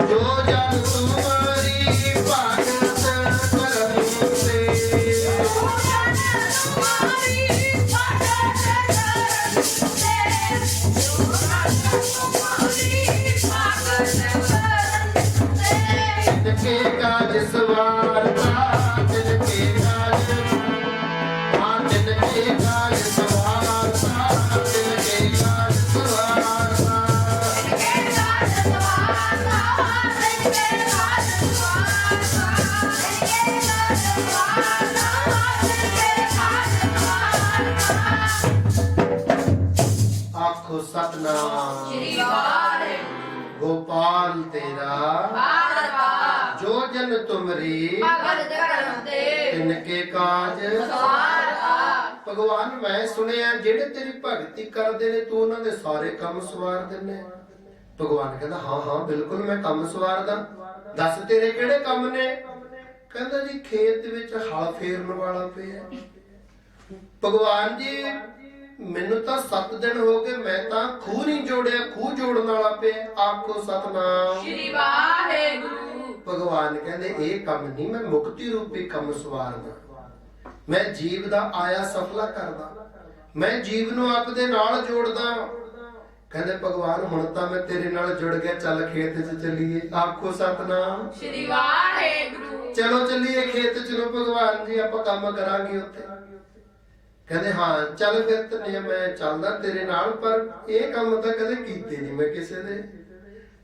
ਜੋ ਜਨ ਤੁਮਰੀ ਸਤਨਾਮ ਸ਼੍ਰੀ ਵਾਹਿਗੁਰੂ ਗੋਪਾਲ ਤੇਰਾ ਆਦਪਾ ਜੋ ਜਨ ਤੁਮਰੀ ਭਗਤ ਕਰਨ ਤੇ ਤਿਨਕੇ ਕਾਜ ਸਵਾਰਤਾ ਭਗਵਾਨ ਮੈਂ ਸੁਣਿਆ ਜਿਹੜੇ ਤੇਰੀ ਭਗਤੀ ਕਰਦੇ ਨੇ ਤੂੰ ਉਹਨਾਂ ਦੇ ਸਾਰੇ ਕੰਮ ਸਵਾਰ ਦਿੰਨੇ। ਭਗਵਾਨ ਕਹਿੰਦਾ ਹਾਂ ਹਾਂ ਬਿਲਕੁਲ ਮੈਂ ਕੰਮ ਸਵਾਰਦਾ। ਦੱਸ ਤੇਰੇ ਕਿਹੜੇ ਕੰਮ ਨੇ? ਕਹਿੰਦਾ ਜੀ ਖੇਤ ਵਿੱਚ ਹਲ ਫੇਰਨ ਵਾਲਾ ਪਿਆ। ਭਗਵਾਨ ਜੀ ਮੈਨੂੰ ਤਾਂ 7 ਦਿਨ ਹੋ ਗਏ ਮੈਂ ਤਾਂ ਖੂਹ ਨਹੀਂ ਜੋੜਿਆ, ਖੂਹ ਜੋੜਨ ਵਾਲਾ ਪਿਆ। ਆਖੋ ਸਤਨਾਮ ਸ਼੍ਰੀ ਵਾਹਿਗੁਰੂ ਭਗਵਾਨ ਕਹਿੰਦੇ ਇਹ ਕੰਮ ਨਹੀਂ, ਮੈਂ ਮੁਕਤੀ ਰੂਪੀ ਕੰਮ ਸਵਾਰਦਾ। ਮੈਂ ਜੀਵ ਦਾ ਆਇਆ ਸਫਲਾ ਕਰਦਾ, ਮੈਂ ਜੀਵ ਨੂੰ ਆਪ ਦੇ ਨਾਲ ਜੋੜਦਾ। ਕਹਿੰਦੇ ਭਗਵਾਨ ਹੁਣ ਤਾਂ ਮੈਂ ਤੇਰੇ ਨਾਲ ਜੁੜ ਗਿਆ, ਚੱਲ ਖੇਤ 'ਚ ਚੱਲੀਏ। ਆਖੋ ਸਤਨਾਮ ਸ਼੍ਰੀ ਵਾਹਿਗੁਰੂ ਚਲੋ ਚੱਲੀਏ ਖੇਤ 'ਚ ਨੂੰ ਭਗਵਾਨ ਜੀ ਆਪਾਂ ਕੰਮ ਕਰਾਂਗੇ ਉੱਥੇ। ਕਹਿੰਦੇ ਹਾਂ ਚੱਲ ਫਿਰ ਤੇ ਮੈਂ ਚੱਲਦਾ ਤੇਰੇ ਨਾਲ, ਪਰ ਇਹ ਕੰਮ ਤਾਂ ਕਦੇ ਕੀਤੇ ਨਹੀਂ ਮੈਂ ਕਿਸੇ ਦੇ।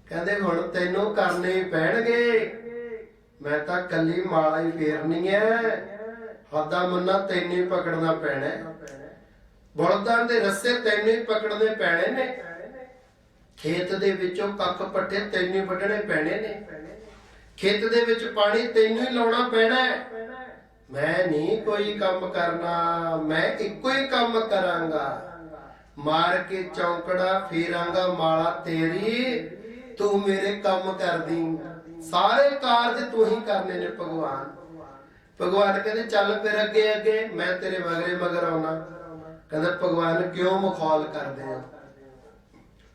ਕਹਿੰਦੇ ਹੁਣ ਤੈਨੂੰ ਕਰਨੇ ਹੀ ਪੈਣਗੇ, ਮੈਂ ਤਾਂ ਕੱਲੀ ਮਾਲਾ ਹੀ ਫੇਰਨੀ ਐ, ਹੱਦਾ ਮੰਨਾ ਤੈਨੂੰ ਹੀ ਪਕੜਨਾ ਪੈਣਾ। ਬਲਦਾਂ ਦੇ ਰੱਸੇ ਤੈਨੂੰ ਹੀ ਪਕੜਨੇ ਪੈਣੇ ਨੇ, ਖੇਤ ਦੇ ਵਿੱਚੋਂ ਕੱਖ ਪੱਟੇ ਤੈਨੂੰ ਹੀ ਵੱਢਣੇ ਪੈਣੇ ਨੇ, ਖੇਤ ਦੇ ਵਿੱਚ ਪਾਣੀ ਤੈਨੂੰ ਹੀ ਲਾਉਣਾ ਪੈਣਾ। ਮੈਂ ਨਹੀਂ ਕੋਈ ਕੰਮ ਕਰਨਾ, ਮੈਂ ਇੱਕੋ ਹੀ ਕੰਮ ਕਰਾਂਗਾ, ਮਾਰ ਕੇ ਚੌਂਕੜਾ ਫੇਰਾਂਗਾ ਮਾਲਾ ਤੇਰੀ, ਤੂੰ ਮੇਰੇ ਕੰਮ ਕਰਦੀ, ਸਾਰੇ ਕਾਰਜ ਤੂੰ ਹੀ ਕਰਨੇ ਨੇ ਭਗਵਾਨ। ਭਗਵਾਨ ਕਹਿੰਦੇ ਚੱਲ ਫਿਰ ਅੱਗੇ ਅੱਗੇ, ਮੈਂ ਤੇਰੇ ਮਗਰੇ ਮਗਰ ਆਉਣਾ। ਕਹਿੰਦਾ ਭਗਵਾਨ ਕਿਉਂ ਮਖੌਲ ਕਰਦੇ ਆ?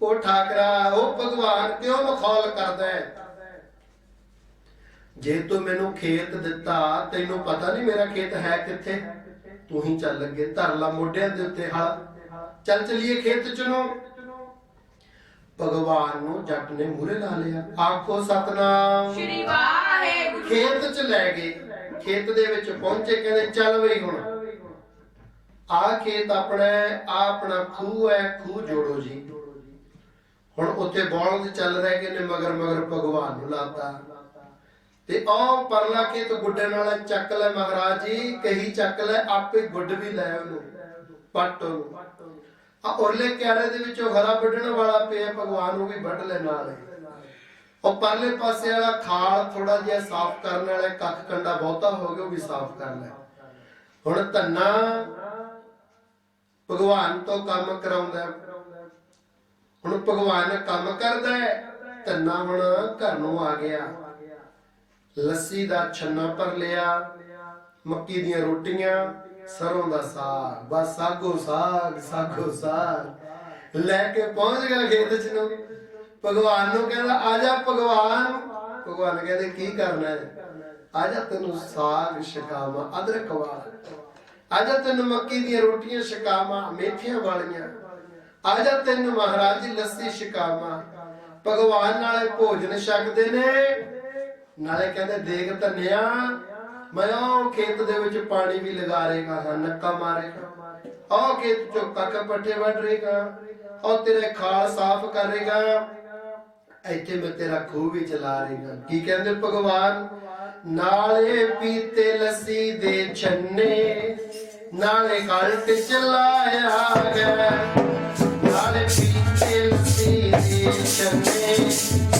ਉਹ ਠਾਕਰਾ ਉਹ ਭਗਵਾਨ ਕਿਉਂ ਮਖੌਲ ਕਰਦਾ ਹੈ? ਜੇ ਤੂੰ ਮੈਨੂੰ ਖੇਤ ਦਿੱਤਾ, ਤੈਨੂੰ ਪਤਾ ਨਹੀਂ ਮੇਰਾ ਖੇਤ ਹੈ ਕਿੱਥੇ? ਤੂੰ ਹੀ ਚੱਲ ਲੱਗੇ, ਧਰ ਲਾ ਮੋਢਿਆਂ ਦੇ ਉੱਤੇ ਹਲ, ਚੱਲ ਚਲੀਏ ਖੇਤ ਚ ਨੂੰ। ਭਗਵਾਨ ਨੂੰ ਜੱਟ ਨੇ ਮੂਹਰੇ ਲਾ ਲਿਆ। ਆਖੋ ਸਤਨਾਮ ਸ਼੍ਰੀ ਵਾਹਿਗੁਰੂ ਖੇਤ ਚ ਲੈ ਗਏ। ਖੇਤ ਦੇ ਵਿੱਚ ਪਹੁੰਚੇ, ਕਹਿੰਦੇ ਚੱਲ ਬਈ ਹੁਣ ਆ ਖੇਤ ਆਪਣਾ ਖੂਹ ਹੈ, ਖੂਹ ਜੋੜੋ ਜੀ। ਹੁਣ ਉੱਥੇ ਬੌਲਦ ਚੱਲ ਰਹੇ ਕਿ ਨੇ ਮਗਰ ਮਗਰ ਭਗਵਾਨ ਨੂੰ ਲਾਤਾ। ਤੇ ਉਹ ਪਰਲਾ ਖੇਤ ਗੁੱਡਣ ਵਾਲਾ ਚੱਕ ਲੈ ਮਹਾਰਾਜ ਜੀ, ਕਹੀ ਚੱਕ ਲੈ, ਆਪੇ ਗੁੱਡ ਵੀ ਲੈ ਉਹਨੂੰ, ਪੱਟ ਉਹਨੂੰ। ਆ ਉਰਲੇ ਕਿਆਰੇ ਦੇ ਵਿੱਚੋਂ ਹਰਾ ਵੱਢਣ ਵਾਲਾ ਪਿਆ, ਭਗਵਾਨ ਨੂੰ ਵੀ ਵੱਢ ਲੈ ਨਾਲ। ਉਹ ਪਰਲੇ ਪਾਸੇ ਵਾਲਾ ਖਾਲ ਥੋੜਾ ਜਿਹਾ ਸਾਫ਼ ਕਰਨ ਵਾਲਾ, ਕੱਖ ਕੰਡਾ ਬਹੁਤਾ ਹੋ ਗਿਆ, ਉਹ ਵੀ ਸਾਫ਼ ਕਰ ਲੈ। ਹੁਣ ਧੰਨਾ ਭਗਵਾਨ ਤੋਂ ਕੰਮ ਕਰਾਉਂਦਾ। ਹੁਣ ਭਗਵਾਨ ਕੰਮ ਕਰਦਾ ਹੈ, ਧੰਨਾ ਹੁਣ ਘਰ ਨੂੰ ਆ ਗਿਆ। ਲੱਸੀ ਦਾ ਛੰਨਾ ਭਰ ਲਿਆ, ਮੱਕੀ ਦੀਆਂ ਰੋਟੀਆਂ, ਸਰੋਂ ਦਾ ਸਾਗ, ਬਸ ਸਾਗੋ ਸਾਗ ਸਾਗੋ ਸਾਗ ਲੈ ਕੇ ਪਹੁੰਚ ਗਿਆ ਖੇਤ ਚ ਨੂੰ। ਭਗਵਾਨ ਨੂੰ ਕਹਿੰਦਾ ਆ ਜਾ ਭਗਵਾਨ। ਭਗਵਾਨ ਕਹਿੰਦੇ ਕੀ ਕਰਨਾ ਹੈ? ਆ ਜਾ ਤੈਨੂੰ ਸਾਗ ਛਕਾਵਾਂ ਅਦਰਕ ਵਾਲਾ, ਆ ਜਾ ਤੈਨੂੰ ਮੱਕੀ ਦੀਆਂ ਰੋਟੀਆਂ ਛਕਾਵਾਂ ਮੇਥੀਆਂ ਵਾਲੀਆਂ, ਆ ਜਾ ਤੈਨੂੰ ਮਹਾਰਾਜ ਦੀ ਲੱਸੀ ਛਕਾਵਾਂ। ਭਗਵਾਨ ਨਾਲੇ ਭੋਜਨ ਛਕਦੇ ਨੇ, ਨਾਲੇ ਕਹਿੰਦੇ ਦੇਖ ਧੰਨਿਆ ਮੈਂ ਉਹ ਖੇਤ ਦੇ ਵਿੱਚ ਪਾਣੀ ਵੀ ਲਗਾ ਰਹੇਗਾ, ਹਾਂ ਨੱਕਾ ਮਾਰੇਗਾ, ਉਹ ਖੇਤ ਚੋਂ ਕੱਖ ਪੱਠੇ ਵੱਢ ਰਹੇਗਾ, ਉਹ ਤੇਰੇ ਖਾਲ ਸਾਫ਼ ਕਰੇਗਾ, ਇੱਥੇ ਮੈਂ ਤੇਰਾ ਖੂਹ ਵੀ ਚਲਾ ਰਹੇਗਾ। ਕੀ ਕਹਿੰਦੇ ਭਗਵਾਨ? ਨਾਲੇ ਪੀਤੇ ਲੱਸੀ ਦੇ ਛੰਨੇ, ਨਾਲੇ ਗਲਟ ਚਲਾਇਆ ਗਿਆ, ਨਾਲੇ ਪੀਤੇ ਲੱਸੀ ਦੇ ਛੰਨੇ,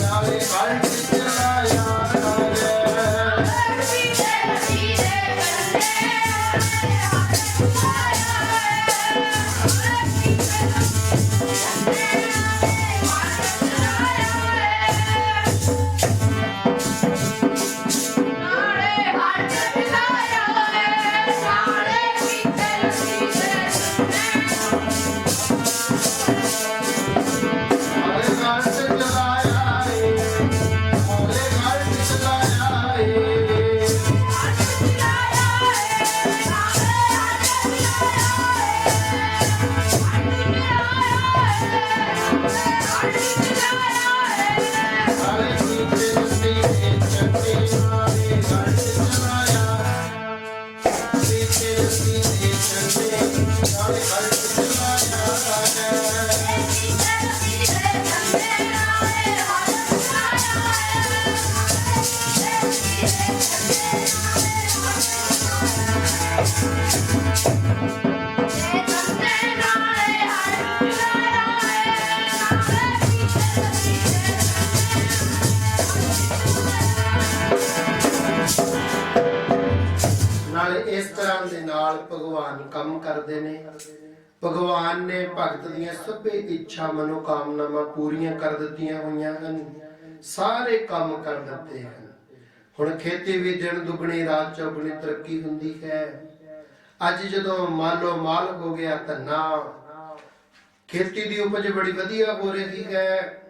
ਨਾਲੇ ਗਲਟ ਚਲਾਇਆ ਗਿਆ। ਇਸ ਤਰ੍ਹਾਂ ਦੇ ਨਾਲ ਭਗਵਾਨ ਕੰਮ ਕਰਦੇ ਨੇ। ਭਗਵਾਨ ਨੇ ਭਗਤ ਦੀਆਂ ਸਭੇ ਇੱਛਾ ਮਨੋਕਾਮਨਾਵਾਂ ਪੂਰੀਆਂ ਕਰ ਦਿੱਤੀਆਂ ਹੋਈਆਂ ਹਨ। ਸਾਰੇ ਕੰਮ ਕਰ ਦਿੱਤੇ ਹਨ। ਹੁਣ ਖੇਤੀ ਵੀ ਦਿਨ ਦੁਗਣੀ ਰਾਤ ਚੌਗੁਣੀ ਤਰੱਕੀ ਹੁੰਦੀ ਹੈ। ਅੱਜ ਜਦੋਂ ਮਾਲੋ ਮਾਲ ਹੋ ਗਿਆ ਧੰਨਾ, ਖੇਤੀ ਦੀ ਉਪਜ ਬੜੀ ਵਧੀਆ ਹੋ ਰਹੀ ਹੈ।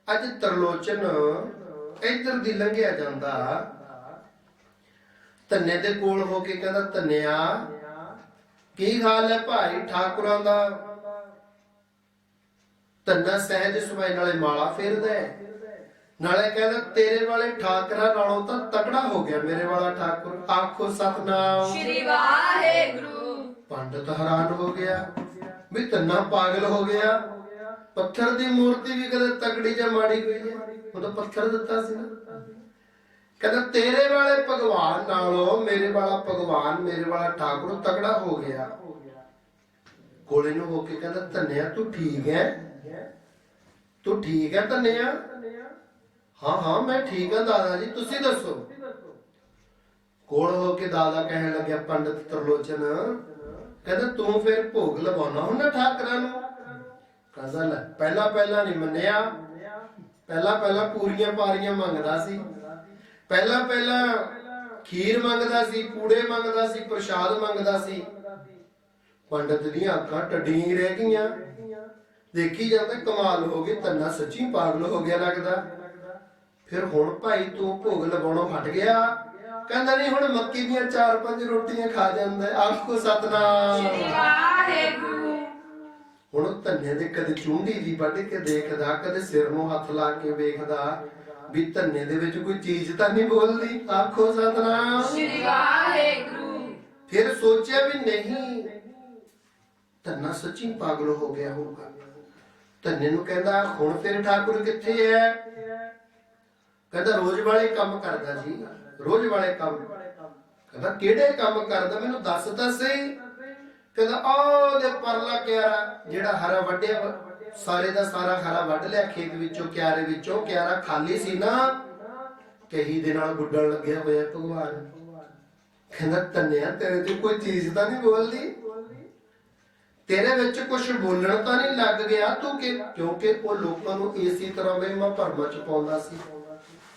ਅੱਜ ਤਰਲੋਚਨ ਇੱਧਰ ਦੀ ਲੰਘਿਆ ਜਾਂਦਾ, ਧੰਨੇ ਦੇ ਕੋਲ ਹੋ ਕੇ ਕਹਿੰਦਾ, ਧੰਨਿਆ ਕੀ ਹਾਲ ਹੈ ਭਾਈ ਠਾਕੁਰਾਂ ਦਾ? ਧੰਨਾ ਸਹਿਜ ਸੁਭਾਅ ਨਾਲੇ ਮਾਲਾ ਫੇਰਦਾ ਹੈ, ਨਾਲੇ ਕਹਿੰਦਾ ਤੇਰੇ ਵਾਲੇ ਠਾਕਰਾਂ ਨਾਲੋਂ ਤਾਂ ਤਕੜਾ ਹੋ ਗਿਆ ਮੇਰੇ ਵਾਲਾ ਠਾਕੁਰ। ਆਖੋ ਸਤਨਾਮ ਸ਼੍ਰੀ ਵਾਹਿਗੁਰੂ। ਪੰਡਤ ਹੈਰਾਨ ਹੋ ਗਿਆ ਵੀ ਧੰਨਾ ਪਾਗਲ ਹੋ ਗਿਆ। ਪੱਥਰ ਦੀ ਮੂਰਤੀ ਵੀ ਕਦੇ ਤਕੜੀ ਜਾਂ ਮਾੜੀ ਹੋਈ ਹੈ? ਉਹ ਤਾਂ ਪੱਥਰ ਦਿੱਤਾ ਸੀ ਨਾ। ਕਹਿੰਦਾ ਤੇਰੇ ਵਾਲੇ ਭਗਵਾਨ ਨਾਲੋਂ ਮੇਰੇ ਵਾਲਾ ਭਗਵਾਨ, ਮੇਰੇ ਵਾਲਾ ਠਾਕੁਰ ਤਕੜਾ ਹੋ ਗਿਆ। ਕੋਲੇ ਨੂੰ ਹੋ ਕੇ ਕਹਿੰਦਾ, ਧੰਨਿਆ ਤੂੰ ਠੀਕ ਹੈ? ਤੂੰ ਠੀਕ ਹੈ ਧੰਨਿਆ? ਹਾਂ ਹਾਂ ਮੈਂ ਠੀਕ ਹਾਂ ਦਾਦਾ ਜੀ, ਤੁਸੀਂ ਦੱਸੋ। ਕੋਲ ਹੋ ਕੇ ਦਾਦਾ ਕਹਿਣ ਲੱਗਿਆ, ਪੰਡਤ ਤਰਲੋਚਨ, ਕਹਿੰਦਾ ਤੂੰ ਫਿਰ ਭੋਗ ਲਵਾਉਣਾ ਹੁੰਦਾ ਠਾਕਰਾਂ ਨੂੰ? ਕਹਿੰਦਾ ਲੈ ਪਹਿਲਾਂ ਨਹੀਂ ਮੰਨਿਆ, ਪਹਿਲਾਂ ਪੂਰੀਆਂ ਪਾਰੀਆਂ ਮੰਗਦਾ ਸੀ, ਪਹਿਲਾਂ ਖੀਰ ਮੰਗਦਾ ਸੀ, ਪੂੜੇ ਮੰਗਦਾ ਸੀ, ਪ੍ਰਸ਼ਾਦ ਮੰਗਦਾ ਸੀ। ਪੰਡਤ ਦੀਆਂ ਅੱਖਾਂ ਟੱਡੀਆਂ ਰਹਿ ਗਈਆਂ, ਦੇਖੀ ਜਾਂਦਾ ਕਮਾਲ ਹੋ ਗਈ, ਧੰਨਾ ਸੱਚੀ ਪਾਗਲ ਹੋ ਗਿਆ ਲੱਗਦਾ। ਫਿਰ ਹੁਣ ਭਾਈ ਤੂੰ ਭੋਗ ਲਗਾਉਣੋਂ ਹਟ ਗਿਆ? ਕਹਿੰਦਾ ਨਹੀਂ, ਹੁਣ ਮੱਕੀ ਦੀਆਂ 4-5 ਰੋਟੀਆਂ ਖਾ ਜਾਂਦਾ। ਆਖੋ ਸਤਨਾਮ ਸ਼੍ਰੀ ਵਾਹਿਗੁਰੂ। ਹੁਣ ਧੰਨੇ ਦੇ ਕਦੇ ਚੁੰਡੀ ਜੀ ਵੱਢ ਕੇ ਦੇਖਦਾ, ਕਦੇ ਸਿਰ ਨੂੰ ਹੱਥ ਲਾ ਕੇ ਵੇਖਦਾ ਵੀ ਧੰਨੇ ਦੇ ਵਿੱਚ ਕੋਈ ਚੀਜ਼ ਤਾਂ ਨਹੀਂ ਬੋਲਦੀ। ਆਖੋ ਸਤਨਾਮ ਸ਼੍ਰੀ ਵਾਹਿਗੁਰੂ। ਫਿਰ ਸੋਚਿਆ ਵੀ ਨਹੀਂ, ਧੰਨਾ ਸੱਚੀ ਪਾਗਲ ਹੋ ਗਿਆ ਹੋਊਗਾ। ਧੰਨੇ ਨੂੰ ਕਹਿੰਦਾ, ਹੁਣ ਫਿਰ ਠਾਕੁਰ ਕਿੱਥੇ ਹੈ? ਕਹਿੰਦਾ ਰੋਜ਼ ਵਾਲੇ ਕੰਮ ਕਰਦਾ ਜੀ, ਰੋਜ਼ ਵਾਲੇ ਕੰਮ। ਕਹਿੰਦਾ ਕਿਹੜੇ ਕੰਮ ਕਰਦਾ, ਮੈਨੂੰ ਦੱਸ ਤਾਂ ਸਹੀ। ਕਹਿੰਦਾ ਉਹਦੇ ਪਰਲਾ ਕਿਆਰਾ ਜਿਹੜਾ ਹਰਾ ਵੱਢਿਆ, ਸਾਰੇ ਦਾ ਸਾਰਾ ਹਰਾ ਵੱਢ ਲਿਆ ਖੇਤ ਵਿੱਚੋਂ, ਕਿਆਰੇ ਵਿੱਚੋਂ। ਕਿਆਰਾ ਖਾਲੀ ਸੀ ਨਾ, ਕਹੀ ਦੇ ਨਾਲ ਗੁੱਡਣ ਲੱਗਿਆ ਹੋਇਆ ਭਗਵਾਨ। ਕਹਿੰਦਾ ਧੰਨਿਆ ਤੇਰੇ ਚ ਕੋਈ ਚੀਜ਼ ਤਾਂ ਨਹੀਂ ਬੋਲਦੀ, ਤੇਰੇ ਵਿੱਚ ਕੁਝ ਬੋਲਣ ਤਾਂ ਨਹੀਂ ਲੱਗ ਗਿਆ ਤੂੰ? ਕਿਉਂਕਿ ਉਹ ਲੋਕਾਂ ਨੂੰ ਇਸੇ ਤਰ੍ਹਾਂ ਵਹਿਮਾਂ ਭਰਮਾਂ ਚ ਪਾਉਂਦਾ ਸੀ।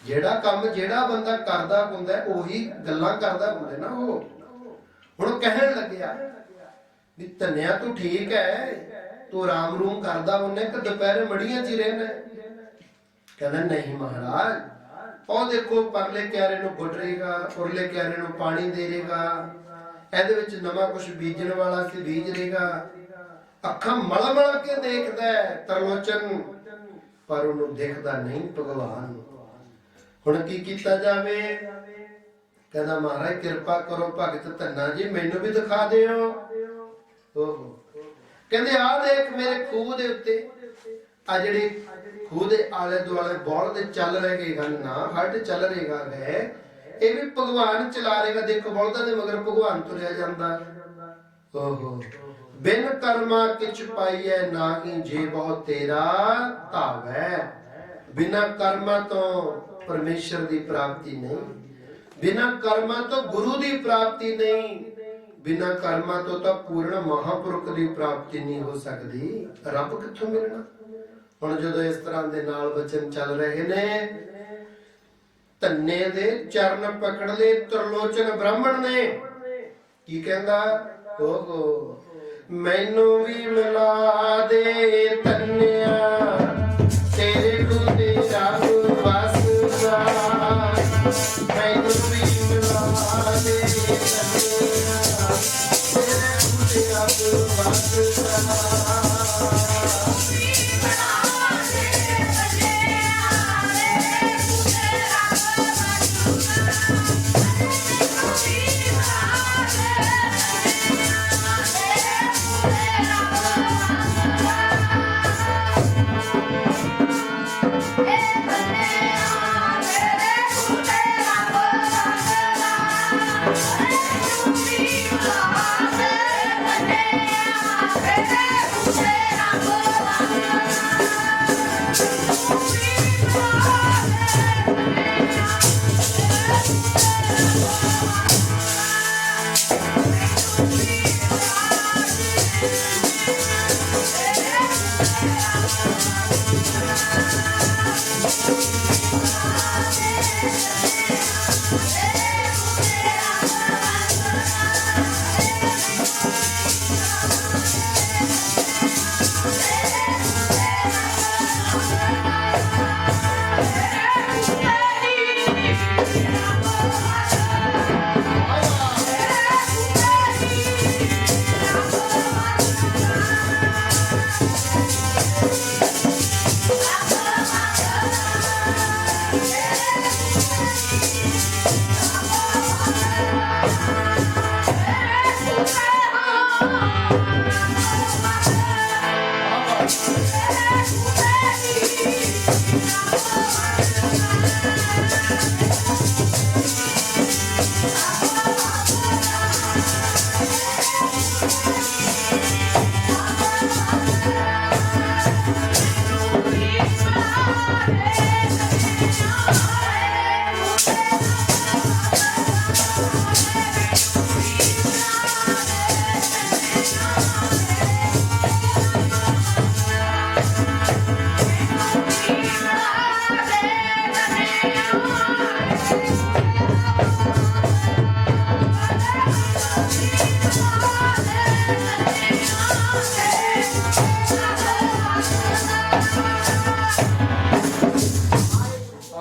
ਜਿਹੜਾ ਕੰਮ ਜਿਹੜਾ ਬੰਦਾ ਕਰਦਾ ਹੁੰਦਾ ਉਹੀ ਗੱਲਾਂ ਕਰਦਾ ਹੁੰਦਾ ਨਾ ਉਹ। ਹੁਣ ਕਹਿਣ ਲੱਗਿਆ ਵੀ ਧੰਨਿਆ ਤੂੰ ਠੀਕ ਹੈ, ਤੂੰ ਰਾਮ ਰੂਮ ਕਰਦਾ ਉਹਨੇ ਕਿ ਦੁਪਹਿਰੇ ਮੜੀਆਂ ਚ ਹੀ ਰਹਿਣਾ? ਕਹਿੰਦਾ ਨਹੀਂ ਮਹਾਰਾਜ, ਉਹ ਦੇਖੋ ਪਰਲੇ ਕਿਆਰੇ ਨੂੰ ਗੁੱਡ ਰਹੇਗਾ, ਉਰਲੇ ਕਿਆਰੇ ਨੂੰ ਪਾਣੀ ਦੇ ਰਹੇਗਾ, ਇਹਦੇ ਵਿੱਚ ਨਵਾਂ ਕੁਝ ਬੀਜਣ ਵਾਲਾ ਸੀ ਬੀਜ ਰਹੇਗਾ। ਅੱਖਾਂ ਮਲ ਮਲ ਕੇ ਦੇਖਦਾ ਤਰਲੋਚਨ, ਪਰ ਉਹਨੂੰ ਦੇਖਦਾ ਨਹੀਂ ਭਗਵਾਨ। ਹੁਣ ਕੀ ਕੀਤਾ ਜਾਵੇ? ਕਹਿੰਦਾ ਮਹਾਰਾਜ ਕਿਰਪਾ ਕਰੋ ਭਗਤ ਧੰਨਾ ਜੀ, ਮੈਨੂੰ ਵੀ ਦਿਖਾ ਦਿਓ। ਓਹੋ, ਕਹਿੰਦੇ ਆ ਦੇਖ ਮੇਰੇ ਖੂਹ ਦੇ ਉੱਤੇ, ਆ ਜਿਹੜੇ ਖੂਹ ਦੇ ਆਲੇ ਦੁਆਲੇ ਬੋਲ ਦੇ ਚੱਲ ਰਹੇ ਹਨ ਨਾ, ਹੱਡ ਚੱਲ ਰਹੇਗਾ ਹੈ, ਇਹ ਵੀ ਭਗਵਾਨ ਚਲਾ ਰਹੇਗਾ। ਦੇਖੋ ਬੋਲਦਾਂ ਦੇ ਮਗਰ ਭਗਵਾਨ ਤੁਰਿਆ ਜਾਂਦਾ। ਓਹੋ, ਬਿਨ ਕਰਮਾ ਕਿਛ ਪਾਈਐ ਨਾਹੀ, ਜੇ ਬਹੁ ਤੇਰਾ ਧਾਵੈ। ਬਿਨਾ ਕਰਮਾਂ ਤੋਂ ਪਰਮੇਸ਼ਰ ਦੀ ਪ੍ਰਾਪਤੀ ਨਹੀਂ, ਬਿਨਾ ਕਰਮਾਂ ਤੋਂ ਗੁਰੂ ਦੀ ਪ੍ਰਾਪਤੀ ਨਹੀਂ, ਬਿਨਾ ਕਰਮਾਂ ਤੋਂ ਤਾਂ ਪੂਰਨ ਮਹਾਪੁਰਖ ਦੀ ਪ੍ਰਾਪਤੀ ਨਹੀਂ ਹੋ ਸਕਦੀ। ਰੱਬ ਕਿੱਥੋਂ ਮਿਲਣਾ? ਹੁਣ ਜਦੋਂ ਇਸ ਤਰ੍ਹਾਂ ਦੇ ਨਾਲ ਬਚਨ ਚੱਲ ਰਹੇ ਨੇ, ਧੰਨੇ ਦੇ ਚਰਨ ਪਕੜ ਲਏ ਤਰਲੋਚਨ ਬ੍ਰਾਹਮਣ ਨੇ। ਕੀ ਕਹਿੰਦਾ? ਓਹੋ, ਮੈਨੂੰ ਵੀ ਮਿਲਾ ਦੇ ਧੰਨਿਆ, ਤੇਰੇ ਗੁਰੂ ਦੇ ਰਾਹ ਵਸਦਾ। ਮੈਨੂੰ ਵੀ ਮਿਲਾ ਦੇ ਧੰਨਿਆ, ਤੇਰੇ ਗੁਰੂ ਦੇ ਰਾਹ ਵਸਦਾ।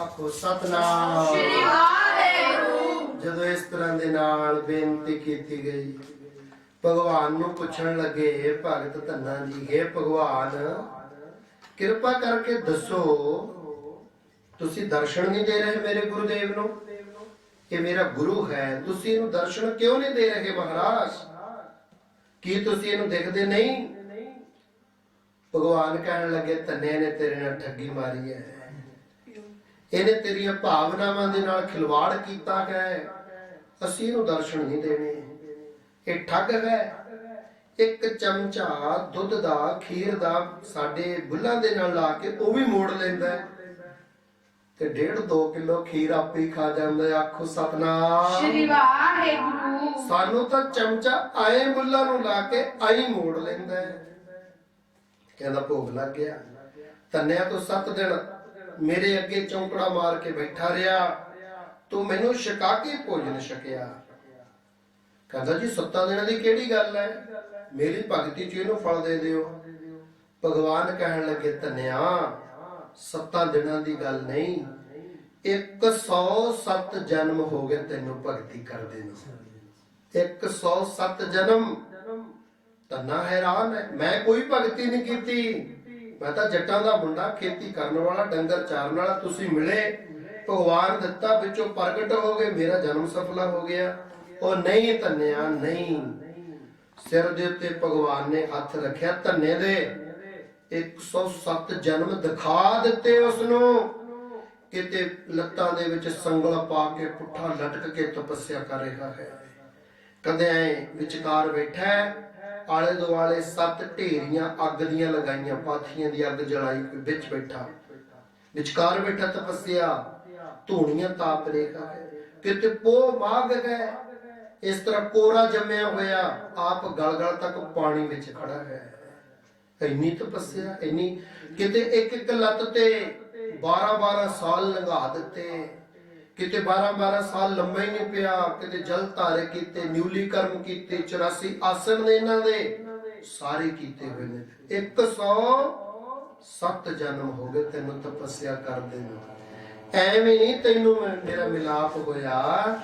ਆਖੋ ਸਤਨਾਮ। ਸ਼੍ਰੀ ਵਾਹਿਗੁਰੂ। ਜਦੋਂ ਇਸ ਤਰ੍ਹਾਂ ਦੇ ਨਾਲ ਬੇਨਤੀ ਕੀਤੀ ਗਈ, ਭਗਵਾਨ ਨੂੰ ਪੁੱਛਣ ਲੱਗੇ ਭਗਤ ਧੰਨਾ ਜੀ, हे ਭਗਵਾਨ ਕਿਰਪਾ ਕਰਕੇ ਦੱਸੋ, ਤੁਸੀਂ ਦਰਸ਼ਨ ਨਹੀਂ ਦੇ ਰਹੇ ਮੇਰੇ ਗੁਰੂਦੇਵ ਨੂੰ? ਇਹ ਮੇਰਾ ਗੁਰੂ ਹੈ, ਤੁਸੀਂ ਇਹਨੂੰ ਦਰਸ਼ਨ ਕਿਉਂ ਨਹੀਂ ਦੇ ਰਹੇ ਮਹਾਰਾਜ? ਕੀ ਤੁਸੀਂ ਇਹਨੂੰ ਦੇਖਦੇ ਨਹੀਂ? ਭਗਵਾਨ ਕਹਿਣ ਲੱਗੇ, ਧੰਨੇ ਨੇ ਤੇਰੇ ਨਾਲ ਠੱਗੀ ਮਾਰੀ ਹੈ, ਇਹਨੇ ਤੇਰੀਆਂ ਭਾਵਨਾਵਾਂ ਦੇ ਨਾਲ ਖਿਲਵਾੜ ਕੀਤਾ ਹੈ, ਅਸੀਂ ਇਹਨੂੰ ਦਰਸ਼ਨ ਨਹੀਂ ਦੇਣੇ। ਇਹ ਠੱਗ ਹੈ। ਇੱਕ ਚਮਚਾ ਦੁੱਧ ਦਾ, ਖੀਰ ਦਾ ਸਾਡੇ ਬੁੱਲਾਂ ਦੇ ਨਾਲ ਲਾ ਕੇ ਉਹ ਵੀ ਮੋੜ ਲੈਂਦਾ ਹੈ ਤੇ 1.5-2 ਕਿਲੋ ਖੀਰ ਆਪੇ ਹੀ ਖਾ ਜਾਂਦਾ ਹੈ। ਆਖੋ ਸਤਨਾਮ। ਸ਼੍ਰੀ ਵਾਹਿਗੁਰੂ। ਸਾਨੂੰ ਤਾਂ ਚਮਚਾ ਆਏ ਬੁੱਲਾਂ ਨੂੰ ਲਾ ਕੇ ਆਈ ਮੋੜ ਲੈਂਦਾ ਹੈ। ਕਹਿੰਦਾ ਭੋਗ ਲੱਗ ਗਿਆ। ਧੰਨਿਆ ਤੋਂ 7 ਦਿਨ ਮੇਰੇ ਅੱਗੇ ਚੌਂਕੜਾ ਮਾਰ ਕੇ ਬੈਠਾ ਰਿਹਾ, ਤੂੰ ਮੈਨੂੰ ਛਕਾ ਕੇ ਭੋਜਨ ਛਕਿਆ। ਕਹਿੰਦਾ ਜੀ 7 ਦਿਨਾਂ ਦੀ ਕਿਹੜੀ ਗੱਲ ਹੈ, ਮੇਰੀ ਭਗਤੀ ਚ ਇਹਨੂੰ ਫਲ ਦੇ ਦਿਓ। ਭਗਵਾਨ ਕਹਿਣ ਲੱਗੇ, ਧੰਨਿਆ 7 ਦਿਨਾਂ ਦੀ ਗੱਲ ਨਹੀਂ, 107 ਜਨਮ ਹੋ ਗਏ ਤੈਨੂੰ ਭਗਤੀ ਕਰਦੇ ਨੂੰ। 107 ਜਨਮ। ਧੰਨਾ ਹੈਰਾਨ ਹੈ, ਮੈਂ ਕੋਈ ਭਗਤੀ ਨਹੀਂ ਕੀਤੀ, ਮੈਂ ਤਾਂ ਜੱਟਾਂ ਦਾ ਮੁੰਡਾ, ਖੇਤੀ ਕਰਨ ਵਾਲਾ, ਡੰਗਰ ਚਾਰਨ ਵਾਲਾ। ਤੁਸੀਂ ਮਿਲੇ, ਭਗਵਾਨ ਦਿੱਤਾ, ਵਿੱਚੋਂ ਪ੍ਰਗਟ ਹੋ ਗਏ, ਮੇਰਾ ਜਨਮ ਸਫਲਾ ਹੋ ਗਿਆ। ਉਹ ਨਹੀਂ ਧੰਨਿਆ, ਨਹੀਂ। ਸਿਰ ਦੇ ਉੱਤੇ ਭਗਵਾਨ ਨੇ ਹੱਥ ਰੱਖਿਆ ਧੰਨੇ ਦੇ, 107 ਜਨਮ ਦਿਖਾ ਦਿੱਤੇ ਉਸ ਨੂੰ। ਕਿਤੇ ਲੱਤਾਂ ਦੇ ਵਿੱਚ ਸੰਗਲ ਪਾ ਕੇ ਪੁੱਠਾ ਲਟਕ ਕੇ ਤਪੱਸਿਆ ਕਰ ਰਿਹਾ ਹੈ, ਕਦੇ ਐ ਵਿਚਕਾਰ ਬੈਠਾ ਹੈ, ਆਲੇ ਦੁਆਲੇ 7 ਢੇਰੀਆਂ ਅੱਗ ਦੀਆਂ ਲਗਾਈਆਂ, ਪਾਥੀਆਂ ਦੀ ਅੱਗ ਜਲਾਈ, ਵਿੱਚ ਬੈਠਾ, ਵਿਚਕਾਰ ਬੈਠਾ ਤਪੱਸਿਆ, ਧੂਣੀਆਂ ਤਾਪ ਰਿਹਾ ਹੈ। ਕਿਤੇ ਪੋਹ ਮਾਗ ਗਏ, ਇਸ ਤਰ੍ਹਾਂ ਕੋਰਾ ਜੰਮਿਆ ਹੋਇਆ, ਆਪ ਗਲ ਤੱਕ ਪਾਣੀ ਵਿੱਚ ਖੜਾ ਹੈ। ਇੰਨੀ ਤਪੱਸਿਆ, ਇੰਨੀ। ਕਿਤੇ ਇੱਕ ਲੱਤ ਤੇ 12-12 ਸਾਲ ਲੰਘਾ ਦਿੱਤੇ, ਕਿਤੇ 12-12 ਸਾਲ ਲੰਮਾ ਹੀ ਨਹੀਂ ਪਿਆ, ਕਿਤੇ ਜਲ ਧਾਰੇ ਕੀਤੇ, ਨਿਊਲੀ ਕਰਮ ਕੀਤੇ, 84 ਆਸਣ ਨੇ ਇਹਨਾਂ ਦੇ ਸਾਰੇ ਕੀਤੇ ਹੋਏ ਨੇ। 107 ਜਨਮ ਹੋ ਗਏ ਤੈਨੂੰ ਤਪੱਸਿਆ ਕਰਦੇ ਨੂੰ। ਐਵੇਂ ਨਹੀਂ ਤੈਨੂੰ ਮੇਰਾ ਮਿਲਾਪ ਹੋਇਆ,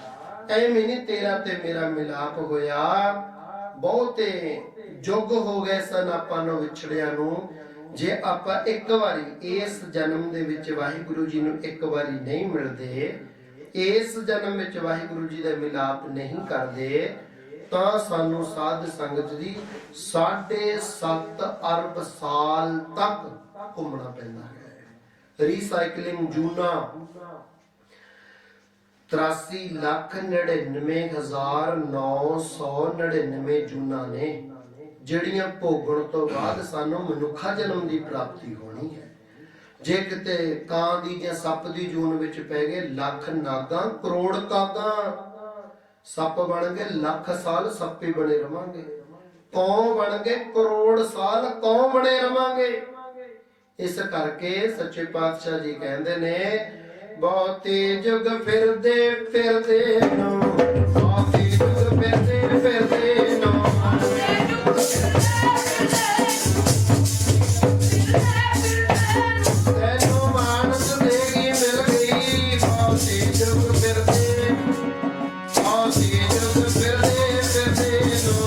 ਐਵੇਂ ਨਹੀਂ ਤੇਰਾ ਤੇ ਮੇਰਾ ਮਿਲਾਪ ਹੋਇਆ। ਬਹੁਤੇ ਯੁੱਗ ਹੋ ਗਏ ਸਨ ਆਪਾਂ ਨੂੰ ਵਿਛੜਿਆਂ ਨੂੰ। ਜੇ ਆਪਾਂ ਇੱਕ ਵਾਰੀ ਇਸ ਜਨਮ ਦੇ ਵਿੱਚ ਵਾਹਿਗੁਰੂ ਜੀ ਨੂੰ ਇੱਕ ਵਾਰੀ ਨਹੀਂ ਮਿਲਦੇ, ਇਸ ਜਨਮ ਵਿੱਚ ਵਾਹਿਗੁਰੂ ਜੀ ਦਾ ਮਿਲਾਪ ਨਹੀਂ ਕਰਦੇ, ਤਾਂ ਸਾਨੂੰ ਸਾਧ ਸੰਗਤ ਦੀ 7.5 ਅਰਬ ਸਾਲ ਤੱਕ ਘੁੰਮਣਾ ਪੈਂਦਾ ਹੈ। ਰੀਸਾਈਕਲਿੰਗ ਜੂਨਾ 83,99,999 ਜੂਨਾ ਨੇ, ਜਿਹੜੀਆਂ ਭੋਗਣ ਤੋਂ ਬਾਅਦ ਸਾਨੂੰ ਮਨੁੱਖਾ ਜਨਮ ਦੀ ਪ੍ਰਾਪਤੀ ਹੋਣੀ ਹੈ। ਜੇ ਕਿਤੇ ਕਾਂ ਦੀ ਜਾਂ ਸੱਪ ਦੀ ਜੂਨ ਵਿੱਚ ਪੈ ਗਏ, ਲੱਖ ਨਾਗਾਂ ਕਰੋੜ ਕਾਗਾਂ, ਸੱਪ ਬਣ ਗਏ ਲੱਖ ਸਾਲ ਸੱਪੇ ਬਣੇ ਰਵਾਂਗੇ, ਕੌਂ ਬਣ ਗਏ ਕਰੋੜ ਸਾਲ ਕੌਂ ਬਣੇ ਰਵਾਂਗੇ। ਇਸ ਕਰਕੇ ਸੱਚੇ ਪਾਤਸ਼ਾਹ ਜੀ ਕਹਿੰਦੇ ਨੇ, ਬਹੁਤੇ ਜੁਗ ਫਿਰਦੇ ਫਿਰਦੇ ਨੂੰ, ਬਹੁਤੇ ਜੁਗ ਫਿਰਦੇ ਫਿਰਦੇ ਨੂੰ, ਤੈਨੂੰ ਮਾਨਸ ਦੇਗੀ ਮਿਲ ਗਈ। ਬਹੁਤੇ ਜੁਗ ਫਿਰਦੇ, ਬਹੁਤੇ ਜੁਗ ਫਿਰਦੇ ਫਿਰਦੇ ਨੂੰ,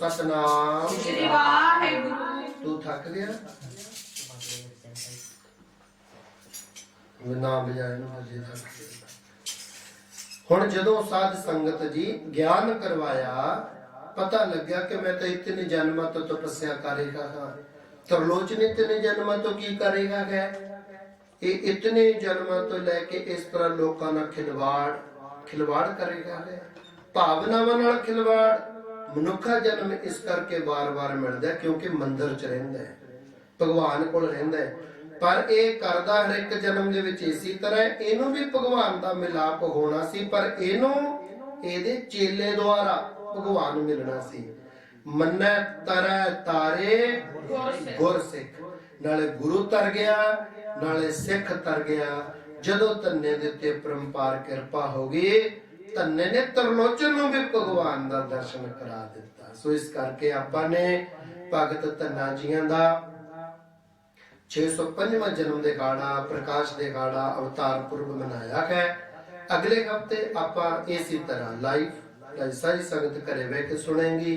सतनाम श्री वाहेगुरु। तू थक गया ना बजाए ना बजे थक हुण जदों साध संगत जी ज्ञान करवाया पता लग्या कि मैं तो इतने जन्म तो तपस्या करेगा हाँ त्रिलोचन इतने जन्म तो की करेगा गया ये इतने जन्म तो लेके इस तरह लोगों ना खिलवाड़ करेगा गया भावनावां नाल खिलवाड़ मनुखा जन्म इस करके बार बार मिलता है क्योंकि मंदिर च रहिंदा है भगवान कोल रहिंदा है पर ये करदा हर एक जन्म दे विच इसी तरह इहनूं भी भगवान दा मिलाप होना सी पर इहनूं इहदे चेले द्वारा भगवान मिलना सी मन्नै तरह तारे गुरसिख नाले गुरु तर गया नाले सिख तर गया जदों धन्ने दे उत्ते परंपार किरपा हो गई धन्ने ने त्रिलोचन नूं भी भगवान दा दर्शन करा दिता सो इस करके आपां ने भगत धन्ना जियां दा 605वां जन्म दिहाड़ा प्रकाश दिहाड़ा अवतार पुरब मनाया है अगले हफ्ते आपां इसी तरह लाइव सारी संगत घरे बैठ के सुनेंगी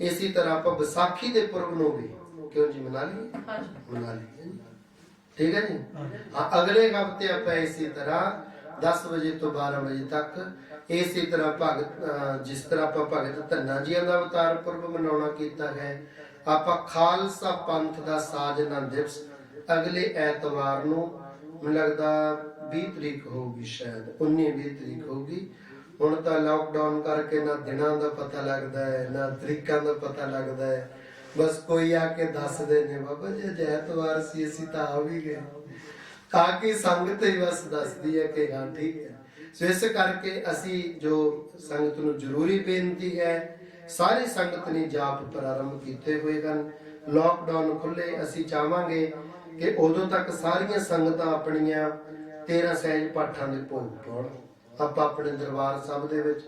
इसी तरह आपां बैसाखी दे पुरब नूं भी क्यों जी मना लिए ठीक है जी हाँ अगले हफ्ते आपां इसी तरह 10 बजे तो 12 बजे तक इसी तरह भगत जिस तरह आप भगत धन्ना जी का अवतार पुरब मनाना किया है आप खालसा पंथ का साजना दिवस अगले ऐतवार नूं मैनूं लगदा 20 तरीक होगी शायद 19-20 तरीक होगी हुण तां लॉकडाउन करके ना दिनां दा पता लगदा है ना तरीकां दा पता लगदा है बस कोई आके दस दे ने बाबा जी ऐतवार सी असीं तां आ भी गए ताकि संगत ही बस दसदी है कि हाँ ठीक है सो इस करके असी जो संगत नूं जरूरी बेनती है सारी संगत ने जाप प्रारंभ किए हुए हैं लॉकडाउन खुले असी चाहांगे कि उदों तक सारियां संगतां अपनियां 13 सहज पाठां दे भोग पाउण आपां अपने दरबार साहब दे विच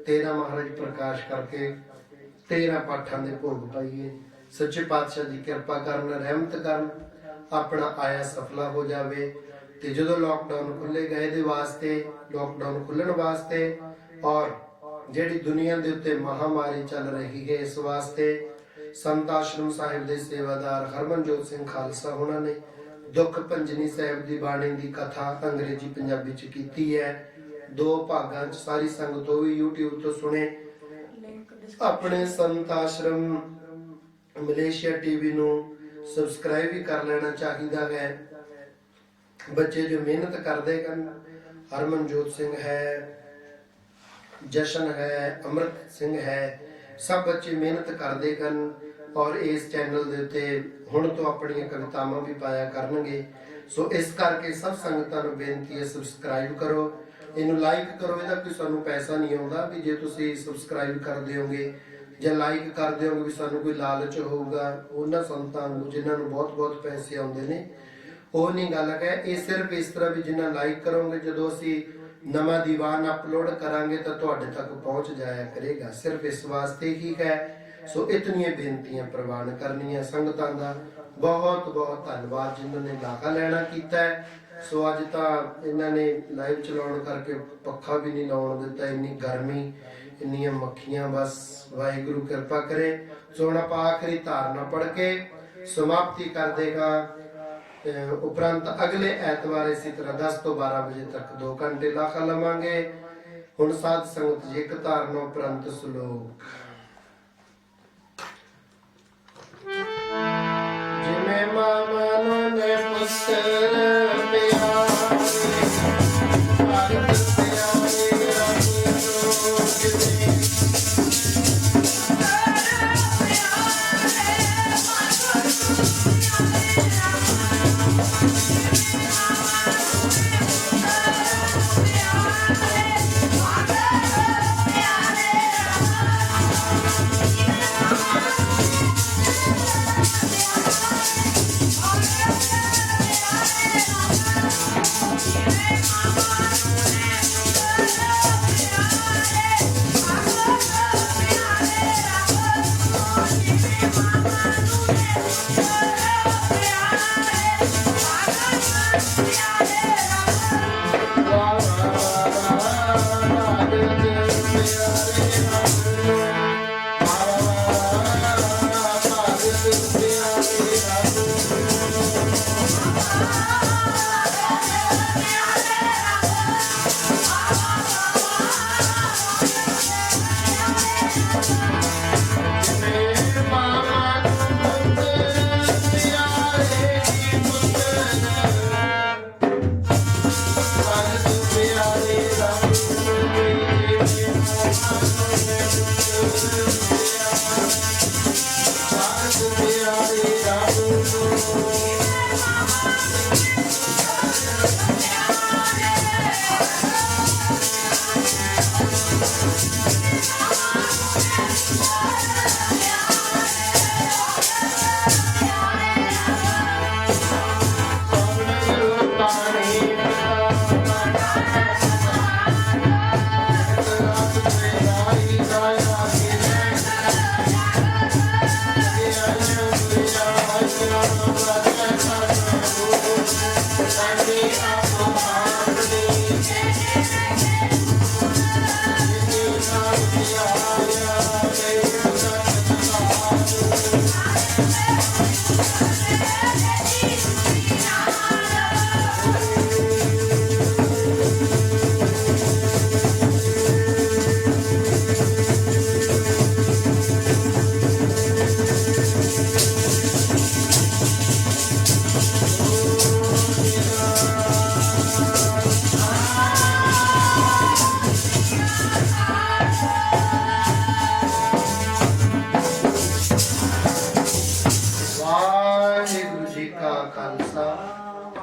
13 महाराज प्रकाश करके 13 पाठां दे भोग पाइए सच्चे पातशाह जी कृपा करन रहमत करन अपना आया सफला हो जावे ते जदों लॉकडाउन खुले गए दे वास्ते लॉकडाउन खुलण वास्ते और जेड़ी दुनिया दे उत्ते महामारी चल रही है इस वास्ते संत आश्रम साहिब दे सेवादार हरमनजोत सिंह खालसा होना ने दुख पंजनी साहिब दी बाणी दी कथा अंग्रेजी पंजाबी च कीती है 2 भागां च सारी संगत तो भी YouTube तो सुने अपने संत आश्रम मलेशिया टीवी नूं सबसक्राइब भी कर लेना चाहिए है बच्चे जो मेहनत करते हैं हरमनजोत सिंह है जशन है अमृत सिंह है सब बच्चे मेहनत करते हैं और इस चैनल दे उत्ते हुण तो अपनी कवितावां भी पाया करनगे सो इस करके सब संगतां नूं बेनती है सबसक्राइब करो इनू लाइक करो इहदा कोई सानू पैसा नहीं आउंदा भी जे तुसीं सबसक्राइब कर दिओगे ਜਾਂ ਲਾਈਕ ਕਰ ਦਿਓਗੇ ਵੀ ਸਾਨੂੰ ਕੋਈ ਲਾਲਚ ਹੋਊਗਾ ਉਹਨਾਂ ਸੰਤਾਂ ਨੂੰ ਜਿਨ੍ਹਾਂ ਨੂੰ ਬਹੁਤ ਪੈਸੇ ਆਉਂਦੇ ਨੇ ਉਹ ਨਹੀਂ ਗੱਲ ਹੈ ਇਹ ਸਿਰਫ ਇਸ ਤਰ੍ਹਾਂ ਵੀ ਜਿੰਨਾ ਲਾਈਕ ਕਰੋਗੇ ਜਦੋਂ ਅਸੀਂ ਨਵਾਂ ਦੀਵਾਨ ਅਪਲੋਡ ਕਰਾਂਗੇ ਤਾਂ ਤੁਹਾਡੇ ਤੱਕ ਪਹੁੰਚ ਜਾਇਆ ਕਰੇਗਾ ਸਿਰਫ ਇਸ ਵਾਸਤੇ ਹੀ ਹੈ ਸੋ ਇਤਨੀਆਂ ਬੇਨਤੀਆਂ ਪ੍ਰਵਾਨ ਕਰਨੀਆਂ ਸੰਗਤਾਂ ਦਾ ਬਹੁਤ ਧੰਨਵਾਦ ਜਿਨ੍ਹਾਂ ਨੇ ਲਾਹਾ ਲੈਣਾ ਕੀਤਾ ਹੈ ਸੋ ਅੱਜ ਤਾਂ ਇਹਨਾਂ ਨੇ ਲਾਈਵ ਚਲਾਉਣ ਕਰਕੇ ਪੱਖਾ ਵੀ ਨਹੀਂ ਲਾਉਣ ਦਿੱਤਾ ਇੰਨੀ ਗਰਮੀ इन्नियां मक्खियां बस वाहिगुरु कृपा करे सोना आखिरी धारणा पढ़ के समाप्ति कर देगा उपरंत अगले ऐतवार इसी तरह 10 तो 12 बजे तक 2 घंटे लाखा लवांगे हुण साध संगत जी एक धारणा उपरंत श्लोक जिमे मामनो ने पुत्र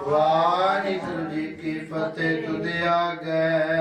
ਵਾਹਿਗੁਰੂ ਜੀ ਕੀ ਫਤਿਹ। ਤੁਧ ਆਗੇ